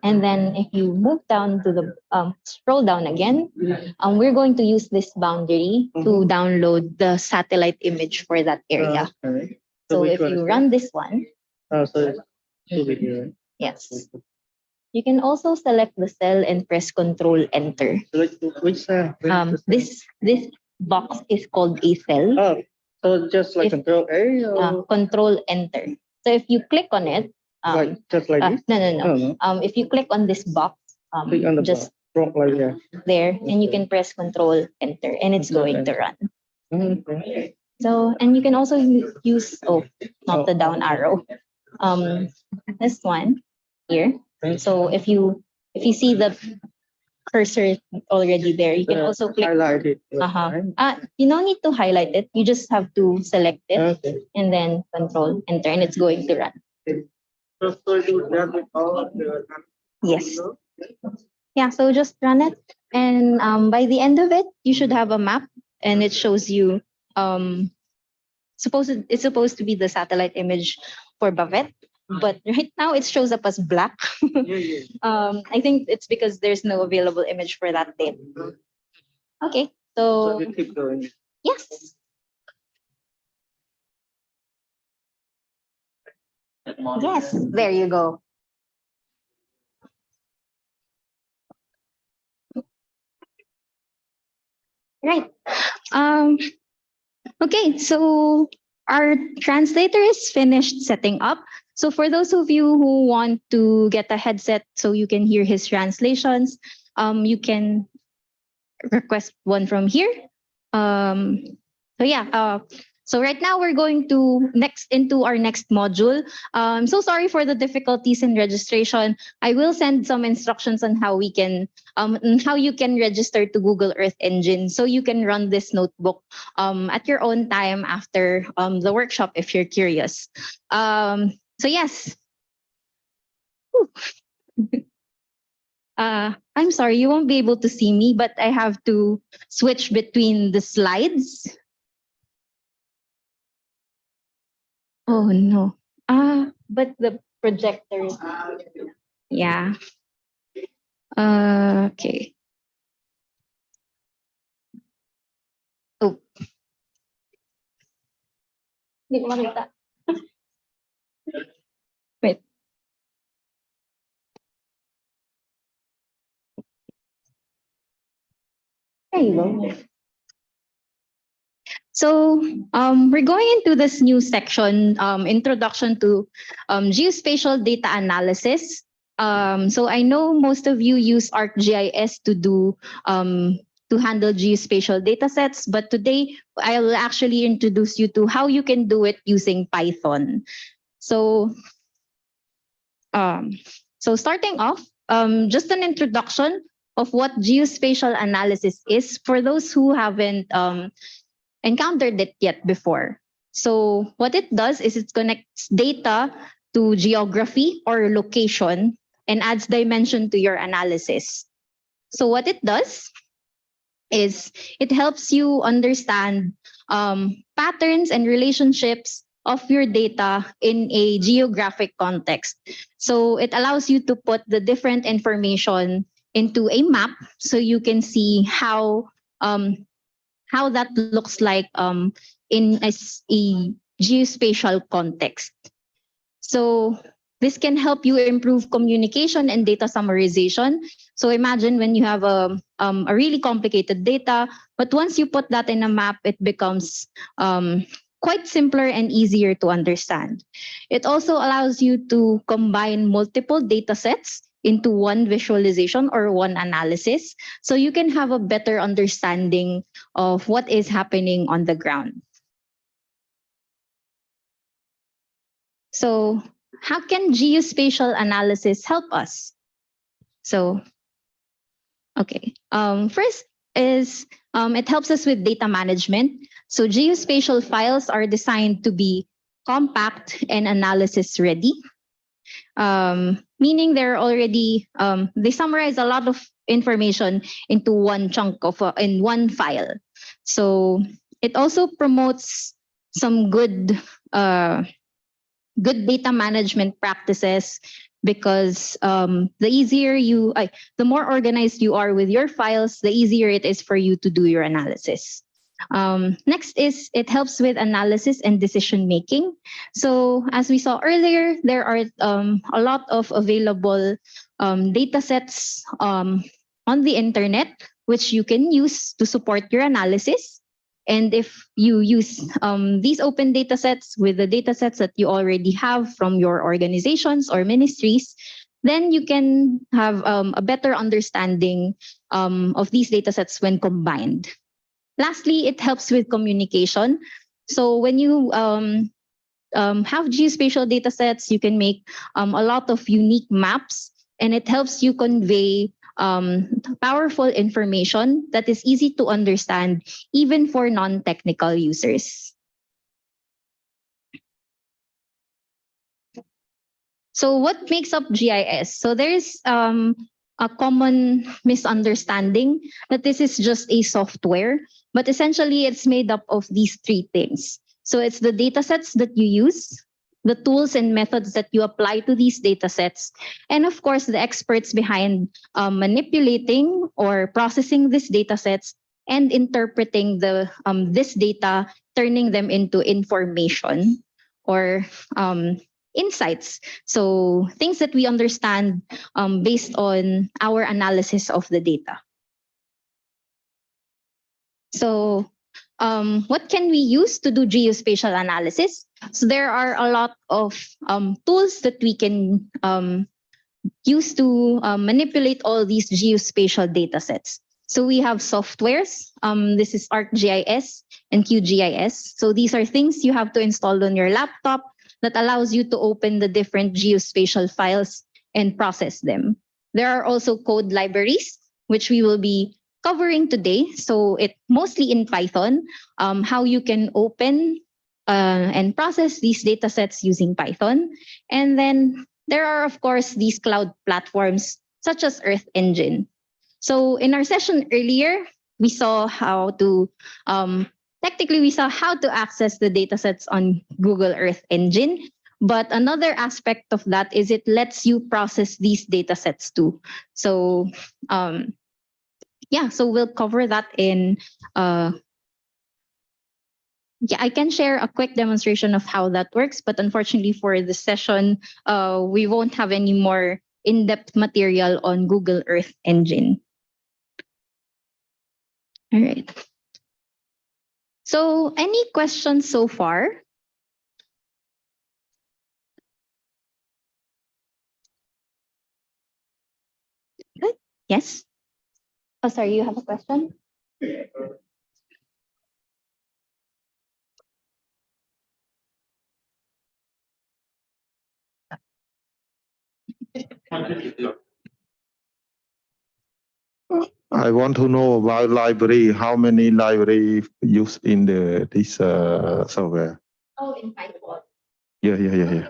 And then if you move down to the scroll down again, we're going to use this boundary to download the satellite image for that area. Okay. So which if one you is run this one, so it should be here. yes, you can also select the cell and press Control Enter. Which cell? This box is called a cell. Oh, so just like If- Control A or Control Enter. So if you click on it, just like this? no. No. If you click on this box, Click on the just box. Like that. there, and you can press Control Enter, and it's going to run. Okay. So, and you can also use not the down arrow. This one here. So if you see the cursor already there, you can also click. Highlight it. You don't need to highlight it. You just have to select it Okay. and then Control Enter, and it's going to run. So you that with all of the Yes. Yeah. So just run it, and by the end of it, you should have a map, and it shows you. It's supposed to be the satellite image for Bavet, but right now it shows up as black. I think it's because there's no available image for that date. Okay, so we keep going. yes. Yes, there you go. Right. Okay, so our translator is finished setting up. So for those of you who want to get a headset so you can hear his translations, you can request one from here. So right now we're going to into our next module. So sorry for the difficulties in registration. I will send some instructions on how we can how you can register to Google Earth Engine so you can run this notebook at your own time after the workshop if you're curious. So yes. I'm sorry, you won't be able to see me, but I have to switch between the slides. Oh no. But the projector. Yeah. Okay. Oh. Hindi ko makita. Wait. There you go. So we're going into this new section, introduction to geospatial data analysis. So I know most of you use ArcGIS to do to handle geospatial data sets, but today I'll actually introduce you to how you can do it using Python. So starting off, just an introduction of what geospatial analysis is for those who haven't encountered it yet before. So what it does is it connects data to geography or location and adds dimension to your analysis. So what it does is it helps you understand patterns and relationships of your data in a geographic context. So it allows you to put the different information into a map so you can see how that looks like in a geospatial context. So this can help you improve communication and data summarization. So imagine when you have a really complicated data, but once you put that in a map, it becomes quite simpler and easier to understand. It also allows you to combine multiple data sets into one visualization or one analysis, so you can have a better understanding of what is happening on the ground. So how can geospatial analysis help us? So, okay. First is it helps us with data management. So geospatial files are designed to be compact and analysis ready. Meaning they're already, they summarize a lot of information into one chunk of, in one file. So it also promotes some good data management practices, because the more organized you are with your files, the easier it is for you to do your analysis. Next is it helps with analysis and decision making. So as we saw earlier, there are a lot of available data sets on the internet, which you can use to support your analysis. And if you use these open data sets with the data sets that you already have from your organizations or ministries, then you can have a better understanding of these data sets when combined. Lastly, it helps with communication. So when you have geospatial data sets, you can make a lot of unique maps, and it helps you convey powerful information that is easy to understand even for non-technical users. So what makes up GIS? So there's a common misunderstanding that this is just a software, but essentially it's made up of these three things. So it's the data sets that you use, the tools and methods that you apply to these data sets, and of course the experts behind manipulating or processing these data sets and interpreting this data, turning them into information or insights. So things that we understand based on our analysis of the data. So what can we use to do geospatial analysis? So there are a lot of tools that we can use to manipulate all these geospatial data sets. So we have softwares. This is ArcGIS and QGIS. So these are things you have to install on your laptop that allows you to open the different geospatial files and process them. There are also code libraries, which we will be covering today. So it mostly in Python, how you can open and process these data sets using Python. And then there are, of course, these cloud platforms such as Earth Engine. So in our session earlier, we saw how to access the datasets on Google Earth Engine. But another aspect of that is it lets you process these datasets too. So so we'll cover that in I can share a quick demonstration of how that works, but unfortunately for the session, we won't have any more in-depth material on Google Earth Engine. All right. So any questions so far? Good. Yes. Oh, sorry, you have a question? I want to know about library. How many library used in this software? Oh, in Python. Yeah.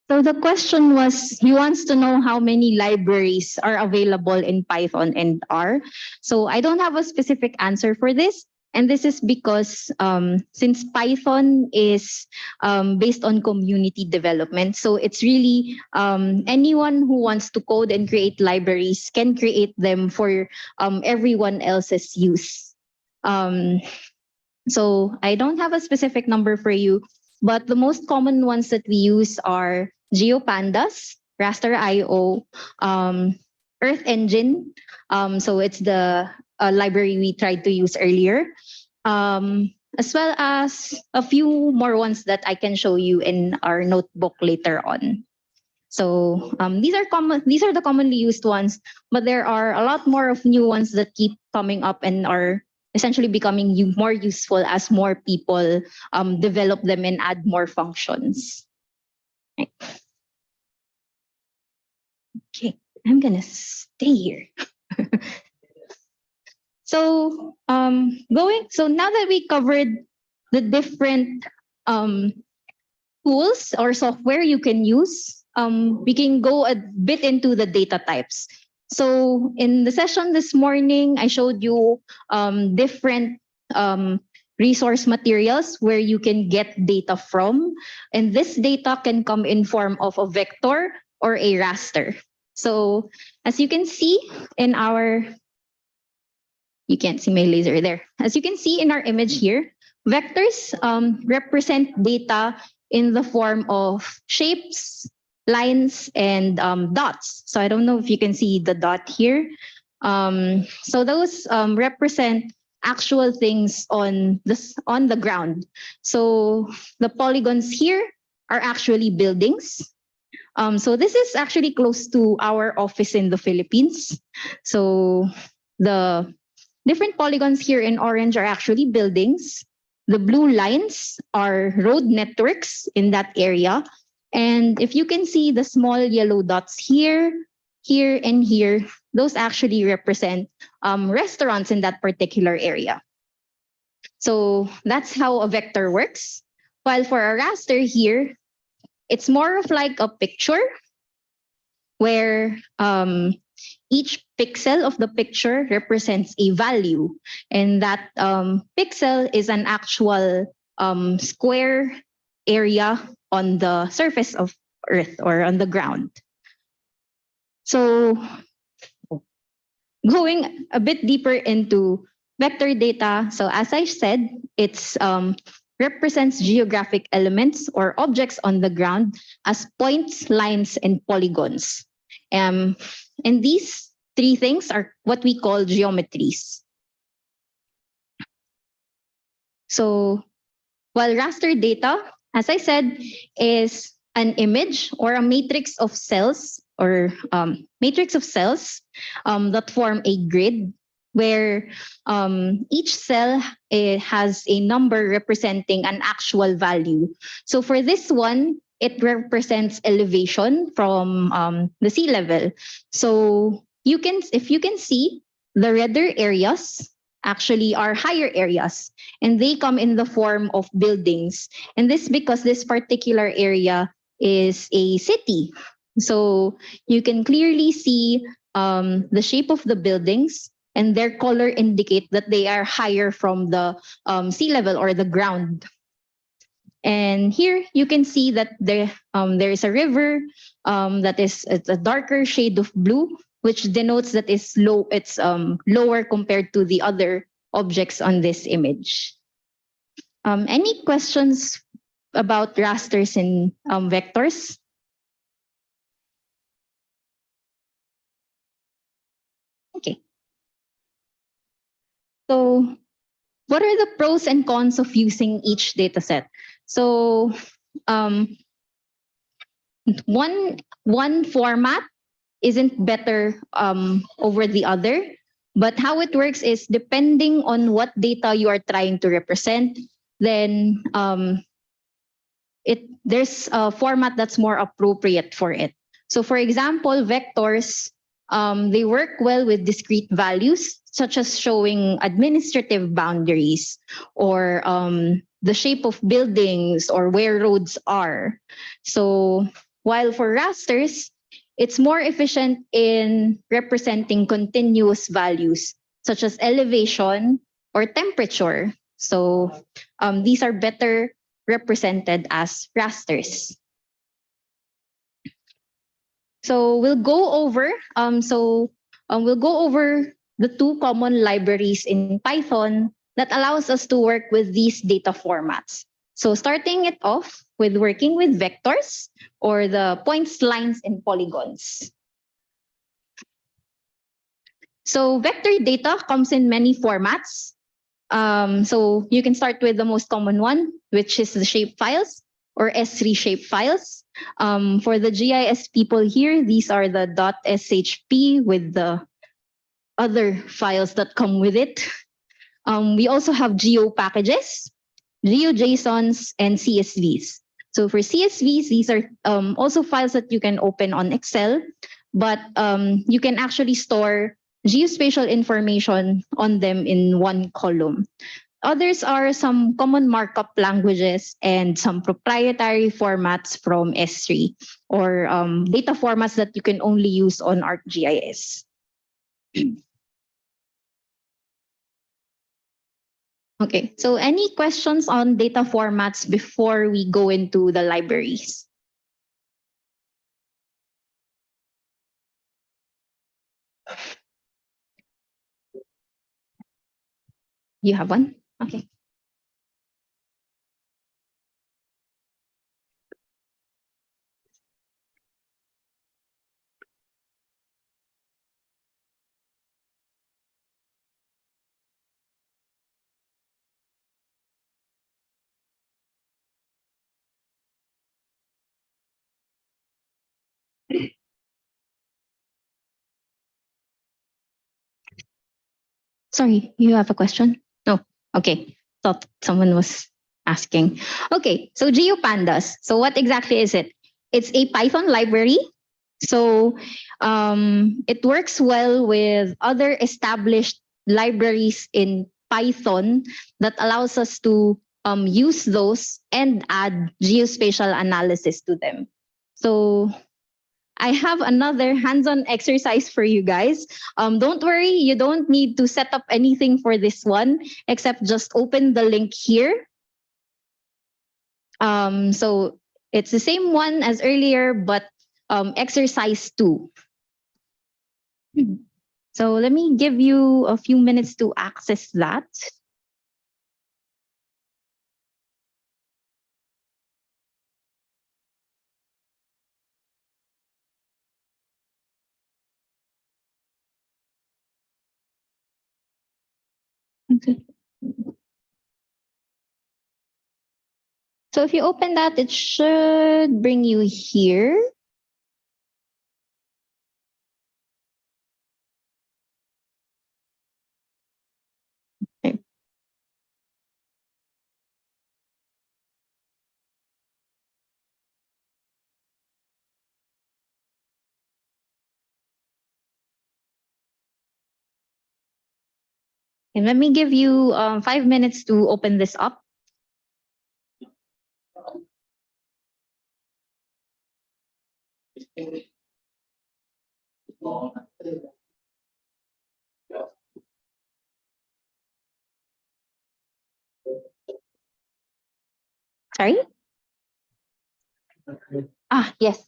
So the question was, he wants to know how many libraries are available in Python and R. So I don't have a specific answer for this. And this is because since Python is based on community development, so it's really anyone who wants to code and create libraries can create them for everyone else's use. So I don't have a specific number for you, but the most common ones that we use are GeoPandas, Raster.io, Earth Engine. So it's the library we tried to use earlier, as well as a few more ones that I can show you in our notebook later on. So these are common. These are the commonly used ones, but there are a lot more of new ones that keep coming up and are essentially becoming more useful as more people develop them and add more functions. Right. Okay, I'm gonna stay here. So so now that we covered the different tools or software you can use, we can go a bit into the data types. So in the session this morning, I showed you different resource materials where you can get data from. And this data can come in form of a vector or a raster. So as you can see in our, you can't see my laser there. As you can see in our image here, vectors represent data in the form of shapes, lines, and dots. So I don't know if you can see the dot here. So those represent actual things on the ground. So the polygons here are actually buildings. So this is actually close to our office in the Philippines. So the different polygons here in orange are actually buildings. The blue lines are road networks in that area. And if you can see the small yellow dots here, here, and here, those actually represent restaurants in that particular area. So that's how a vector works. While for a raster here, it's more of like a picture where each pixel of the picture represents a value. And that pixel is an actual square area on the surface of Earth or on the ground. So going a bit deeper into vector data. So as I said, it's represents geographic elements or objects on the ground as points, lines, and polygons. And these three things are what we call geometries. So while raster data, as I said, is an image or a matrix of cells or that form a grid where each cell has a number representing an actual value. So for this one, it represents elevation from the sea level. So if you can see, the redder areas actually are higher areas, and they come in the form of buildings. And this because this particular area is a city. So you can clearly see the shape of the buildings, and their color indicate that they are higher from the sea level or the ground. And here you can see that there is a river that is a darker shade of blue, which denotes that it's lower compared to the other objects on this image. Any questions about rasters and vectors? Okay. So what are the pros and cons of using each data set? So one format isn't better over the other, but how it works is depending on what data you are trying to represent, then there's a format that's more appropriate for it. So for example, vectors, They work well with discrete values, such as showing administrative boundaries or the shape of buildings or where roads are. So while for rasters, it's more efficient in representing continuous values, such as elevation or temperature. So these are better represented as rasters. So we'll go over the two common libraries in Python that allows us to work with these data formats. So starting it off with working with vectors or the points, lines, and polygons. So vector data comes in many formats. So you can start with the most common one, which is the shape files or S3 shape files. For the GIS people here, these are the .shp with the other files that come with it. We also have geo packages, GeoJSONs, and CSVs. So for CSVs, these are also files that you can open on Excel, but you can actually store geospatial information on them in one column. Others are some common markup languages and some proprietary formats from S3 or data formats that you can only use on ArcGIS. Okay, so any questions on data formats before we go into the libraries? You have one? Okay. Sorry, you have a question? No. Okay. Thought someone was asking. Okay, so GeoPandas. So what exactly is it? It's a Python library. So it works well with other established libraries in Python that allows us to use those and add geospatial analysis to them. So I have another hands-on exercise for you guys. Don't worry, you don't need to set up anything for this one, except just open the link here. So it's the same one as earlier, but exercise 2. So let me give you a few minutes to access that. Okay. So if you open that, it should bring you here. Okay. And let me give you 5 minutes to open this up. Sorry? Ah, yes.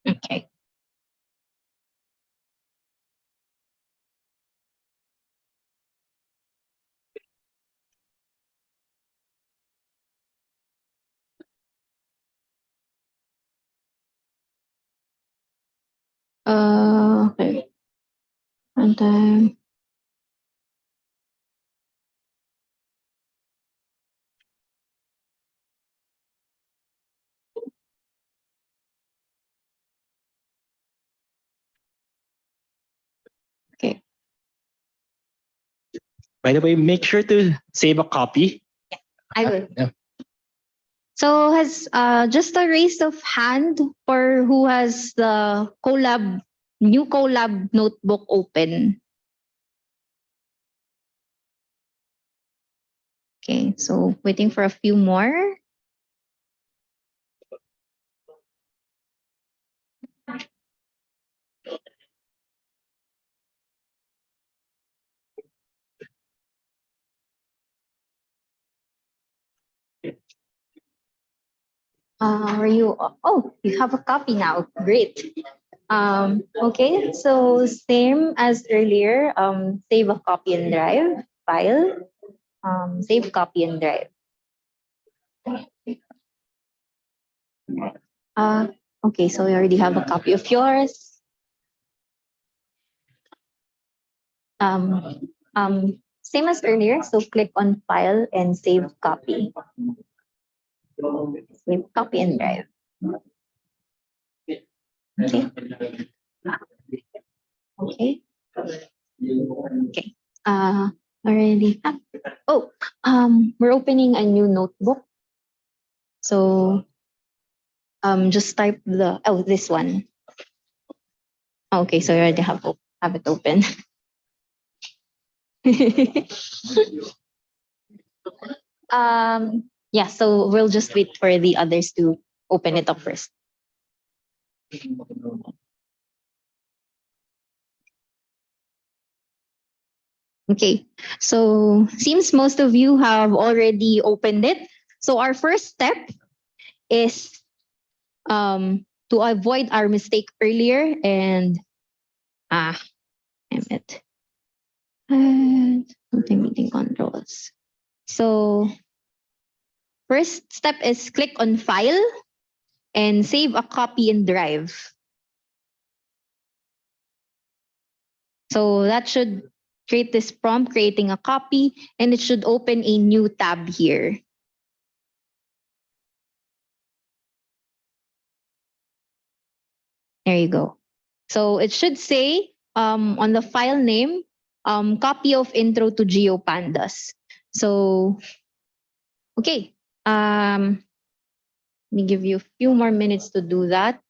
Okay. And then okay. By the way, make sure to save a copy. I will. Yeah. So has just a raise of hand for who has the new collab notebook open. Okay, so waiting for a few more. Are you? Oh, you have a copy now. Great. Okay, so same as earlier. Save a copy and drive file. Save copy and drive. Okay, so we already have a copy of yours. Same as earlier. So click on file and save copy. Save copy and drive. Okay. Okay. Okay. Already. Oh, we're opening a new notebook. So, just type this one. Okay, so you already have it open. Yeah, so we'll just wait for the others to open it up first. Okay, so seems most of you have already opened it. So our first step is to avoid our mistake earlier and damn it. And meeting controls. So first step is click on file and save a copy in drive. So that should create this prompt, creating a copy, and it should open a new tab here. There you go. So it should say on the file name, copy of intro to GeoPandas. So, okay. Let me give you a few more minutes to do that.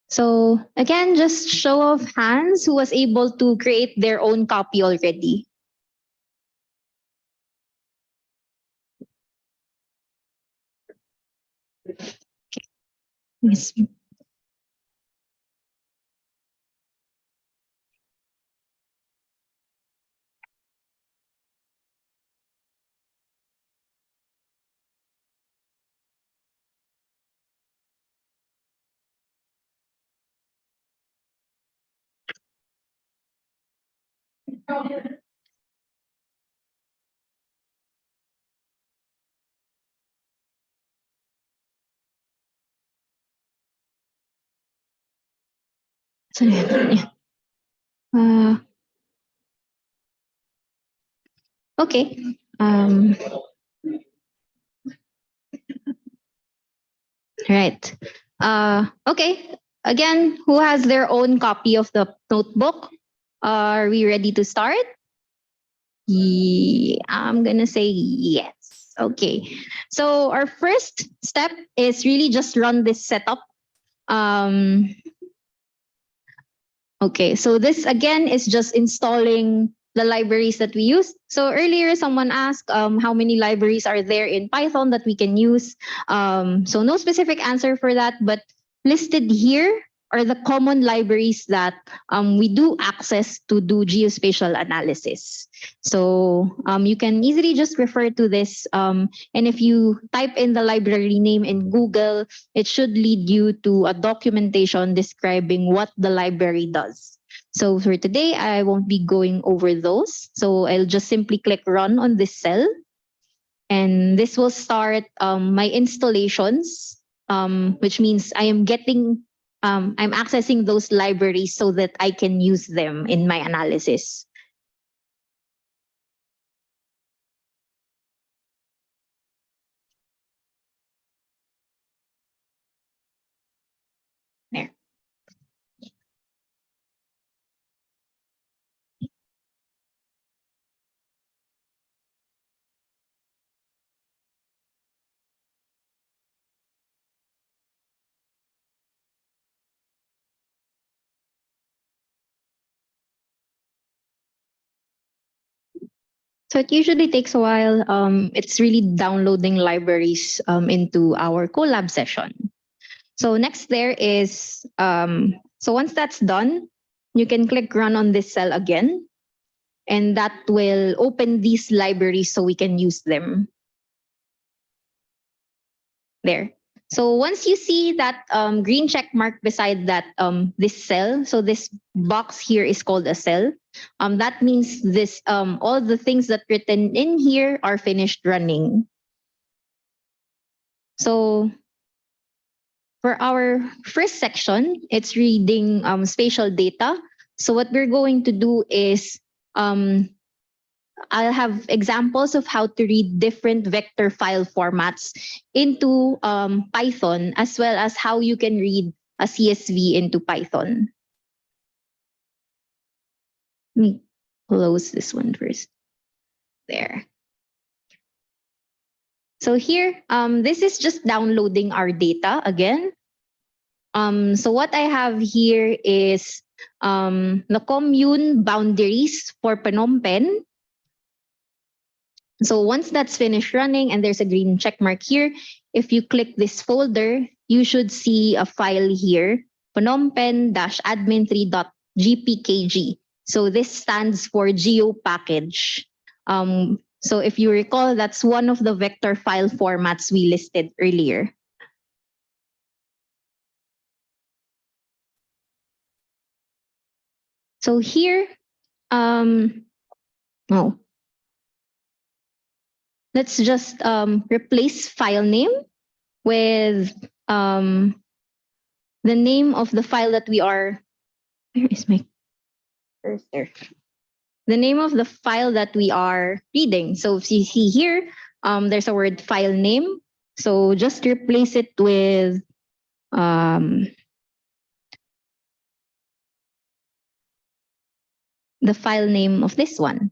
So again, just show of hands who was able to create their own copy already. Yes. So, yeah. Okay. Right. Okay. Again, who has their own copy of the notebook? Are we ready to start? Yeah, I'm gonna say yes. Okay. So our first step is really just run this setup. Okay, so this again is just installing the libraries that we use. So earlier someone asked how many libraries are there in Python that we can use. So no specific answer for that, but listed here are the common libraries that we do access to do geospatial analysis. So you can easily just refer to this. And if you type in the library name in Google, it should lead you to a documentation describing what the library does. So for today, I won't be going over those. So I'll just simply click run on this cell. And this will start my installations, which means I am I'm accessing those libraries so that I can use them in my analysis. There. So it usually takes a while. It's really downloading libraries into our collab session. So next there is, so once that's done, you can click run on this cell again, and that will open these libraries so we can use them. There. So once you see that green check mark beside that this cell, so this box here is called a cell. That means this all the things that written in here are finished running. So for our first section, it's reading spatial data. So what we're going to do is I'll have examples of how to read different vector file formats into Python, as well as how you can read a CSV into Python. Let me close this one first. There. So here, this is just downloading our data again. So what I have here is the commune boundaries for Phnom Penh. So once that's finished running and there's a green check mark here, if you click this folder, you should see a file here, Phnom Penh-admin3.gpkg. So this stands for geo package. So if you recall, that's one of the vector file formats we listed earlier. So here, let's just replace file name with the name of the file that we are. Where is my cursor? The name of the file that we are reading. So if you see here, there's a word file name. So just replace it with the file name of this one.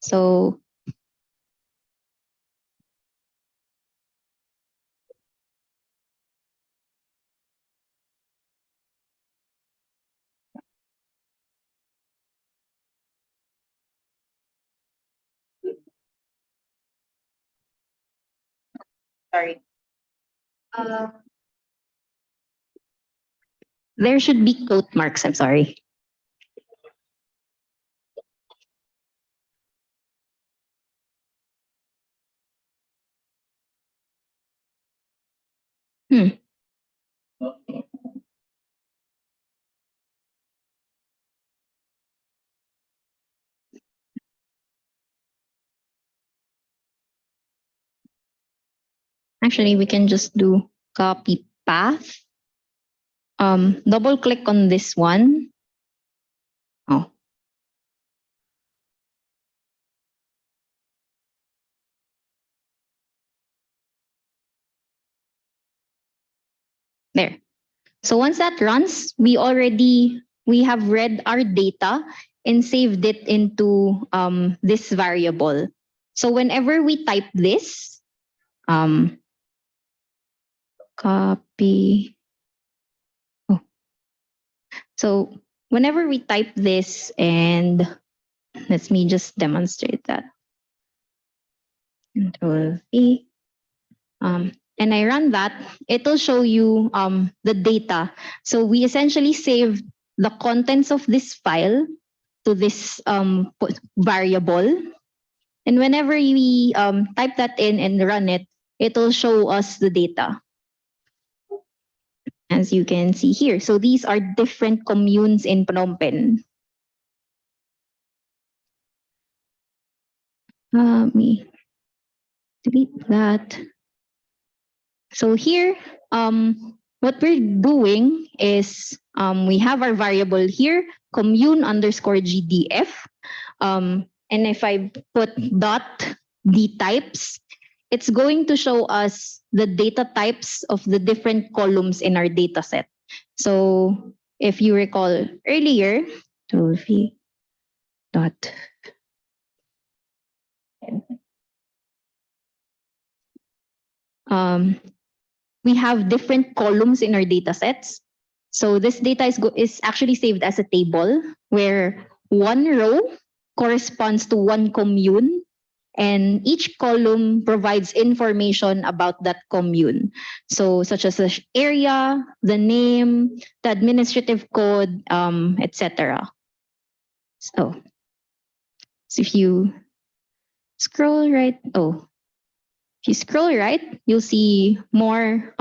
So sorry. There should be quote marks. I'm sorry. Actually, we can just do copy path. Double click on this one. Oh. There. So once that runs, we have read our data and saved it into this variable. So whenever we type this, copy. Oh. So whenever we type this, and let me just demonstrate that. Control V. And I run that, it'll show you the data. So we essentially save the contents of this file to this variable. And whenever we type that in and run it, it'll show us the data. as you can see here. So these are different communes in Phnom Penh. Let me delete that. So here, what we're doing is we have our variable here, commune underscore GDF. And if I put dot D types, it's going to show us the data types of the different columns in our data set. So if you recall earlier, dot we have different columns in our data sets. So this data is actually saved as a table where one row corresponds to one commune and each column provides information about that commune. So such as the area, the name, the administrative code, etc. So if you scroll right, if you scroll right, you'll see more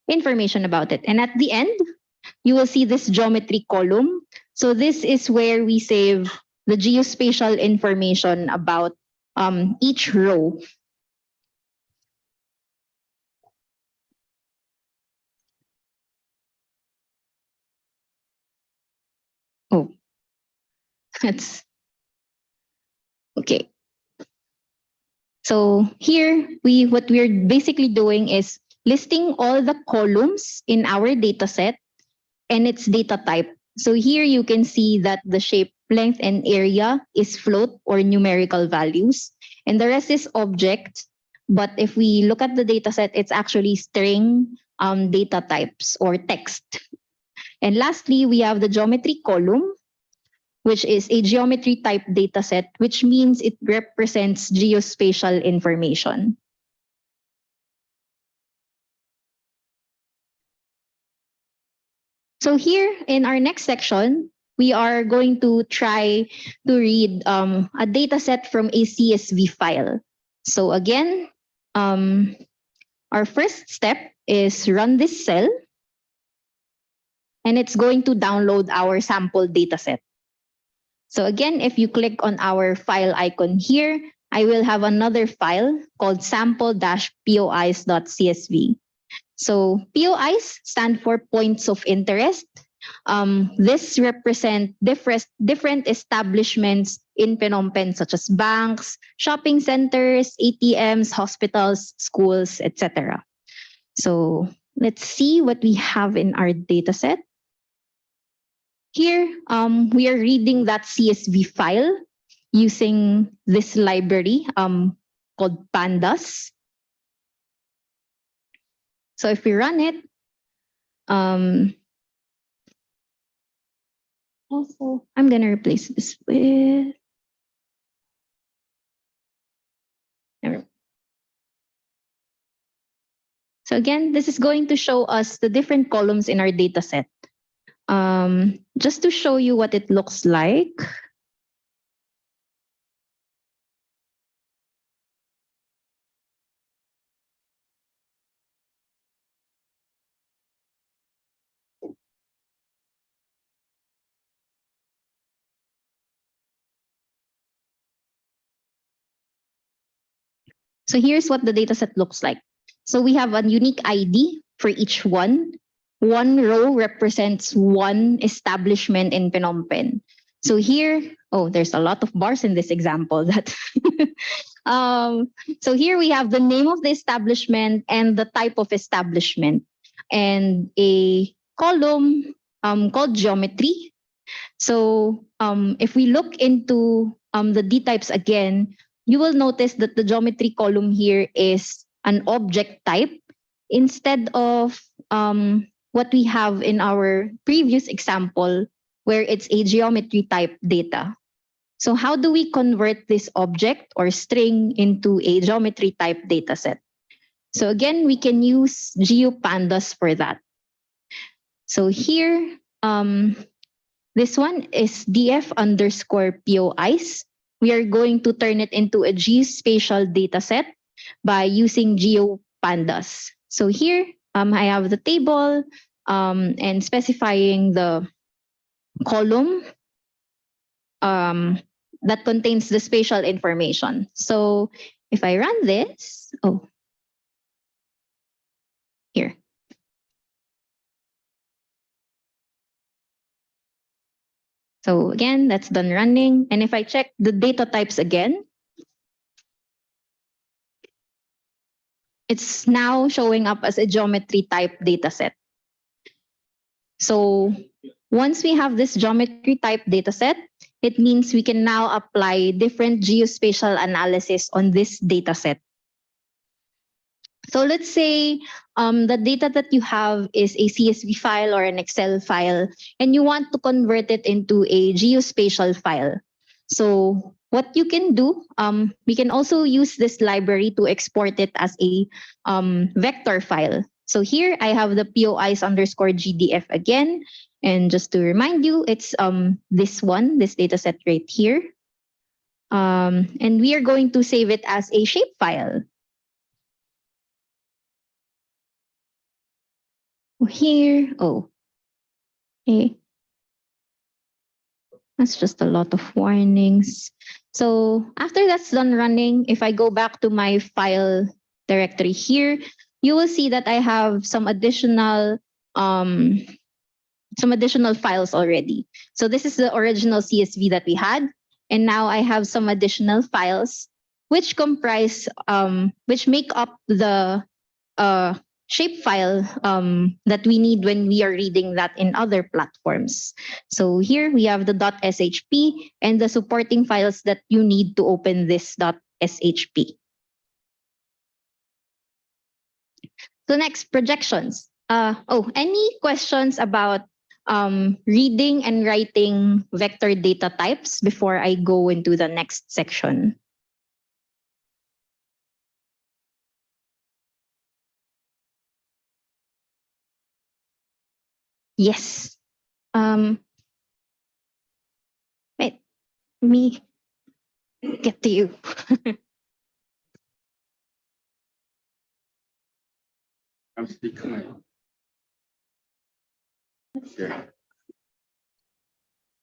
information about it. And at the end, you will see this geometry column. So this is where we save the geospatial information about each row. Oh, that's okay. So here, what we're basically doing is listing all the columns in our data set and its data type. So here you can see that the shape, length, and area is float or numerical values, and the rest is object. But if we look at the data set, it's actually string data types or text. And lastly, we have the geometry column, which is a geometry type data set, which means it represents geospatial information. So here in our next section, we are going to try to read a data set from a CSV file. So again, our first step is run this cell, and it's going to download our sample data set. So again, if you click on our file icon here, I will have another file called sample-pois.csv. So POIs stand for points of interest. This represent different establishments in Phnom Penh, such as banks, shopping centers, ATMs, hospitals, schools, etc. So let's see what we have in our data set. Here, we are reading that CSV file using this library called pandas. So if we run it, also, I'm going to replace this with... So again, this is going to show us the different columns in our data set. Just to show you what it looks like. So here's what the dataset looks like. So we have a unique ID for each one. One row represents one establishment in Phnom Penh. So here, there's a lot of bars in this example. So here we have the name of the establishment and the type of establishment, and a column called geometry. So if we look into the D types again, you will notice that the geometry column here is an object type instead of what we have in our previous example, where it's a geometry type data. So how do we convert this object or string into a geometry type data set? So again, we can use GeoPandas for that. So here, this one is df_POIs. We are going to turn it into a geospatial data set by using GeoPandas. So here, I have the table, and specifying the column that contains the spatial information. So if I run this, here. So again, that's done running. And if I check the data types again, it's now showing up as a geometry type dataset. So once we have this geometry type dataset, it means we can now apply different geospatial analysis on this dataset. So let's say the data that you have is a CSV file or an Excel file, and you want to convert it into a geospatial file. So what you can do, we can also use this library to export it as a vector file. So here I have the POIs_GDF again. And just to remind you, it's this dataset right here. And we are going to save it as a shapefile. Here, okay. That's just a lot of warnings. So after that's done running, if I go back to my file directory here, you will see that I have some additional files already. So this is the original CSV that we had, and now I have some additional files which comprise, which make up the shapefile that we need when we are reading that in other platforms. So here we have the .shp and the supporting files that you need to open this .shp. So next, projections. Any questions about reading and writing vector data types before I go into the next section? Yes. Wait, let me get to you. I'm speaking. Yeah.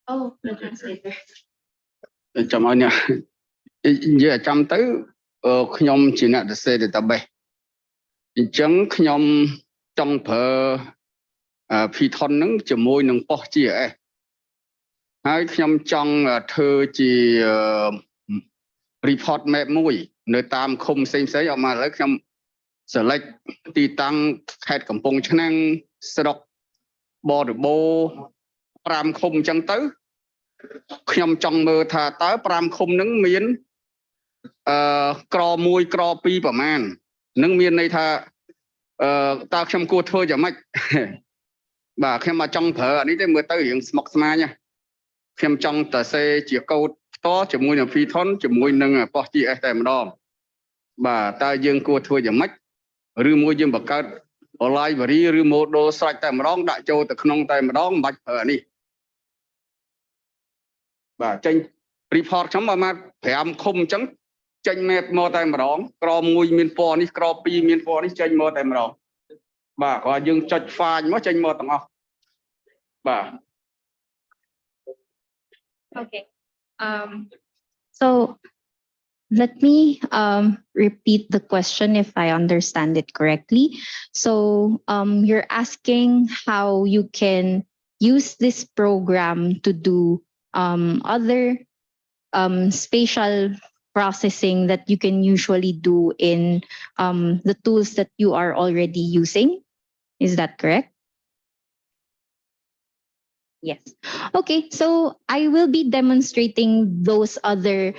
Oh, the translator. ចាំឲ្យអ្នកនិយាយចាំទៅខ្ញុំជាអ្នកសរសេរ database អញ្ចឹងខ្ញុំចង់ប្រើ Python ហ្នឹងជាមួយនឹង PostGIS ហើយខ្ញុំចង់ធ្វើជា report map មួយនៅតាមឃុំផ្សេងៗអอกមកឥឡូវខ្ញុំ select ទីតាំងខេត្តកំពង់ឆ្នាំងស្រុកបរិបូរ 5 ឃុំអញ្ចឹងទៅខ្ញុំចង់មើលថាតើ 5 ឃុំហ្នឹងមានក្រ 1 ក្រ 2 ប្រមាណនឹងមានន័យថាតើខ្ញុំគួរធ្វើយ៉ាងម៉េច បាទខ្ញុំមកចង់ប្រើអានេះទេមើលទៅរៀងស្មុគស្មាញខ្ញុំចង់តែសេជាកូដផ្ទាល់ជាមួយនឹង Python ជាមួយនឹង PostGIS តែម្ដងបាទតើយើងគួរធ្វើយ៉ាងម៉េចឬមួយយើងបង្កើត library ឬ model ស្រេចតែម្ដងដាក់ចូលទៅក្នុងតែម្ដងមិនបាច់ប្រើអានេះបាទចេញ report ខ្ញុំប្រហែល 5 ឃុំអញ្ចឹងចេញ map មកតែម្ដងក្រ 1 មានពណ៌នេះក្រ 2 មានពណ៌នេះចេញមកតែម្ដងបាទគាត់យើងចុច find មកចេញមកទាំងអស់បាទ Okay. So let me repeat the question if I understand it correctly. So you're asking how you can use this program to do other spatial processing that you can usually do in the tools that you are already using. Is that correct? Yes. Okay, so I will be demonstrating those other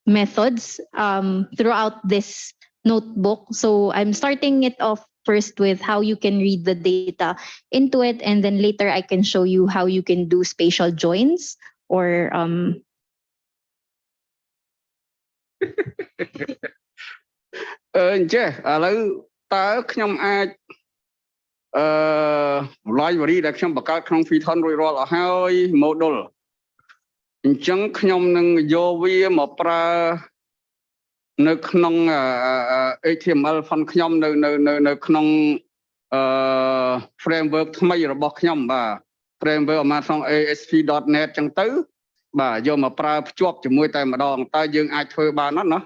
methods throughout this notebook. So I'm starting it off first with how you can read the data into it, and then later I can show you how you can do spatial joins or អញ្ចឹងឥឡូវតើខ្ញុំអាច library ដែលខ្ញុំបង្កើតក្នុង Python រួចរាល់អស់ហើយ model អញ្ចឹងខ្ញុំនឹងយកវាមកប្រើនៅក្នុង HTML font ខ្ញុំនៅក្នុង framework ថ្មីរបស់ខ្ញុំបាទ framework មកក្នុង ASP.net ចឹងទៅបាទយកមកប្រើភ្ជាប់ជាមួយតែម្ដងតើយើងអាចធ្វើបានអត់ណា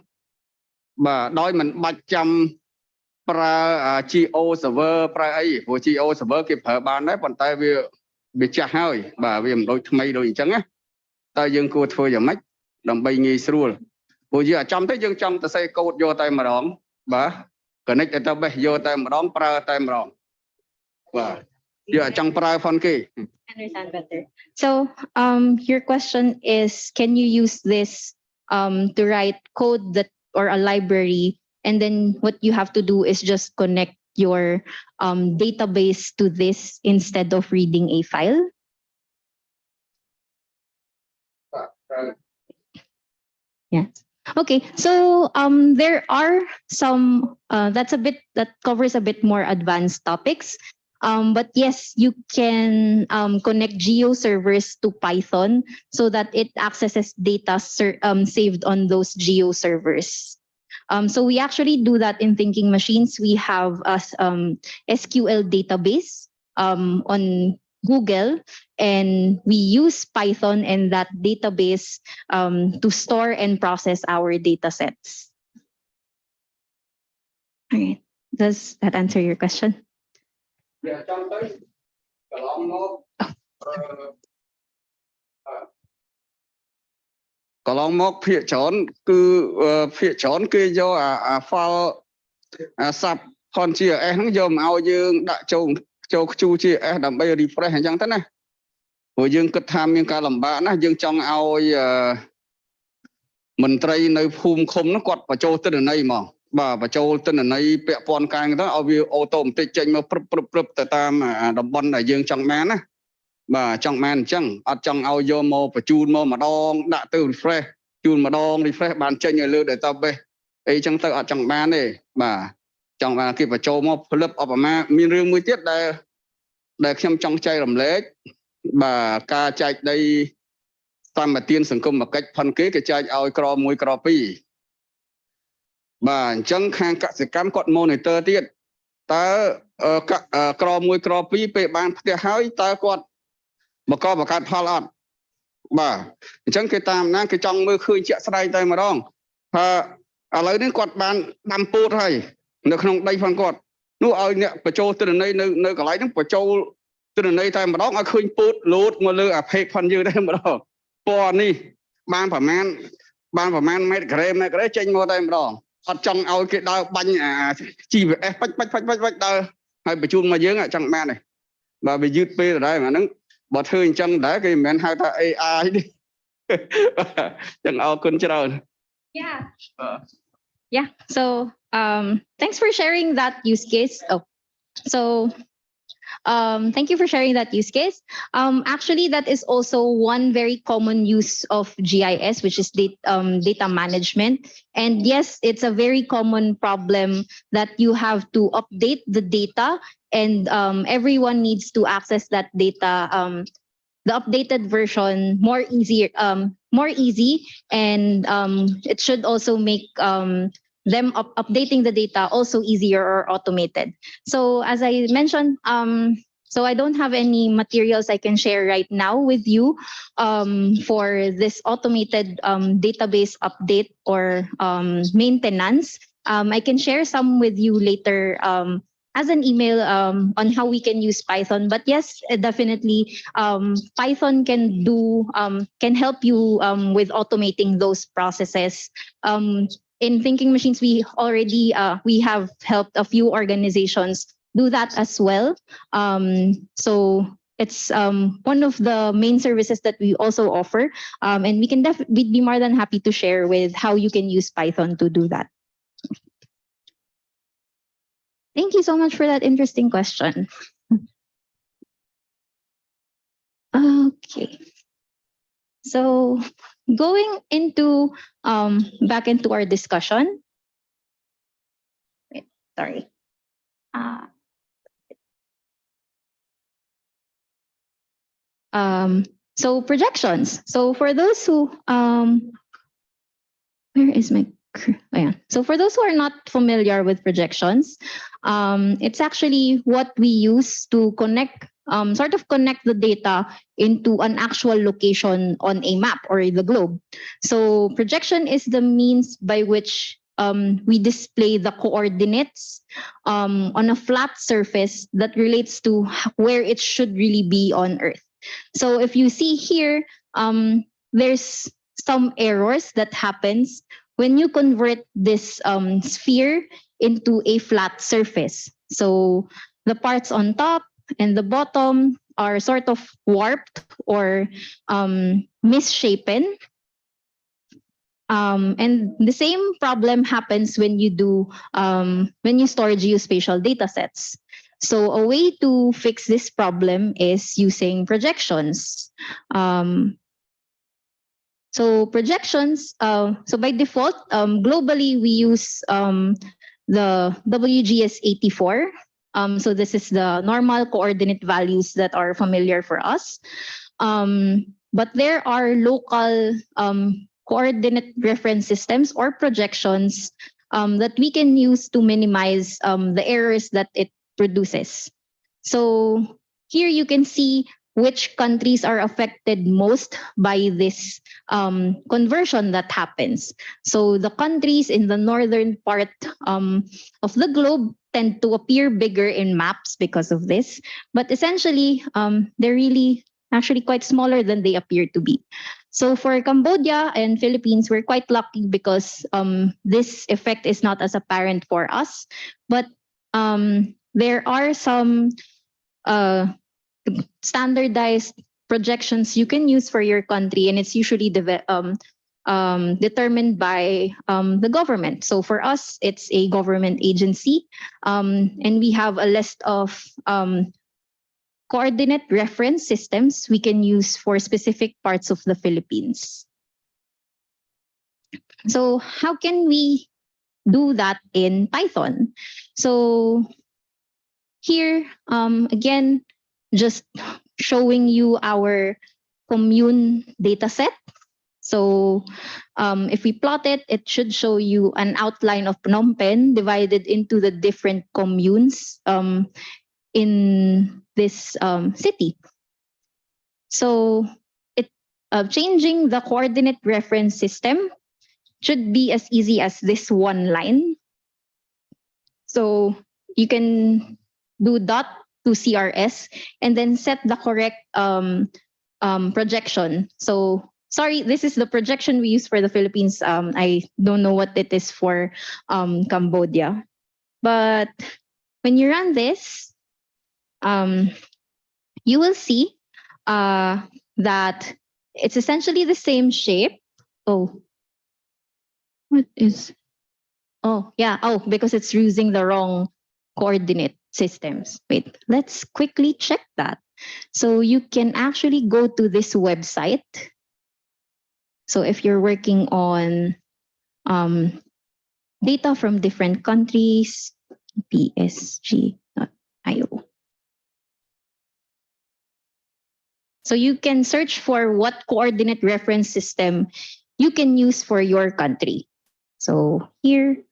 បាទដោយមិនបាច់ចាំប្រើ GO server ប្រើអីព្រោះ GO server គេប្រើបានដែរប៉ុន្តែវាចាស់ហើយបាទវាមិនដូចថ្មីដូចអញ្ចឹងណាតើយើងគួរធ្វើយ៉ាងម៉េចដើម្បីងាយស្រួលព្រោះយើងអាចចាំទៅយើងចង់ទៅសេកូដយកតែម្ដងបាទ connect database យកតែម្ដងប្រើតែម្ដងបាទយើងអាចចង់ប្រើផនគេ Understand better. So your question is, can you use this to write code that or a library, and then what you have to do is just connect your database to this instead of reading a file? Yes. Okay, so there are some that covers a bit more advanced topics. But yes, you can connect geo servers to Python so that it accesses data saved on those geo servers. So we actually do that in Thinking Machines. We have a SQL database on Google, and we use Python and that database to store and process our data sets. All right. Does that answer your question? វាចង់ទៅកន្លងមកកន្លងមកភាគច្រើនគឺភាគច្រើនគេយកអា file អា sub ផន GIS ហ្នឹងយកមកឲ្យយើងដាក់ចូលខ្ជូ GIS ដើម្បី refresh អញ្ចឹងទៅណាព្រោះយើងគិតថាមានការលំបាកណាស់យើងចង់ឲ្យមន្ត្រីនៅភូមិឃុំហ្នឹងគាត់បញ្ចូលទិន្នន័យមក បាទបញ្ចូលទិន្នន័យពាក់ព័ន្ធការទៅឲ្យវាអូតូម៉ាទិកចេញមកព្រឹបទៅតាមតំបន់ដែលយើងចង់បានណាបាទចង់បានអញ្ចឹងអត់ចង់ឲ្យយកមកបញ្ជូនមកម្ដងដាក់ទៅ refresh ជូនម្ដង refresh បានចេញឲ្យលើ database អីចឹងទៅអត់ចង់បានទេបាទចង់បានគេបញ្ចូលមកផលិតឧបមាមានរឿងមួយទៀតដែលខ្ញុំចង់ចែករំលែកបាទការចែកដីសម្បទានសង្គមគិច្ចផនគេចែកឲ្យក្រ1ក្រ2 បាទអញ្ចឹងខាងកសិកម្មគាត់ monitor ទៀតតើក្រ1ក្រ2ពេលបានផ្ទះហើយតើគាត់បង្កើតផលអត់បាទអញ្ចឹងគេតាមណាគេចង់មើលឃើញជាក់ស្ដែងតែម្ដងថាឥឡូវនេះគាត់បានដាំពោតហើយនៅក្នុងដីផងគាត់នោះឲ្យអ្នកបញ្ចូលទិន្នន័យនៅកន្លែងហ្នឹងបញ្ចូលទិន្នន័យតែម្ដងឲ្យឃើញពោតលោតមកលើអា page ផងយើងតែម្ដងពណ៌នេះបានប្រមាណម៉ែត្រក្រេចេញមកតែម្ដង អត់ចង់ឲ្យគេដើរបាញ់អា GPS បាច់ដើរហើយបញ្ជូនមកយើងចង់បានទេបាទវាយឺតពេលដែរហ្នឹងបើធ្វើអញ្ចឹងដែរគេមិនមែនហៅថា AI ទេចឹងអរគុណច្រើន Yeah. So thanks for sharing that use case. Thank you for sharing that use case. Actually, that is also one very common use of GIS, which is data management. And yes, it's a very common problem that you have to update the data, and everyone needs to access that data, the updated version, more easy, and it should also make them updating the data also easier or automated. So as I mentioned, so I don't have any materials I can share right now with you for this automated database update or maintenance. I can share some with you later as an email on how we can use Python. But yes, definitely Python can help you with automating those processes. In Thinking Machines, we have helped a few organizations do that as well. So it's one of the main services that we also offer, and we'd be more than happy to share with how you can use Python to do that. Thank you so much for that interesting question. Okay. So going into back into our discussion. Wait, sorry. So projections. So for those who where is my So for those who are not familiar with projections, It's actually what we use to connect, connect the data into an actual location on a map or the globe. So projection is the means by which we display the coordinates on a flat surface that relates to where it should really be on Earth. So if you see here, there's some errors that happens when you convert this sphere into a flat surface. So the parts on top and the bottom are sort of warped or misshapen. And the same problem happens when you do when you store geospatial data sets. So a way to fix this problem is using projections. So projections, so by default, globally we use the WGS84. So this is the normal coordinate values that are familiar for us. But there are local coordinate reference systems or projections that we can use to minimize the errors that it produces. So here you can see which countries are affected most by this conversion that happens. So the countries in the northern part of the globe tend to appear bigger in maps because of this, but essentially they're really actually quite smaller than they appear to be. So for Cambodia and Philippines, we're quite lucky because this effect is not as apparent for us, but there are some standardized projections you can use for your country, and it's usually determined by the government. So for us, it's a government agency, and we have a list of coordinate reference systems we can use for specific parts of the Philippines. So how can we do that in Python? So here, again, just showing you our commune data set. So if we plot it, it should show you an outline of Phnom Penh divided into the different communes in this city. So changing the coordinate reference system should be as easy as this one line. So you can do dot to CRS and then set the correct projection. So sorry, this is the projection we use for the Philippines. I don't know what it is for Cambodia. But when you run this, you will see that it's essentially the same shape. Oh, what is? Oh, yeah. Oh, because it's using the wrong coordinate systems. Wait, let's quickly check that. So you can actually go to this website. So if you're working on data from different countries, psg.io. So you can search for what coordinate reference system you can use for your country. So here,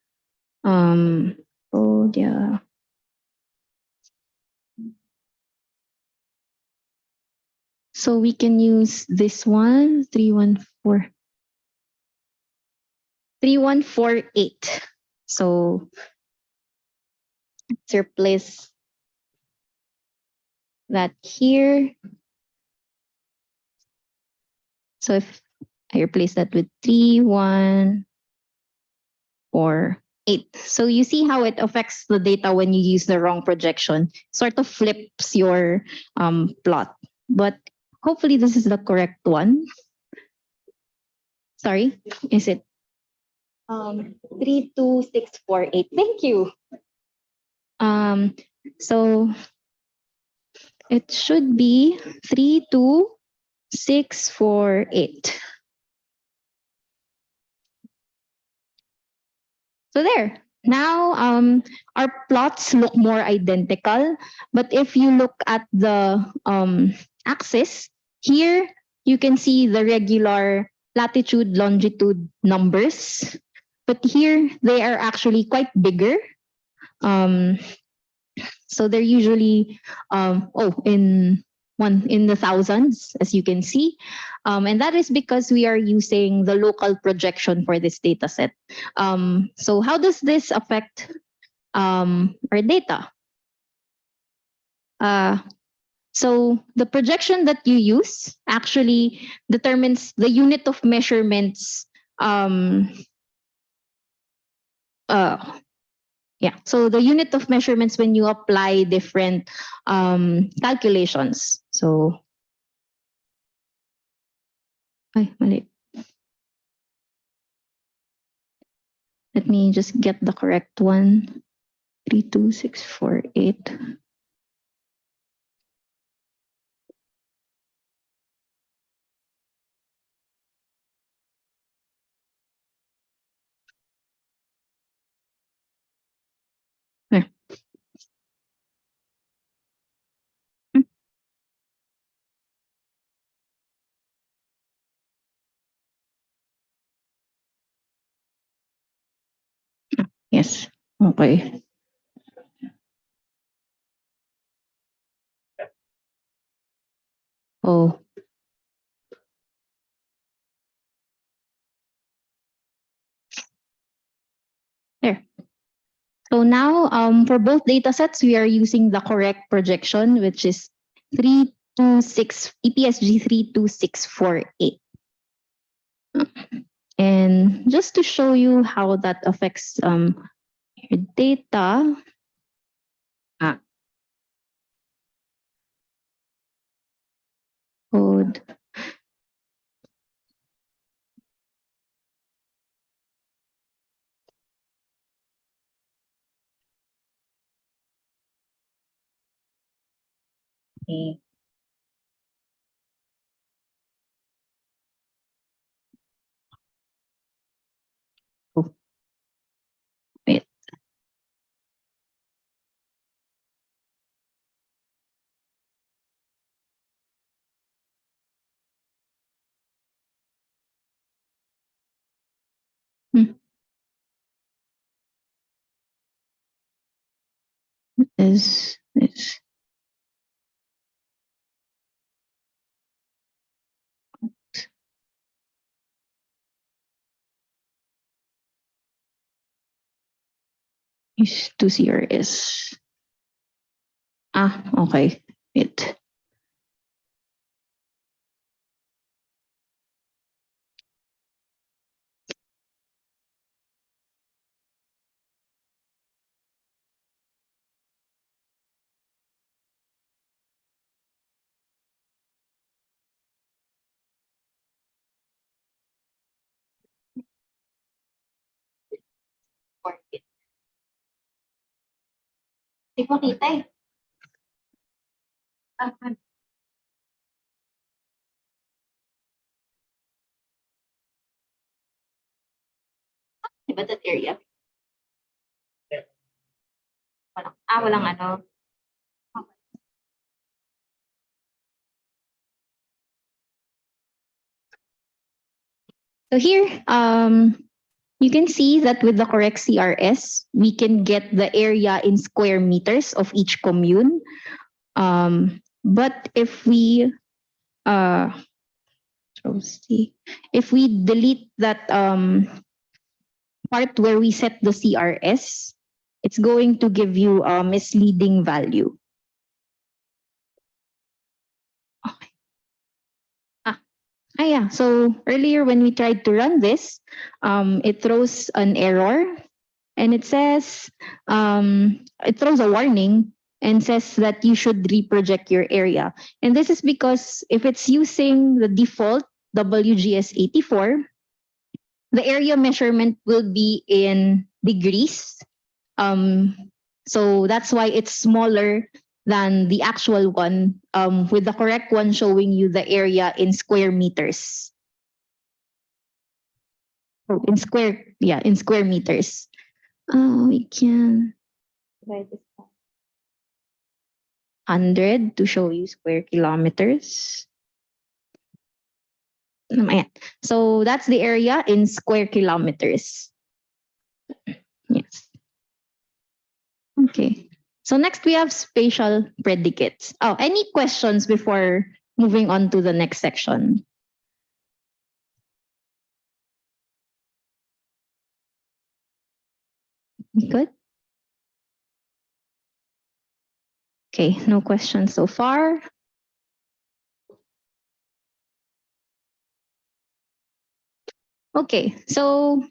oh yeah. So we can use this one, 3148. So let's replace that here. So if I replace that with 3148. So you see how it affects the data when you use the wrong projection. Sort of flips your plot. But hopefully this is the correct one. Sorry, is it 32648? Thank you. So it should be 32648. So there. Now our plots look more identical, but if you look at the axis here, you can see the regular latitude, longitude numbers, but here they are actually quite bigger. So they're usually in the thousands, as you can see. And that is because we are using the local projection for this data set. So how does this affect our data? So the projection that you use actually determines the unit of measurements. So the unit of measurements when you apply different calculations. So, mali. Let me just get the correct one. 32648. There. Yes. Okay. Oh. There. So now, for both data sets, we are using the correct projection, which is 326 EPSG 32648. And just to show you how that affects your data. Code. Okay. Oh. Wait. Is to CRS. Okay. Wait. Di ko kita eh. Diba that area? Walang ano. So here, you can see that with the correct CRS, we can get the area in square meters of each commune. But if we delete that part where we set the CRS, it's going to give you a misleading value. Yeah. So earlier when we tried to run this, it throws an error and it says, it throws a warning and says that you should reproject your area. And this is because if it's using the default WGS84, the area measurement will be in degrees. So that's why it's smaller than the actual one, with the correct one showing you the area in square meters. Oh, in square meters. We can divide this 100 to show you square kilometers. So that's the area in square kilometers. Yes. Okay. So next we have spatial predicates. Oh, any questions before moving on to the next section? Good. Okay, no questions so far. Okay, so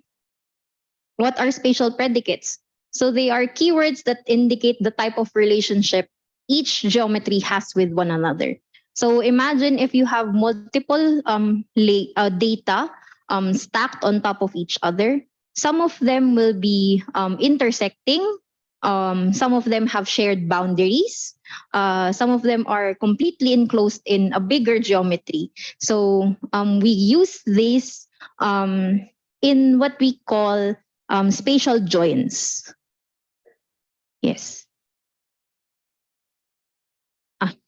what are spatial predicates? So they are keywords that indicate the type of relationship each geometry has with one another. So imagine if you have multiple data stacked on top of each other. Some of them will be intersecting. Some of them have shared boundaries. Some of them are completely enclosed in a bigger geometry. So we use these in what we call spatial joins. Yes.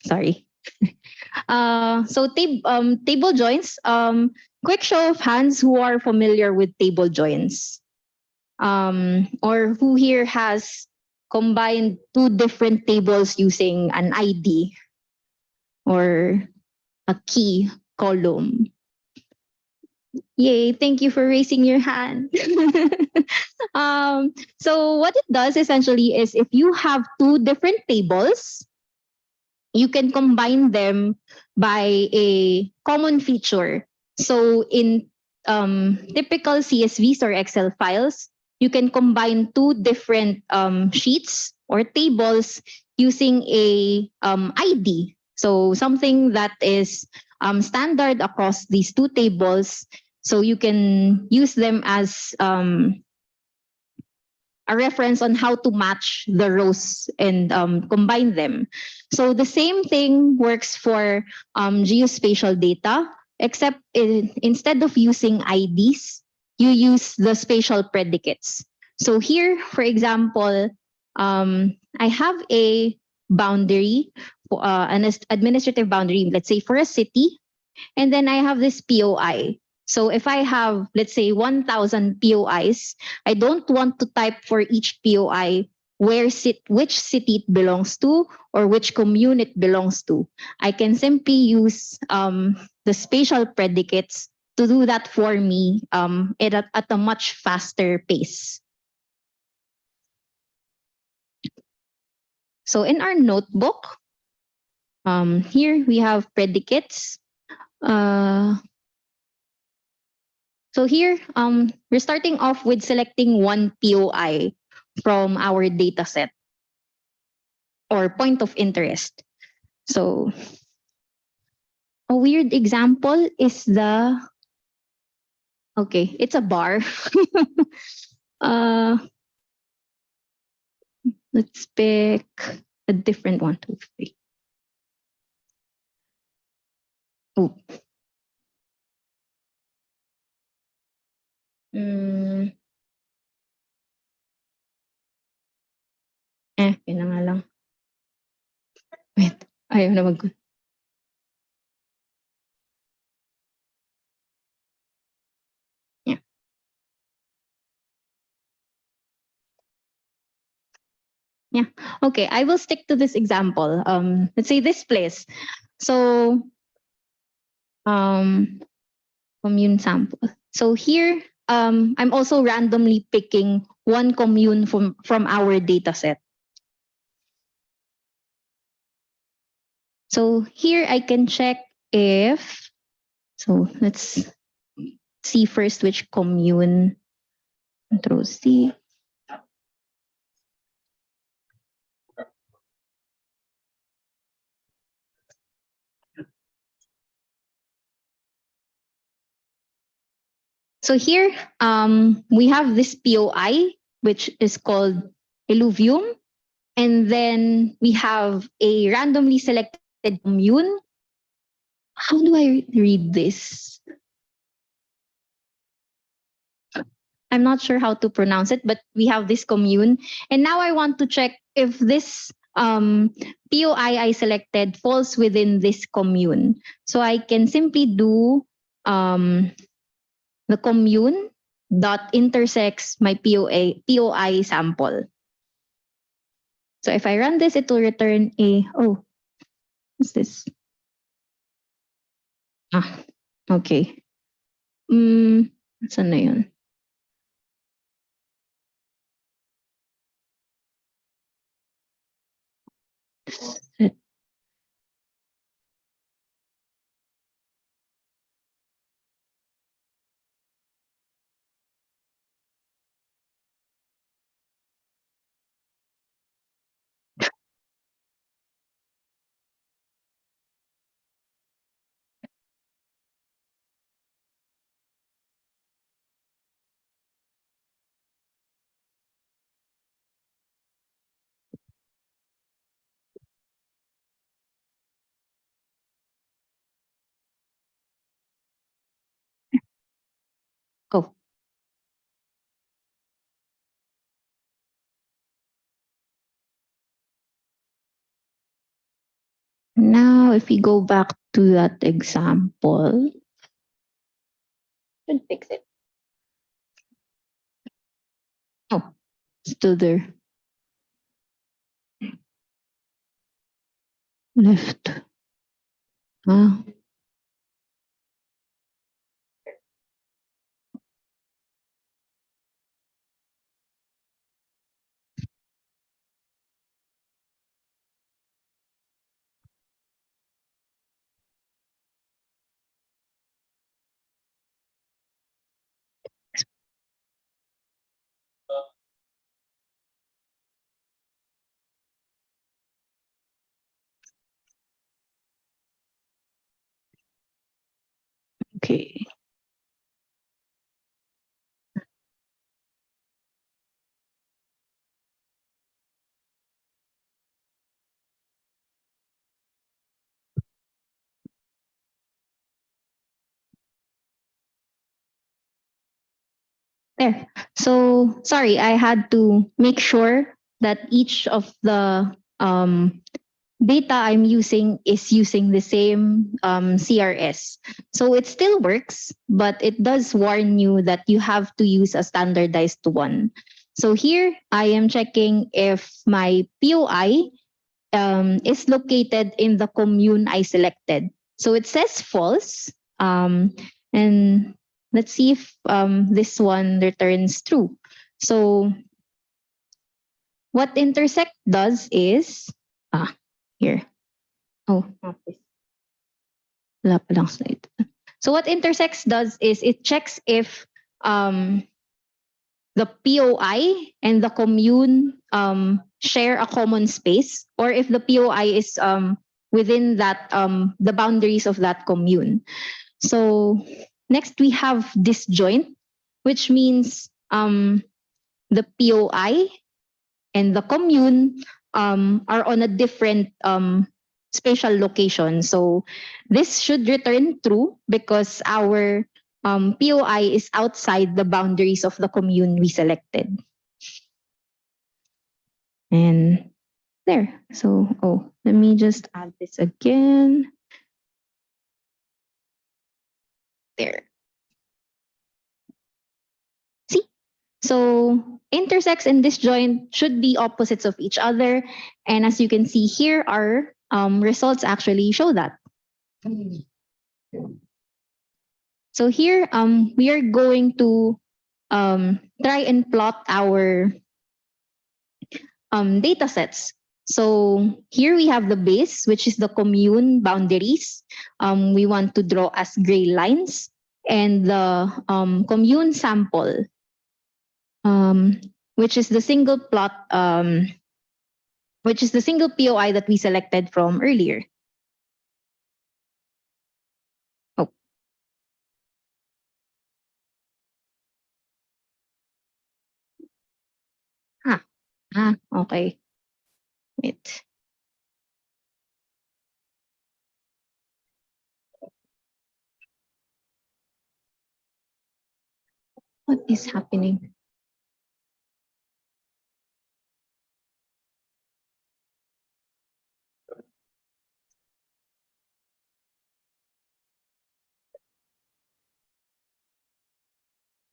Sorry. So table joins. Quick show of hands who are familiar with table joins, or who here has combined two different tables using an ID or a key column. Yay, thank you for raising your hand. So what it does essentially is if you have two different tables, you can combine them by a common feature. So in typical CSVs or Excel files, you can combine two different sheets or tables using a ID. So something that is standard across these two tables. So you can use them as a reference on how to match the rows and combine them. So the same thing works for geospatial data, except instead of using IDs, you use the spatial predicates. So here, for example, I have a boundary, an administrative boundary, let's say for a city, and then I have this POI. So if I have, let's say, 1,000 POIs, I don't want to type for each POI which city it belongs to or which commune it belongs to. I can simply use the spatial predicates to do that for me at a much faster pace. So in our notebook, here we have predicates. So here, we're starting off with selecting one POI from our data set or point of interest. So a weird example is okay, it's a bar. Let's pick a different one, 2, 3. Oh. Yun na nga lang. Wait, ayaw na mag... Yeah. Yeah, okay, I will stick to this example. Let's say this place. So, commune sample. So here, I'm also randomly picking one commune from our data set. So here I can check if, so let's see first which commune. Control C. So here, we have this POI, which is called Illuvium. And then we have a randomly selected commune. How do I read this? I'm not sure how to pronounce it, but we have this commune. And now I want to check if this POI I selected falls within this commune. So I can simply do the commune dot intersects my POI sample. So if I run this, it will return a, oh, what's this? Ah, okay. Saan na yun? Oh. Now, if we go back to that example, should fix it. Oh, still there. Left. Ah. Okay. There. So sorry, I had to make sure that each of the data I'm using is using the same CRS. So it still works, but it does warn you that you have to use a standardized one. So here I am checking if my POI is located in the commune I selected. So it says false. And let's see if this one returns true. So what intersect does is, here. Oh, not this. Wala palang slide. So what intersects does is it checks if the POI and the commune share a common space, or if the POI is within that the boundaries of that commune. So next we have disjoint, which means the POI and the commune are on a different spatial location. So this should return true because our POI is outside the boundaries of the commune we selected. And there. So, oh, let me just add this again. There. See? So intersects and disjoint should be opposites of each other. And as you can see here, our results actually show that. So here, we are going to try and plot our data sets. So here we have the base, which is the commune boundaries. We want to draw as gray lines, and the commune sample, which is the single plot, which is the single POI that we selected from earlier. Oh. Okay. Wait. What is happening?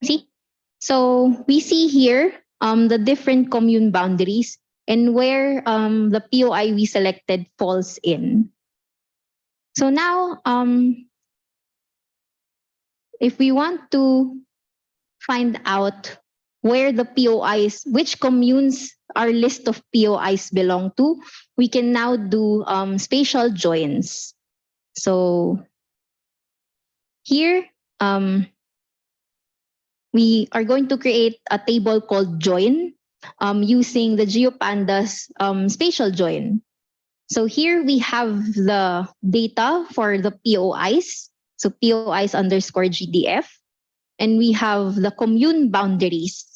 See? So we see here the different commune boundaries. and where the POI we selected falls in. So now, if we want to find out where the POIs, which communes our list of POIs belong to, we can now do spatial joins. So here, we are going to create a table called join using the GeoPandas spatial join. So here we have the data for the POIs, so POIs underscore GDF, and we have the commune boundaries.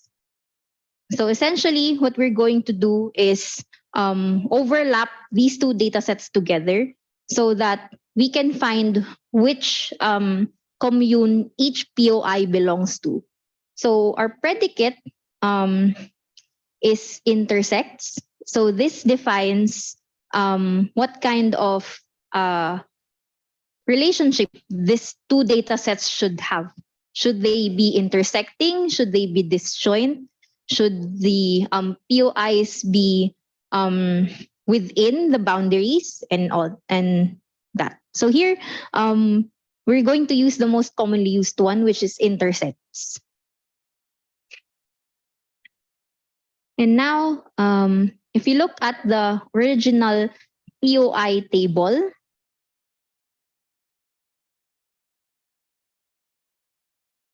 So essentially what we're going to do is overlap these two data sets together so that we can find which commune each POI belongs to. So our predicate is intersects. So this defines what kind of relationship these two data sets should have. Should they be intersecting? Should they be disjoint? Should the POIs be within the boundaries and all and that? So here we're going to use the most commonly used one, which is intersects. And now, if you look at the original POI table,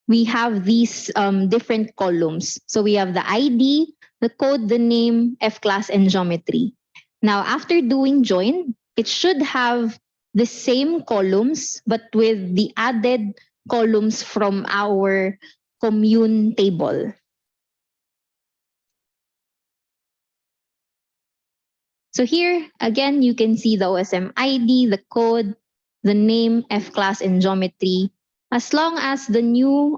we have these different columns. So we have the ID, the code, the name, F-class, and geometry. Now, after doing join, it should have the same columns, but with the added columns from our commune table. So here, again, you can see the OSM ID, the code, the name, F-class, and geometry, as long as the new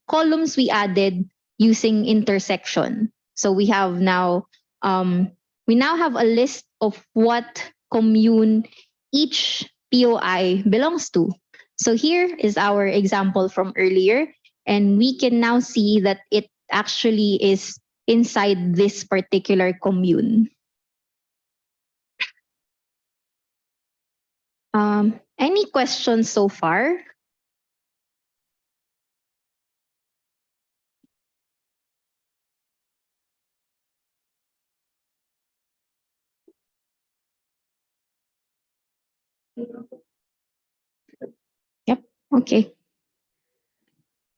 columns we added using intersection. So we have now, we now have a list of what commune each POI belongs to. So here is our example from earlier, and we can now see that it actually is inside this particular commune. Any questions so far? Yep, okay.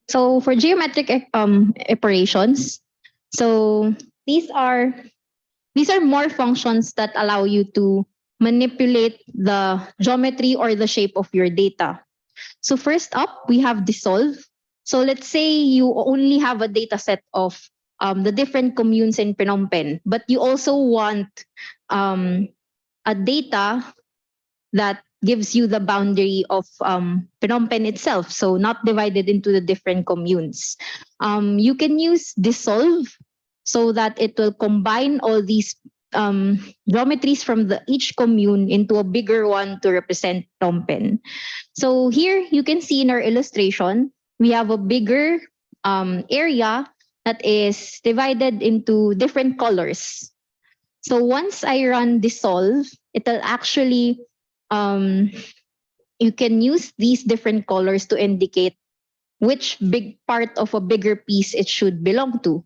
So for geometric operations, so these are more functions that allow you to manipulate the geometry or the shape of your data. So first up, we have dissolve. So let's say you only have a data set of the different communes in Phnom Penh, but you also want a data that gives you the boundary of Phnom Penh itself, so not divided into the different communes. You can use dissolve so that it will combine all these geometries from each commune into a bigger one to represent Phnom Penh. So here you can see in our illustration, we have a bigger area that is divided into different colors. So once I run dissolve, it'll actually, you can use these different colors to indicate which big part of a bigger piece it should belong to.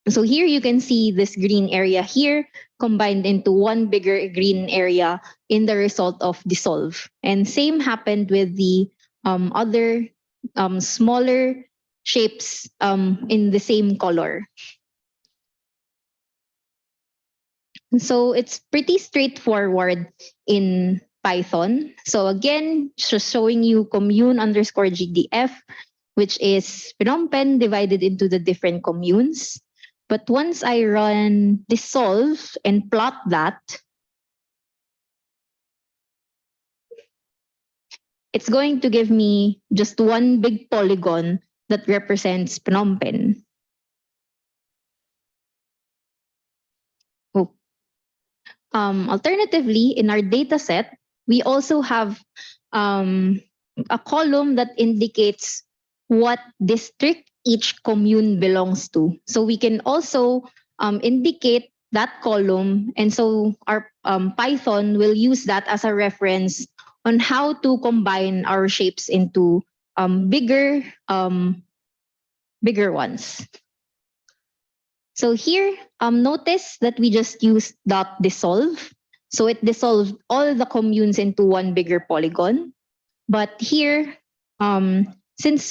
So here you can see this green area here combined into one bigger green area in the result of dissolve. And same happened with the other smaller shapes in the same color. So it's pretty straightforward in Python. So again, just showing you commune underscore GDF, which is Phnom Penh divided into the different communes. But once I run dissolve and plot that, it's going to give me just one big polygon that represents Phnom Penh. Oh. Alternatively, in our data set, we also have a column that indicates what district each commune belongs to. So we can also indicate that column. And so our Python will use that as a reference on how to combine our shapes into bigger ones. So here, notice that we just used .dissolve. So it dissolved all the communes into one bigger polygon. But here, since